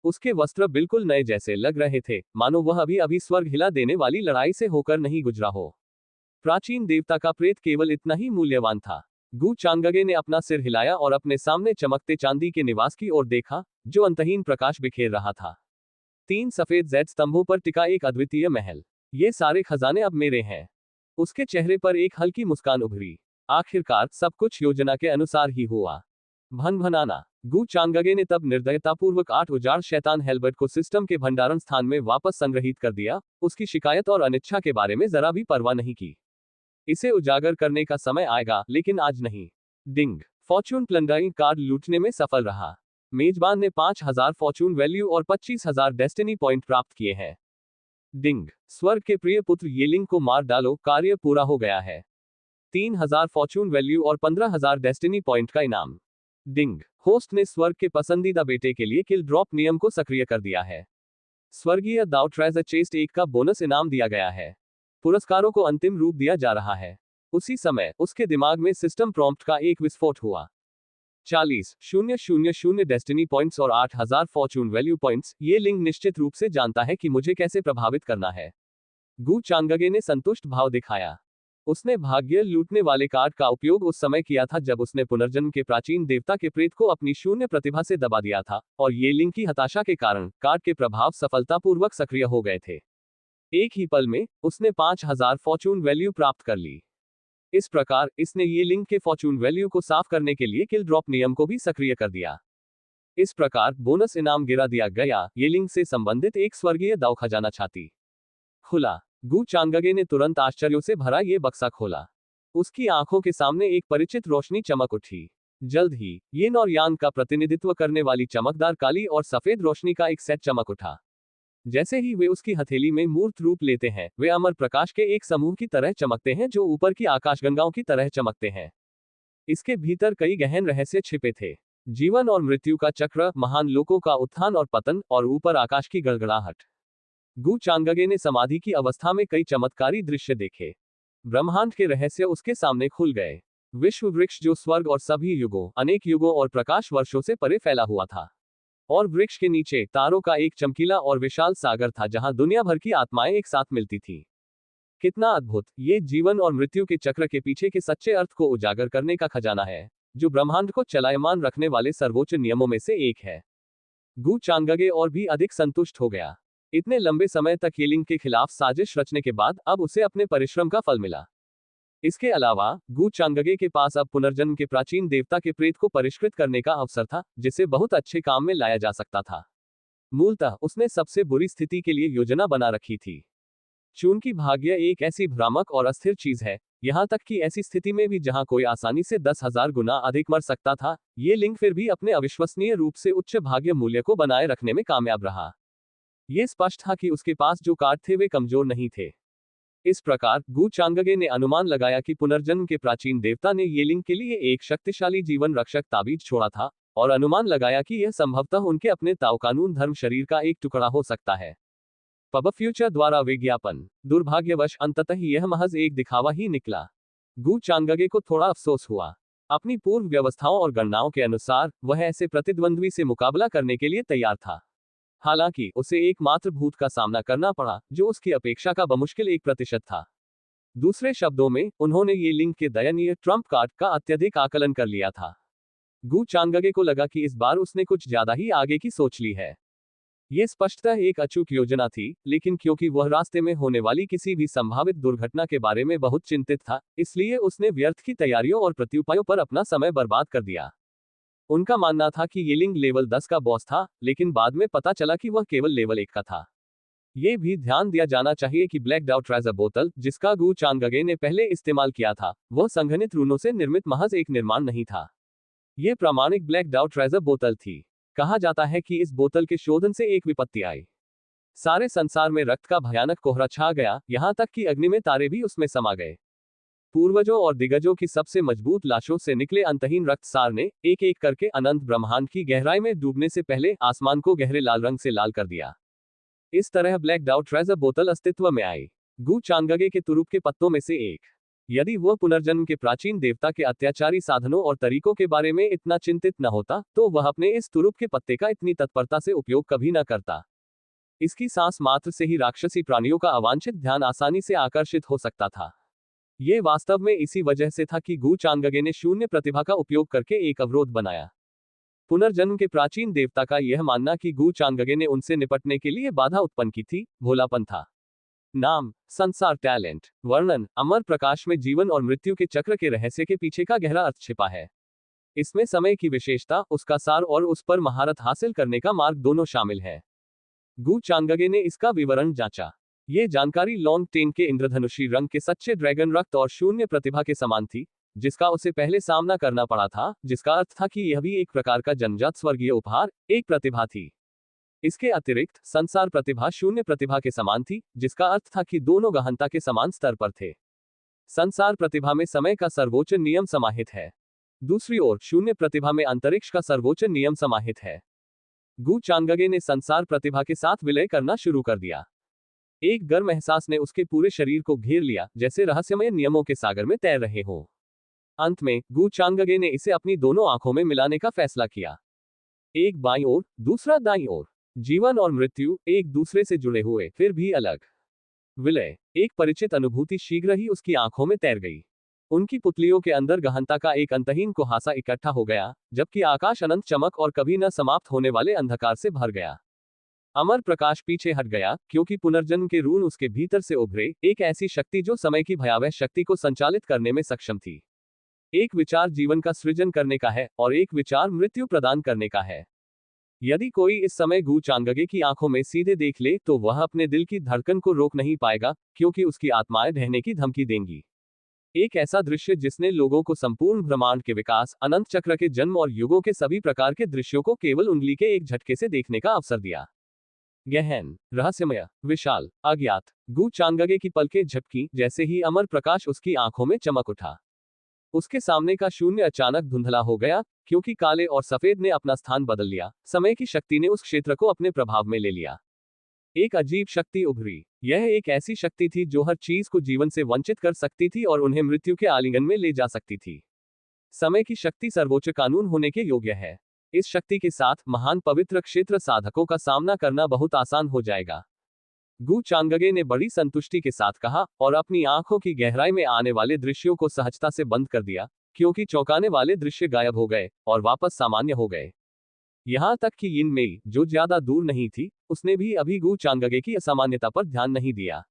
उसके वस्त्र बिल्कुल नए जैसे लग रहे थे, मानो वह अभी अभी स्वर्ग हिला देने वाली लड़ाई से होकर नहीं गुजरा हो। प्राचीन देवता का प्रेत केवल इतना ही मूल्यवान था। गु चांगगे ने अपना सिर हिलाया और अपने सामने चमकते चांदी के निवास की ओर देखा, जो अंतहीन प्रकाश बिखेर रहा था। 3 सफेद जेड स्तंभों पर टिका एक अद्वितीय महल। ये सारे खजाने अब मेरे हैं। उसके चेहरे पर एक हल्की मुस्कान उभरी। आखिरकार सब कुछ योजना के अनुसार ही हुआ। भनभनाना। गु चांगगे ने तब निर्दयतापूर्वक 8 उजाड़ शैतान हेल्बर्ट को सिस्टम के भंडारण स्थान में वापस संग्रहित कर दिया, उसकी शिकायत और अनिच्छा के बारे में जरा भी परवाह नहीं की। इसे उजागर करने का समय आएगा, लेकिन आज नहीं। डिंग। फॉर्चून प्लंडरिंग कार्ड लूटने में सफल रहा। मेजबान ने 5000 फॉर्चून वैल्यू और 25000 डेस्टिनी पॉइंट प्राप्त किए हैं। डिंग। स्वर्ग के प्रिय पुत्र येलिंग को मार डालो, कार्य पूरा हो गया है। 3000 फॉर्चून वैल्यू और 15000 डेस्टिनी पॉइंट का इनाम। डिंग। होस्ट ने स्वर्ग के पसंदीदा बेटे के लिए किल ड्रॉप नियम को सक्रिय कर दिया है। स्वर्गीय दाव ट्रेजर चेस्ट 1 का बोनस इनाम दिया गया है। पुरस्कारों को अंतिम रूप दिया जा रहा है। उसी समय उसके दिमाग में सिस्टम प्रॉम्प्ट का एक विस्फोट हुआ। 40,000 डेस्टिनी पॉइंट्स और 8000 फॉर्चून वैल्यू पॉइंट्स। ये लिंग निश्चित रूप से जानता है कि मुझे कैसे प्रभावित करना है। गु चांगगे ने संतुष्ट भाव दिखाया। उसने भाग्य लूटने वाले कार्ड का उपयोग उस समय किया था जब उसने पुनर्जन्म के प्राचीन देवता के प्रेत को अपनी शून्य प्रतिभा से दबा दिया था, और ये लिंग की हताशा के कारण कार्ड के प्रभाव सफलतापूर्वक सक्रिय हो गए थे। एक ही पल में उसने 5000 फॉर्चून वैल्यू प्राप्त कर ली। इस प्रकार इसने ये लिंक के फॉर्चून वैल्यू को साफ करने के लिए किल ड्रॉप नियम को भी सक्रिय कर दिया। इस प्रकार बोनस इनाम गिरा दिया गया। ये लिंक से संबंधित एक स्वर्गीय दाव खजाना छाती खुला। गु चांगगे ने तुरंत आश्चर्यों से भरा ये बक्सा खोला। उसकी आंखों के सामने एक परिचित रोशनी चमक उठी। जल्द ही यिन और यांग का प्रतिनिधित्व करने वाली चमकदार काली और सफेद रोशनी का एक सेट चमक उठा। जैसे ही वे उसकी हथेली में मूर्त रूप लेते हैं, वे अमर प्रकाश के एक समूह की तरह चमकते हैं जो ऊपर की आकाशगंगाओं की तरह चमकते हैं। इसके भीतर कई गहन रहस्य छिपे थे। जीवन और मृत्यु का चक्र, महान लोकों का उत्थान और पतन, और ऊपर आकाश की गड़गड़ाहट। गु चांगगे ने समाधि की अवस्था में कई चमत्कारी दृश्य देखे। ब्रह्मांड के रहस्य उसके सामने खुल गए। विश्व वृक्ष जो स्वर्ग और सभी युगों, अनेक युगों और प्रकाश वर्षों से परे फैला हुआ था, और वृक्ष के नीचे तारों का एक चमकीला और विशाल सागर था जहां दुनिया भर की आत्माएं एक साथ मिलती थी। कितना अद्भुत! ये जीवन और मृत्यु के चक्र के पीछे के सच्चे अर्थ को उजागर करने का खजाना है, जो ब्रह्मांड को चलायमान रखने वाले सर्वोच्च नियमों में से एक है। गु चांगगे और भी अधिक संतुष्ट हो गया। इतने लंबे समय तक येलिंग के खिलाफ साजिश रचने के बाद अब उसे अपने परिश्रम का फल मिला। इसके अलावा गु चांगगे के पास अब पुनर्जन्म के प्राचीन देवता के प्रेत को परिष्कृत करने का अवसर था, जिसे बहुत अच्छे काम में लाया जा सकता था। मूलतः उसने सबसे बुरी स्थिति के लिए योजना बना रखी थी। चूंकि भाग्य एक ऐसी भ्रामक और अस्थिर चीज है, यहां तक कि ऐसी स्थिति में भी जहां कोई आसानी से 10,000 गुना अधिक मर सकता था, ये लिंग फिर भी अपने अविश्वसनीय रूप से उच्च भाग्य मूल्य को बनाए रखने में कामयाब रहा। यह स्पष्ट था कि उसके पास जो कार्ड थे वे कमजोर नहीं थे। इस प्रकार गु चांगगे ने अनुमान लगाया कि पुनर्जन्म के प्राचीन देवता ने येलिंग के लिए एक शक्तिशाली जीवन रक्षक ताबीज छोड़ा था, और अनुमान लगाया कि यह संभवतः उनके अपने ताओकानून धर्म शरीर का एक टुकड़ा हो सकता है। पब फ्यूचर द्वारा विज्ञापन। दुर्भाग्यवश अंततः यह महज एक दिखावा ही निकला। गु चांगगे को थोड़ा अफसोस हुआ। अपनी पूर्व व्यवस्थाओं और गणनाओं के अनुसार वह ऐसे प्रतिद्वंद्वी से मुकाबला करने के लिए तैयार था। हालांकि उसे एकमात्र भूत का सामना करना पड़ा, जो उसकी अपेक्षा का बमुश्किल 1% था। दूसरे शब्दों में, उन्होंने ये लिंक के दयनीय ट्रम्प कार्ड का अत्यधिक आकलन कर लिया था। गु चांगगे को लगा कि इस बार उसने कुछ ज्यादा ही आगे की सोच ली है। यह स्पष्टतः एक अचूक योजना थी, लेकिन क्योंकि वह रास्ते में होने वाली किसी भी संभावित दुर्घटना के बारे में बहुत चिंतित था, इसलिए उसने व्यर्थ की तैयारियों और प्रत्युपायों पर अपना समय बर्बाद कर दिया। उनका मानना था कि येलिंग लेवल 10 का बॉस था, लेकिन बाद में पता चला कि वह केवल लेवल 1 का था। यह भी ध्यान दिया जाना चाहिए कि ब्लैक डाउ ट्रेजर बोतल, जिसका गु चांगगे ने पहले इस्तेमाल किया था, वह संघनित रूनों से निर्मित महज एक निर्माण नहीं था। यह प्रामाणिक ब्लैक डाउ ट्रेजर बोतल थी। कहा जाता है कि इस बोतल के शोधन से एक विपत्ति आई। सारे संसार में रक्त का भयानक कोहरा छा गया, यहां तक कि अग्नि में तारे भी उसमें समा गए। पूर्वजों और दिग्गजों की सबसे मजबूत लाशों से निकले अंतहीन रक्तसार ने एक एक करके अनंत ब्रह्मांड की गहराई में डूबने से पहले आसमान को गहरे लाल रंग से लाल कर दिया। इस तरह ब्लैक डाउ ट्रेजर बोतल अस्तित्व में आई। गु चांगगे के तुरुप के पत्तों में से एक। यदि वह पुनर्जन्म के प्राचीन देवता के अत्याचारी साधनों और तरीकों के बारे में इतना चिंतित न होता, तो वह अपने इस तुरुप के पत्ते का इतनी तत्परता से उपयोग कभी न करता। इसकी सांस मात्र से ही राक्षसी प्राणियों का अवांछित ध्यान आसानी से आकर्षित हो सकता था। ये वास्तव में इसी वजह से था कि गु चांगगे ने शून्य प्रतिभा का उपयोग करके एक अवरोध बनाया। पुनर्जन्म के प्राचीन देवता का यह मानना कि गु चांगगे ने उनसे निपटने के लिए बाधा उत्पन्न की थी, भोलापन था। नाम, संसार, टैलेंट, वर्णन, अमर प्रकाश में जीवन और मृत्यु के चक्र के रहस्य के पीछे का गहरा अर्थ छिपा है। इसमें समय की विशेषता, उसका सार और उस पर महारत हासिल करने का मार्ग दोनों शामिल है। गु चांगगे ने इसका विवरण जांचा। ये जानकारी लॉन्ग टेन के इंद्रधनुषी रंग के सच्चे ड्रैगन रक्त और शून्य प्रतिभा के समान थी, जिसका उसे पहले सामना करना पड़ा था, जिसका अर्थ था कि यह भी एक प्रकार का जन्मजात स्वर्गीय उपहार, एक प्रतिभा थी। इसके अतिरिक्त संसार प्रतिभा शून्य प्रतिभा के समान थी, जिसका अर्थ था कि दोनों गहनता के समान स्तर पर थे। संसार प्रतिभा में समय का सर्वोच्च नियम समाहित है। दूसरी ओर शून्य प्रतिभा में अंतरिक्ष का सर्वोच्च नियम समाहित है। गु चांगगे ने संसार प्रतिभा के साथ विलय करना शुरू कर दिया। एक गर्म एहसास ने उसके पूरे शरीर को घेर लिया, जैसे रहस्यमय नियमों के सागर में तैर रहे हो। अंत में गु चांगगे ने इसे अपनी दोनों आंखों में मिलाने का फैसला किया। एक बाईं ओर, दूसरा दाईं ओर। जीवन और मृत्यु एक दूसरे से जुड़े हुए, फिर भी अलग। विलय, एक परिचित अनुभूति शीघ्र ही उसकी आंखों में तैर गई। उनकी पुतलियों के अंदर गहनता का एक अंतहीन कुहासा इकट्ठा हो गया, जबकि आकाश अनंत चमक और कभी न समाप्त होने वाले अंधकार से भर गया। अमर प्रकाश पीछे हट गया, क्योंकि पुनर्जन्म के रून उसके भीतर से उभरे, एक ऐसी शक्ति जो समय की भयावह शक्ति को संचालित करने में सक्षम थी। एक विचार जीवन का सृजन करने का है, और एक विचार मृत्यु प्रदान करने का है। यदि कोई इस समय गु चांगगे की आंखों में सीधे देख ले, तो वह अपने दिल की धड़कन को रोक नहीं पाएगा, क्योंकि उसकी आत्माएं ढहने की धमकी देंगी। एक ऐसा दृश्य जिसने लोगों को संपूर्ण ब्रह्मांड के विकास, अनंत चक्र के जन्म और युगों के सभी प्रकार के दृश्यों को केवल उंगली के एक झटके से देखने का अवसर दिया। गहन, रहस्यमय, विशाल, अज्ञात। गु चांगगे की पलकें झपकी, जैसे ही अमर प्रकाश उसकी आंखों में चमक उठा। उसके सामने का शून्य अचानक धुंधला हो गया, क्योंकि काले और सफेद ने अपना स्थान बदल लिया। समय की शक्ति ने उस क्षेत्र को अपने प्रभाव में ले लिया। एक अजीब शक्ति उभरी। यह एक ऐसी शक्ति थी जो हर चीज को जीवन से वंचित कर सकती थी और उन्हें मृत्यु के आलिंगन में ले जा सकती थी। समय की शक्ति सर्वोच्च कानून होने के योग्य है। इस शक्ति के साथ महान पवित्र क्षेत्र साधकों का सामना करना बहुत आसान हो जाएगा। गु चांगगे ने बड़ी संतुष्टि के साथ कहा, और अपनी आंखों की गहराई में आने वाले दृश्यों को सहजता से बंद कर दिया, क्योंकि चौंकाने वाले दृश्य गायब हो गए और वापस सामान्य हो गए। यहां तक कि यिन मेई, जो ज्यादा दूर नहीं थी, उसने भी अभी गु चांगगे की असामान्यता पर ध्यान नहीं दिया।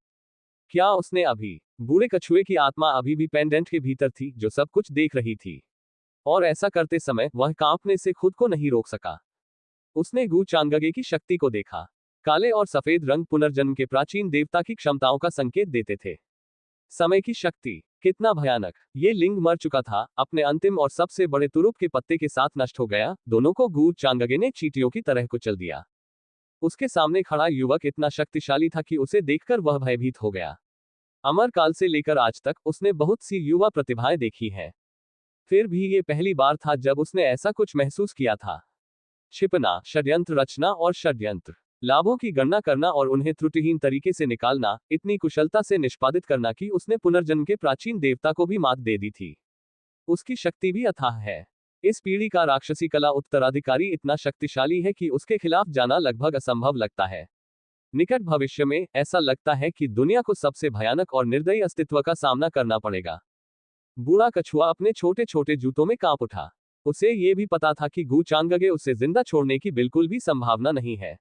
क्या उसने अभी, बूढ़े कछुए की आत्मा अभी भी पेंडेंट के भीतर थी, जो सब कुछ देख रही थी, और ऐसा करते समय वह कांपने से खुद को नहीं रोक सका। उसने गु चांगगे की शक्ति को देखा। काले और सफेद रंग पुनर्जन्म के प्राचीन देवता की क्षमताओं का संकेत देते थे। समय की शक्ति, कितना भयानक। ये लिंग मर चुका था, अपने अंतिम और सबसे बड़े तुरुप के पत्ते के साथ नष्ट हो गया। दोनों को गु चांगगे ने चींटियों की तरह कुचल दिया। उसके सामने खड़ा युवक इतना शक्तिशाली था कि उसे देखकर वह भयभीत हो गया। अमर काल से लेकर आज तक उसने बहुत सी युवा प्रतिभाएं देखी हैं, फिर भी ये पहली बार था जब उसने ऐसा कुछ महसूस किया था। छिपना, षड्यंत्र रचना और षड्यंत्र, लाभों की गणना करना और उन्हें त्रुटिहीन तरीके से निकालना, इतनी कुशलता से निष्पादित करना कि उसने पुनर्जन्म के प्राचीन देवता को भी मात दे दी थी। उसकी शक्ति भी अथाह है। इस पीढ़ी का राक्षसी कला उत्तराधिकारी इतना शक्तिशाली है कि उसके खिलाफ जाना लगभग असंभव लगता है। निकट भविष्य में ऐसा लगता है कि दुनिया को सबसे भयानक और निर्दयी अस्तित्व का सामना करना पड़ेगा। बूढ़ा कछुआ अपने छोटे छोटे जूतों में कांप उठा। उसे ये भी पता था कि गु चांगगे उसे जिंदा छोड़ने की बिल्कुल भी संभावना नहीं है।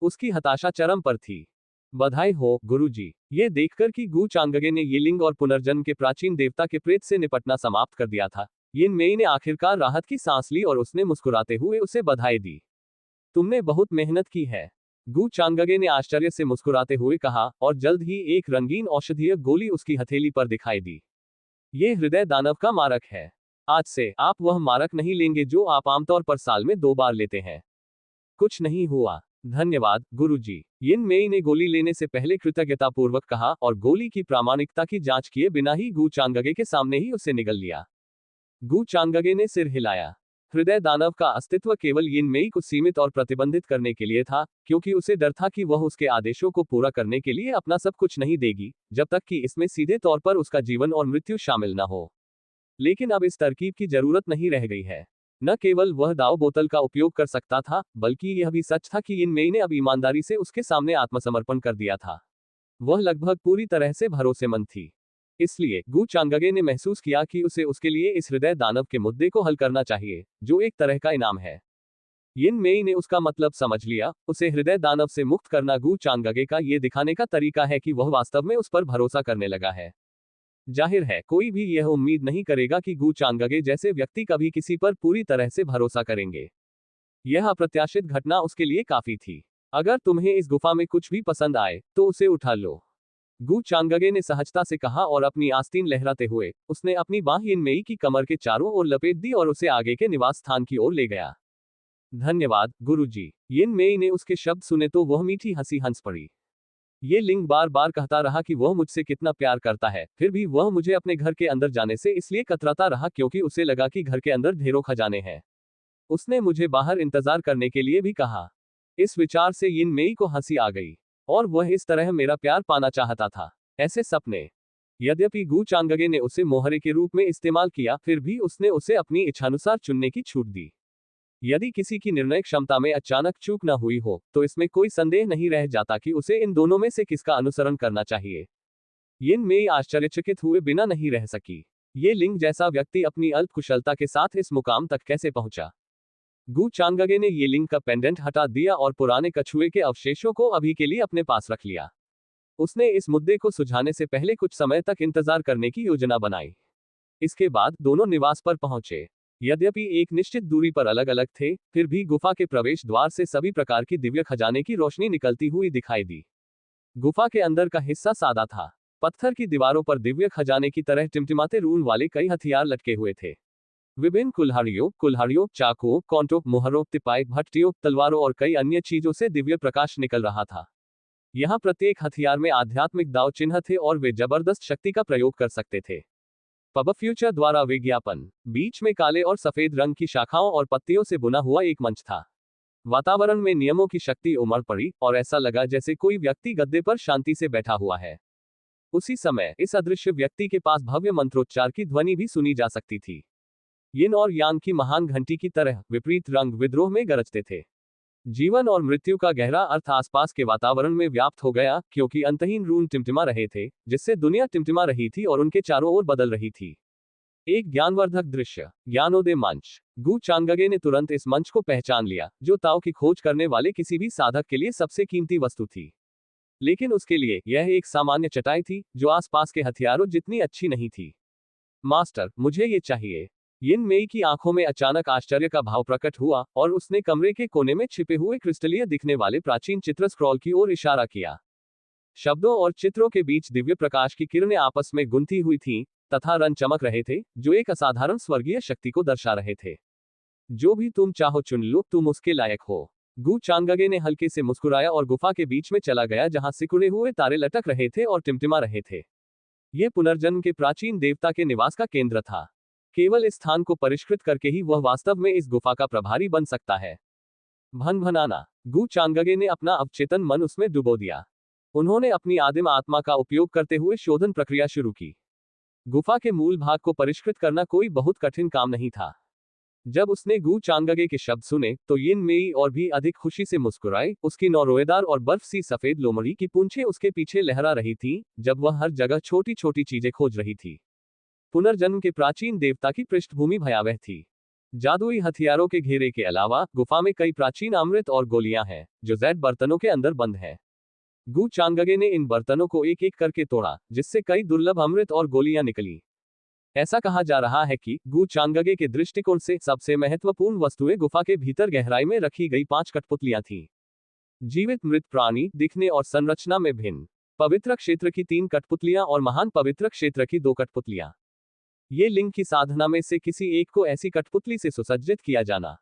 उसकी हताशा चरम पर थी। बधाई हो गुरुजी, ये देखकर कि गु चांगगे ने यिलिंग और पुनर्जन्म के प्राचीन देवता के प्रेत से निपटना समाप्त कर दिया था, यिन मेई ने आखिरकार राहत की सांस ली और उसने मुस्कुराते हुए उसे बधाई दी। तुमने बहुत मेहनत की है, गु चांगगे ने आश्चर्य से मुस्कुराते हुए कहा, और जल्द ही एक रंगीन औषधीय गोली उसकी हथेली पर दिखाई दी। ये हृदय दानव का मारक है। आज से आप वह मारक नहीं लेंगे जो आप आमतौर पर साल में 2 बार लेते हैं। कुछ नहीं हुआ। धन्यवाद गुरुजी, यिन मेई ने गोली लेने से पहले कृतज्ञतापूर्वक कहा, और गोली की प्रामाणिकता की जांच किए बिना ही गु चांगगे के सामने ही उसे निगल लिया। गु चांगगे ने सिर हिलाया। हृदय दानव का अस्तित्व केवल यिन मेई को सीमित और प्रतिबंधित करने के लिए था, क्योंकि उसे डर था कि वह उसके आदेशों को पूरा करने के लिए अपना सब कुछ नहीं देगी, जब तक कि इसमें सीधे तौर पर उसका जीवन और मृत्यु शामिल न हो। लेकिन अब इस तरकीब की जरूरत नहीं रह गई है। न केवल वह दाव बोतल का उपयोग कर सकता था, बल्कि यह भी सच था कि यिन मेई ने अब ईमानदारी से उसके सामने आत्मसमर्पण कर दिया था। वह लगभग पूरी तरह से भरोसेमंद थी। इसलिए गु चांगगे ने महसूस किया कि उसे उसके लिए इस हृदय दानव के मुद्दे को हल करना चाहिए, जो एक तरह का इनाम है। यिन मेई ने उसका मतलब समझ लिया। उसे हृदय दानव से मुक्त करना गु चांगगे का ये दिखाने का तरीका है कि वह वास्तव में उस पर भरोसा करने लगा है। जाहिर है, कोई भी यह उम्मीद नहीं करेगा कि गु चांगगे जैसे व्यक्ति कभी किसी पर पूरी तरह से भरोसा करेंगे। यह अप्रत्याशित घटना उसके लिए काफी थी। अगर तुम्हें इस गुफा में कुछ भी पसंद आए, तो उसे उठा लो, गु चांगगे ने सहजता से कहा, और अपनी आस्तीन लहराते हुए उसने अपनी बांह यिन मेई की कमर के चारों ओर लपेट दी और उसे आगे के निवास स्थान की ओर ले गया। धन्यवाद, गुरुजी। यिन मेई ने उसके शब्द सुने तो वह मीठी हंसी हंस पड़ी। ये लिंग बार बार कहता रहा कि वह मुझसे कितना प्यार करता है, फिर भी वह मुझे अपने घर के अंदर जाने से इसलिए कतराता रहा क्योंकि उसे लगा कि घर के अंदर ढेरों खजाने हैं। उसने मुझे बाहर इंतजार करने के लिए भी कहा। इस विचार से यिन मेई को हंसी आ गई, और वह इस तरह मेरा प्यार पाना चाहता था। ऐसे सपने। यद्यपि गु चांगगे ने उसे मोहरे के रूप में इस्तेमाल किया, फिर भी उसने उसे अपनी इच्छानुसार चुनने की छूट दी। यदि किसी की निर्णय क्षमता में अचानक चूक न हुई हो, तो इसमें कोई संदेह नहीं रह जाता कि उसे इन दोनों में से किसका अनुसरण करना चाहिए। यिन मेई आश्चर्यचकित हुए बिना नहीं रह सकी। ये लिंग जैसा व्यक्ति अपनी अल्प कुशलता के साथ इस मुकाम तक कैसे पहुंचा? गु चांगगे ने ये लिंग का पेंडेंट हटा दिया और पुराने कछुए के अवशेषों को अभी के लिए अपने पास रख लिया। उसने इस मुद्दे को सुलझाने से पहले कुछ समय तक इंतजार करने की योजना बनाई। इसके बाद दोनों निवास पर पहुंचे। यद्यपि एक निश्चित दूरी पर अलग अलग थे, फिर भी गुफा के प्रवेश द्वार से सभी प्रकार की दिव्य खजाने की रोशनी निकलती हुई दिखाई दी। गुफा के अंदर का हिस्सा सादा था। पत्थर की दीवारों पर दिव्य खजाने की तरह टिमटिमाते रून वाले कई हथियार लटके हुए थे। विभिन्न कुल्हाड़ियों, चाकुओं, कौंटों, मुहरों, तिपाई, भट्टियों, तलवारों और कई अन्य चीजों से दिव्य प्रकाश निकल रहा था। यहाँ प्रत्येक हथियार में आध्यात्मिक दाव चिन्ह थे और वे जबरदस्त शक्ति का प्रयोग कर सकते थे। पब फ्यूचर द्वारा विज्ञापन। बीच में काले और सफेद रंग की शाखाओं और पत्तियों से बुना हुआ एक मंच था। वातावरण में नियमों की शक्ति उमड़ पड़ी और ऐसा लगा जैसे कोई व्यक्ति गद्दे पर शांति से बैठा हुआ है। उसी समय इस अदृश्य व्यक्ति के पास भव्य मंत्रोच्चार की ध्वनि भी सुनी जा सकती थी। यिन और यांग की महान घंटी की तरह विपरीत रंग विद्रोह में गरजते थे। जीवन और मृत्यु का गहरा अर्थ आसपास के वातावरण में व्याप्त हो गया, क्योंकि अंतहीन रून टिमटिमा रहे थे, जिससे दुनिया टिमटिमा रही थी और उनके चारों ओर बदल रही थी। एक ज्ञानवर्धक दृश्य। ज्ञानोदय मंच। गु चांगगे ने तुरंत इस मंच को पहचान लिया, जो ताओ की खोज करने वाले किसी भी साधक के लिए सबसे कीमती वस्तु थी। लेकिन उसके लिए यह एक सामान्य चटाई थी, जो आसपास के हथियारों जितनी अच्छी नहीं थी। मास्टर, मुझे ये चाहिए। यिन मेई की आंखों में अचानक आश्चर्य का भाव प्रकट हुआ, और उसने कमरे के कोने में छिपे हुए क्रिस्टलीय दिखने वाले प्राचीन चित्र स्क्रॉल की ओर इशारा किया। शब्दों और चित्रों के बीच दिव्य प्रकाश की किरणें आपस में गुंथी हुई थीं, तथा रंग चमक रहे थे, जो एक असाधारण स्वर्गीय शक्ति को दर्शा रहे थे। जो भी तुम चाहो चुन लो, तुम उसके लायक हो। गु चांगगे ने हल्के से मुस्कुराया और गुफा के बीच में चला गया, जहां सिकुड़े हुए तारे लटक रहे थे और टिमटिमा रहे थे। यह पुनर्जन्म के प्राचीन देवता के निवास का केंद्र था। केवल इस स्थान को परिष्कृत करके ही वह वास्तव में इस गुफा का प्रभारी बन सकता है। भनभनाना। गु चांगगे ने अपना अवचेतन मन उसमें डुबो दिया। उन्होंने अपनी आदिम आत्मा का उपयोग करते हुए शोधन प्रक्रिया शुरू की। गुफा के मूल भाग को परिष्कृत करना कोई बहुत कठिन काम नहीं था। जब उसने गु चांगगे के शब्द सुने, तो यिन मेई और भी अधिक खुशी से मुस्कुराई। उसकी नौरोएदार और बर्फ सी सफेद लोमड़ी की पूंछें उसके पीछे लहरा रही थीं, जब वह हर जगह छोटी छोटी चीजें खोज रही थी। पुनर्जन्म के प्राचीन देवता की पृष्ठभूमि भयावह थी। जादुई हथियारों के घेरे के अलावा गुफा में कई प्राचीन अमृत और गोलियां हैं, जो जैड बर्तनों के अंदर बंद हैं। गु चांगगे ने इन बर्तनों को एक एक करके तोड़ा, जिससे कई दुर्लभ अमृत और गोलियां निकली। ऐसा कहा जा रहा है कि गु चांगगे के दृष्टिकोण से सबसे महत्वपूर्ण वस्तुएं गुफा के भीतर गहराई में रखी गई 5 कठपुतलियां थीं। जीवित मृत प्राणी, दिखने और संरचना में भिन्न। पवित्र क्षेत्र की 3 कठपुतलियां और महान पवित्र क्षेत्र की 2 कठपुतलियां। ये लिंग की साधना में से किसी एक को ऐसी कठपुतली से सुसज्जित किया जाना।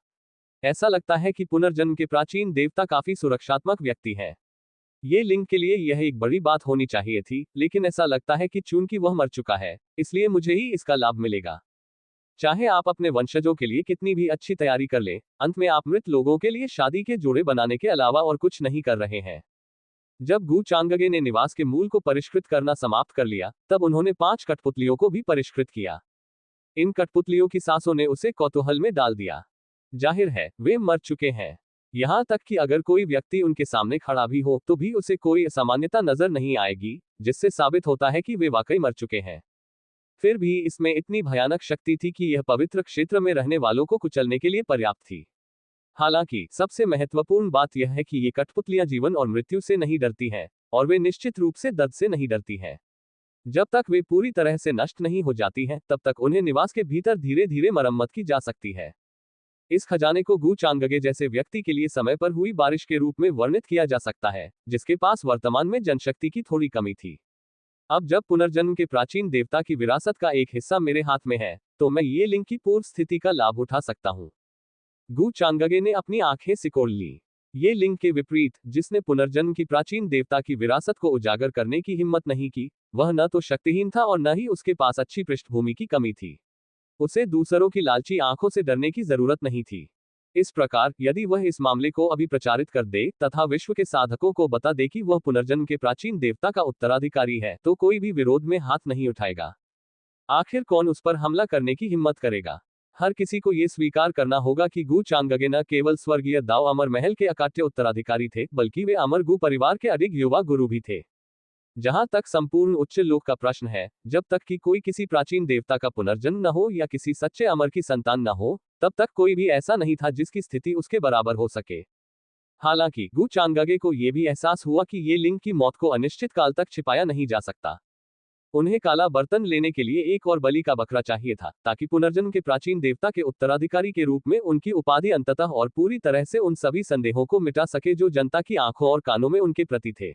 ऐसा लगता है कि पुनर्जन्म के प्राचीन देवता काफी सुरक्षात्मक व्यक्ति हैं। ये लिंग के लिए यह एक बड़ी बात होनी चाहिए थी, लेकिन ऐसा लगता है कि चूंकि वह मर चुका है, इसलिए मुझे ही इसका लाभ मिलेगा। चाहे आप अपने वंशजों के लिए कितनी भी अच्छी तैयारी कर लें, अंत में आप मृत लोगों के लिए शादी के जोड़े बनाने के अलावा और कुछ नहीं कर रहे हैं। जब गु चांगगे ने निवास के मूल को परिष्कृत करना समाप्त कर लिया, तब उन्होंने 5 कठपुतलियों को भी परिष्कृत किया। इन कठपुतलियों की सांसों ने उसे कौतूहल में डाल दिया। जाहिर है, वे मर चुके हैं। यहाँ तक कि अगर कोई व्यक्ति उनके सामने खड़ा भी हो, तो भी उसे कोई असामान्यता नजर नहीं आएगी, जिससे साबित होता है कि वे वाकई मर चुके हैं। फिर भी इसमें इतनी भयानक शक्ति थी कि यह पवित्र क्षेत्र में रहने वालों को कुचलने के लिए पर्याप्त थी। हालांकि सबसे महत्वपूर्ण बात यह है कि ये कठपुतलियां जीवन और मृत्यु से नहीं डरती हैं, और वे निश्चित रूप से दर्द से नहीं डरती हैं। जब तक वे पूरी तरह से नष्ट नहीं हो जाती हैं, तब तक उन्हें निवास के भीतर धीरे धीरे मरम्मत की जा सकती है। इस खजाने को गु चांगगे जैसे व्यक्ति के लिए समय पर हुई बारिश के रूप में वर्णित किया जा सकता है, जिसके पास वर्तमान में जनशक्ति की थोड़ी कमी थी। अब जब पुनर्जन्म के प्राचीन देवता की विरासत का एक हिस्सा मेरे हाथ में है, तो मैं ये लिंग की पूर्व स्थिति का लाभ उठा सकता हूँ। गु चांगगे ने अपनी आंखें सिकोड़ ली। ये लिंग के विपरीत, जिसने पुनर्जन्म की प्राचीन देवता की विरासत को उजागर करने की हिम्मत नहीं की, वह न तो शक्तिहीन था और न ही उसके पास अच्छी पृष्ठभूमि की कमी थी। उसे दूसरों की लालची आंखों से डरने की जरूरत नहीं थी। इस प्रकार, यदि वह इस मामले को अभी प्रचारित कर दे तथा विश्व के साधकों को बता दे कि वह पुनर्जन्म के प्राचीन देवता का उत्तराधिकारी है, तो कोई भी विरोध में हाथ नहीं उठाएगा। आखिर कौन उस पर हमला करने की हिम्मत करेगा? हर किसी को ये स्वीकार करना होगा कि गु चांगगे न केवल स्वर्गीय दाओ अमर महल के अकाट्य उत्तराधिकारी थे, बल्कि वे अमर गु परिवार के अडिग युवा गुरु भी थे। जहां तक संपूर्ण उच्च लोक का प्रश्न है, जब तक कि कोई किसी प्राचीन देवता का पुनर्जन्म न हो या किसी सच्चे अमर की संतान न हो, तब तक कोई भी ऐसा नहीं था जिसकी स्थिति उसके बराबर हो सके। हालांकि गु चांगगे को यह भी एहसास हुआ कि ये लिंग की मौत को अनिश्चित काल तक छिपाया नहीं जा सकता। उन्हें काला बर्तन लेने के लिए एक और बलि का बकरा चाहिए था, ताकि पुनर्जन्म के प्राचीन देवता के उत्तराधिकारी के रूप में उनकी उपाधि अंततः और पूरी तरह से उन सभी संदेहों को मिटा सके जो जनता की आंखों और कानों में उनके प्रति थे।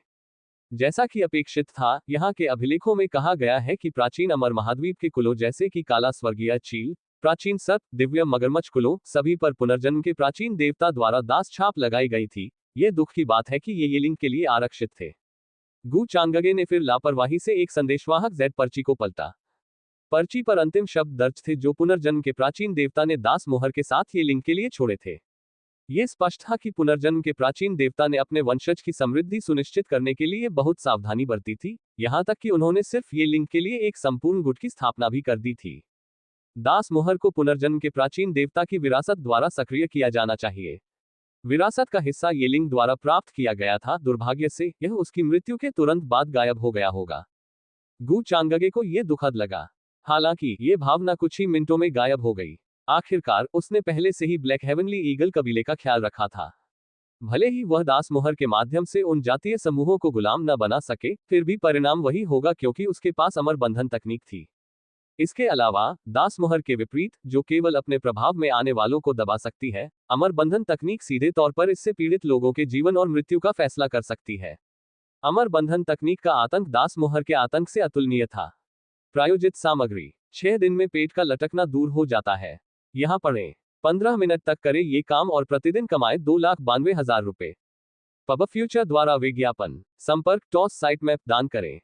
जैसा कि अपेक्षित था, यहाँ के अभिलेखों में कहा गया है कि प्राचीन अमर महाद्वीप के कुलों जैसे कि काला स्वर्गीय चील, प्राचीन सर्प, दिव्य मगरमच्छ कुलों, सभी पर पुनर्जन्म के प्राचीन देवता द्वारा दास छाप लगाई गई थी। ये दुख की बात है कि ये लिंग के लिए आरक्षित थे। गु चांगगे ने फिर लापरवाही से एक संदेशवाहक जेड पर्ची को पलटा। पर्ची पर अंतिम शब्द दर्ज थे जो पुनर्जन्म के प्राचीन देवता ने दास मोहर के साथ ये लिंग के लिए छोड़े थे। ये स्पष्ट था कि पुनर्जन्म के प्राचीन देवता ने अपने वंशज की समृद्धि सुनिश्चित करने के लिए बहुत सावधानी बरती थी, यहाँ तक कि उन्होंने सिर्फ ये लिंग के लिए एक संपूर्ण गुट की स्थापना भी कर दी थी। दास मोहर को पुनर्जन्म के प्राचीन देवता की विरासत द्वारा सक्रिय किया जाना चाहिए। विरासत का हिस्सा ये लिंग द्वारा प्राप्त किया गया था, दुर्भाग्य से यह उसकी मृत्यु के तुरंत बाद गायब हो गया होगा। गु चांगगे को यह दुखद लगा। हालांकि ये भावना कुछ ही मिनटों में गायब हो गई। आखिरकार उसने पहले से ही ब्लैक हेवनली ईगल कबीले का ख्याल रखा था। भले ही वह दास मोहर के माध्यम से उन जातीय समूहों को गुलाम न बना सके, फिर भी परिणाम वही होगा क्योंकि उसके पास अमर बंधन तकनीक थी। इसके अलावा, दास मोहर के विपरीत, जो केवल अपने प्रभाव में आने वालों को दबा सकती है, अमर बंधन तकनीक सीधे तौर पर इससे पीड़ित लोगों के जीवन और मृत्यु का फैसला कर सकती है। अमर बंधन तकनीक का आतंक दास मोहर के आतंक से अतुलनीय था। प्रायोजित सामग्री: 6 दिन में पेट का लटकना दूर हो जाता है। यहाँ पढ़ें। 15 मिनट तक करें ये काम और प्रतिदिन कमाएं 2,92,000 रुपए। पब फ्यूचर द्वारा विज्ञापन। संपर्क: टॉस साइट मैप दान करें।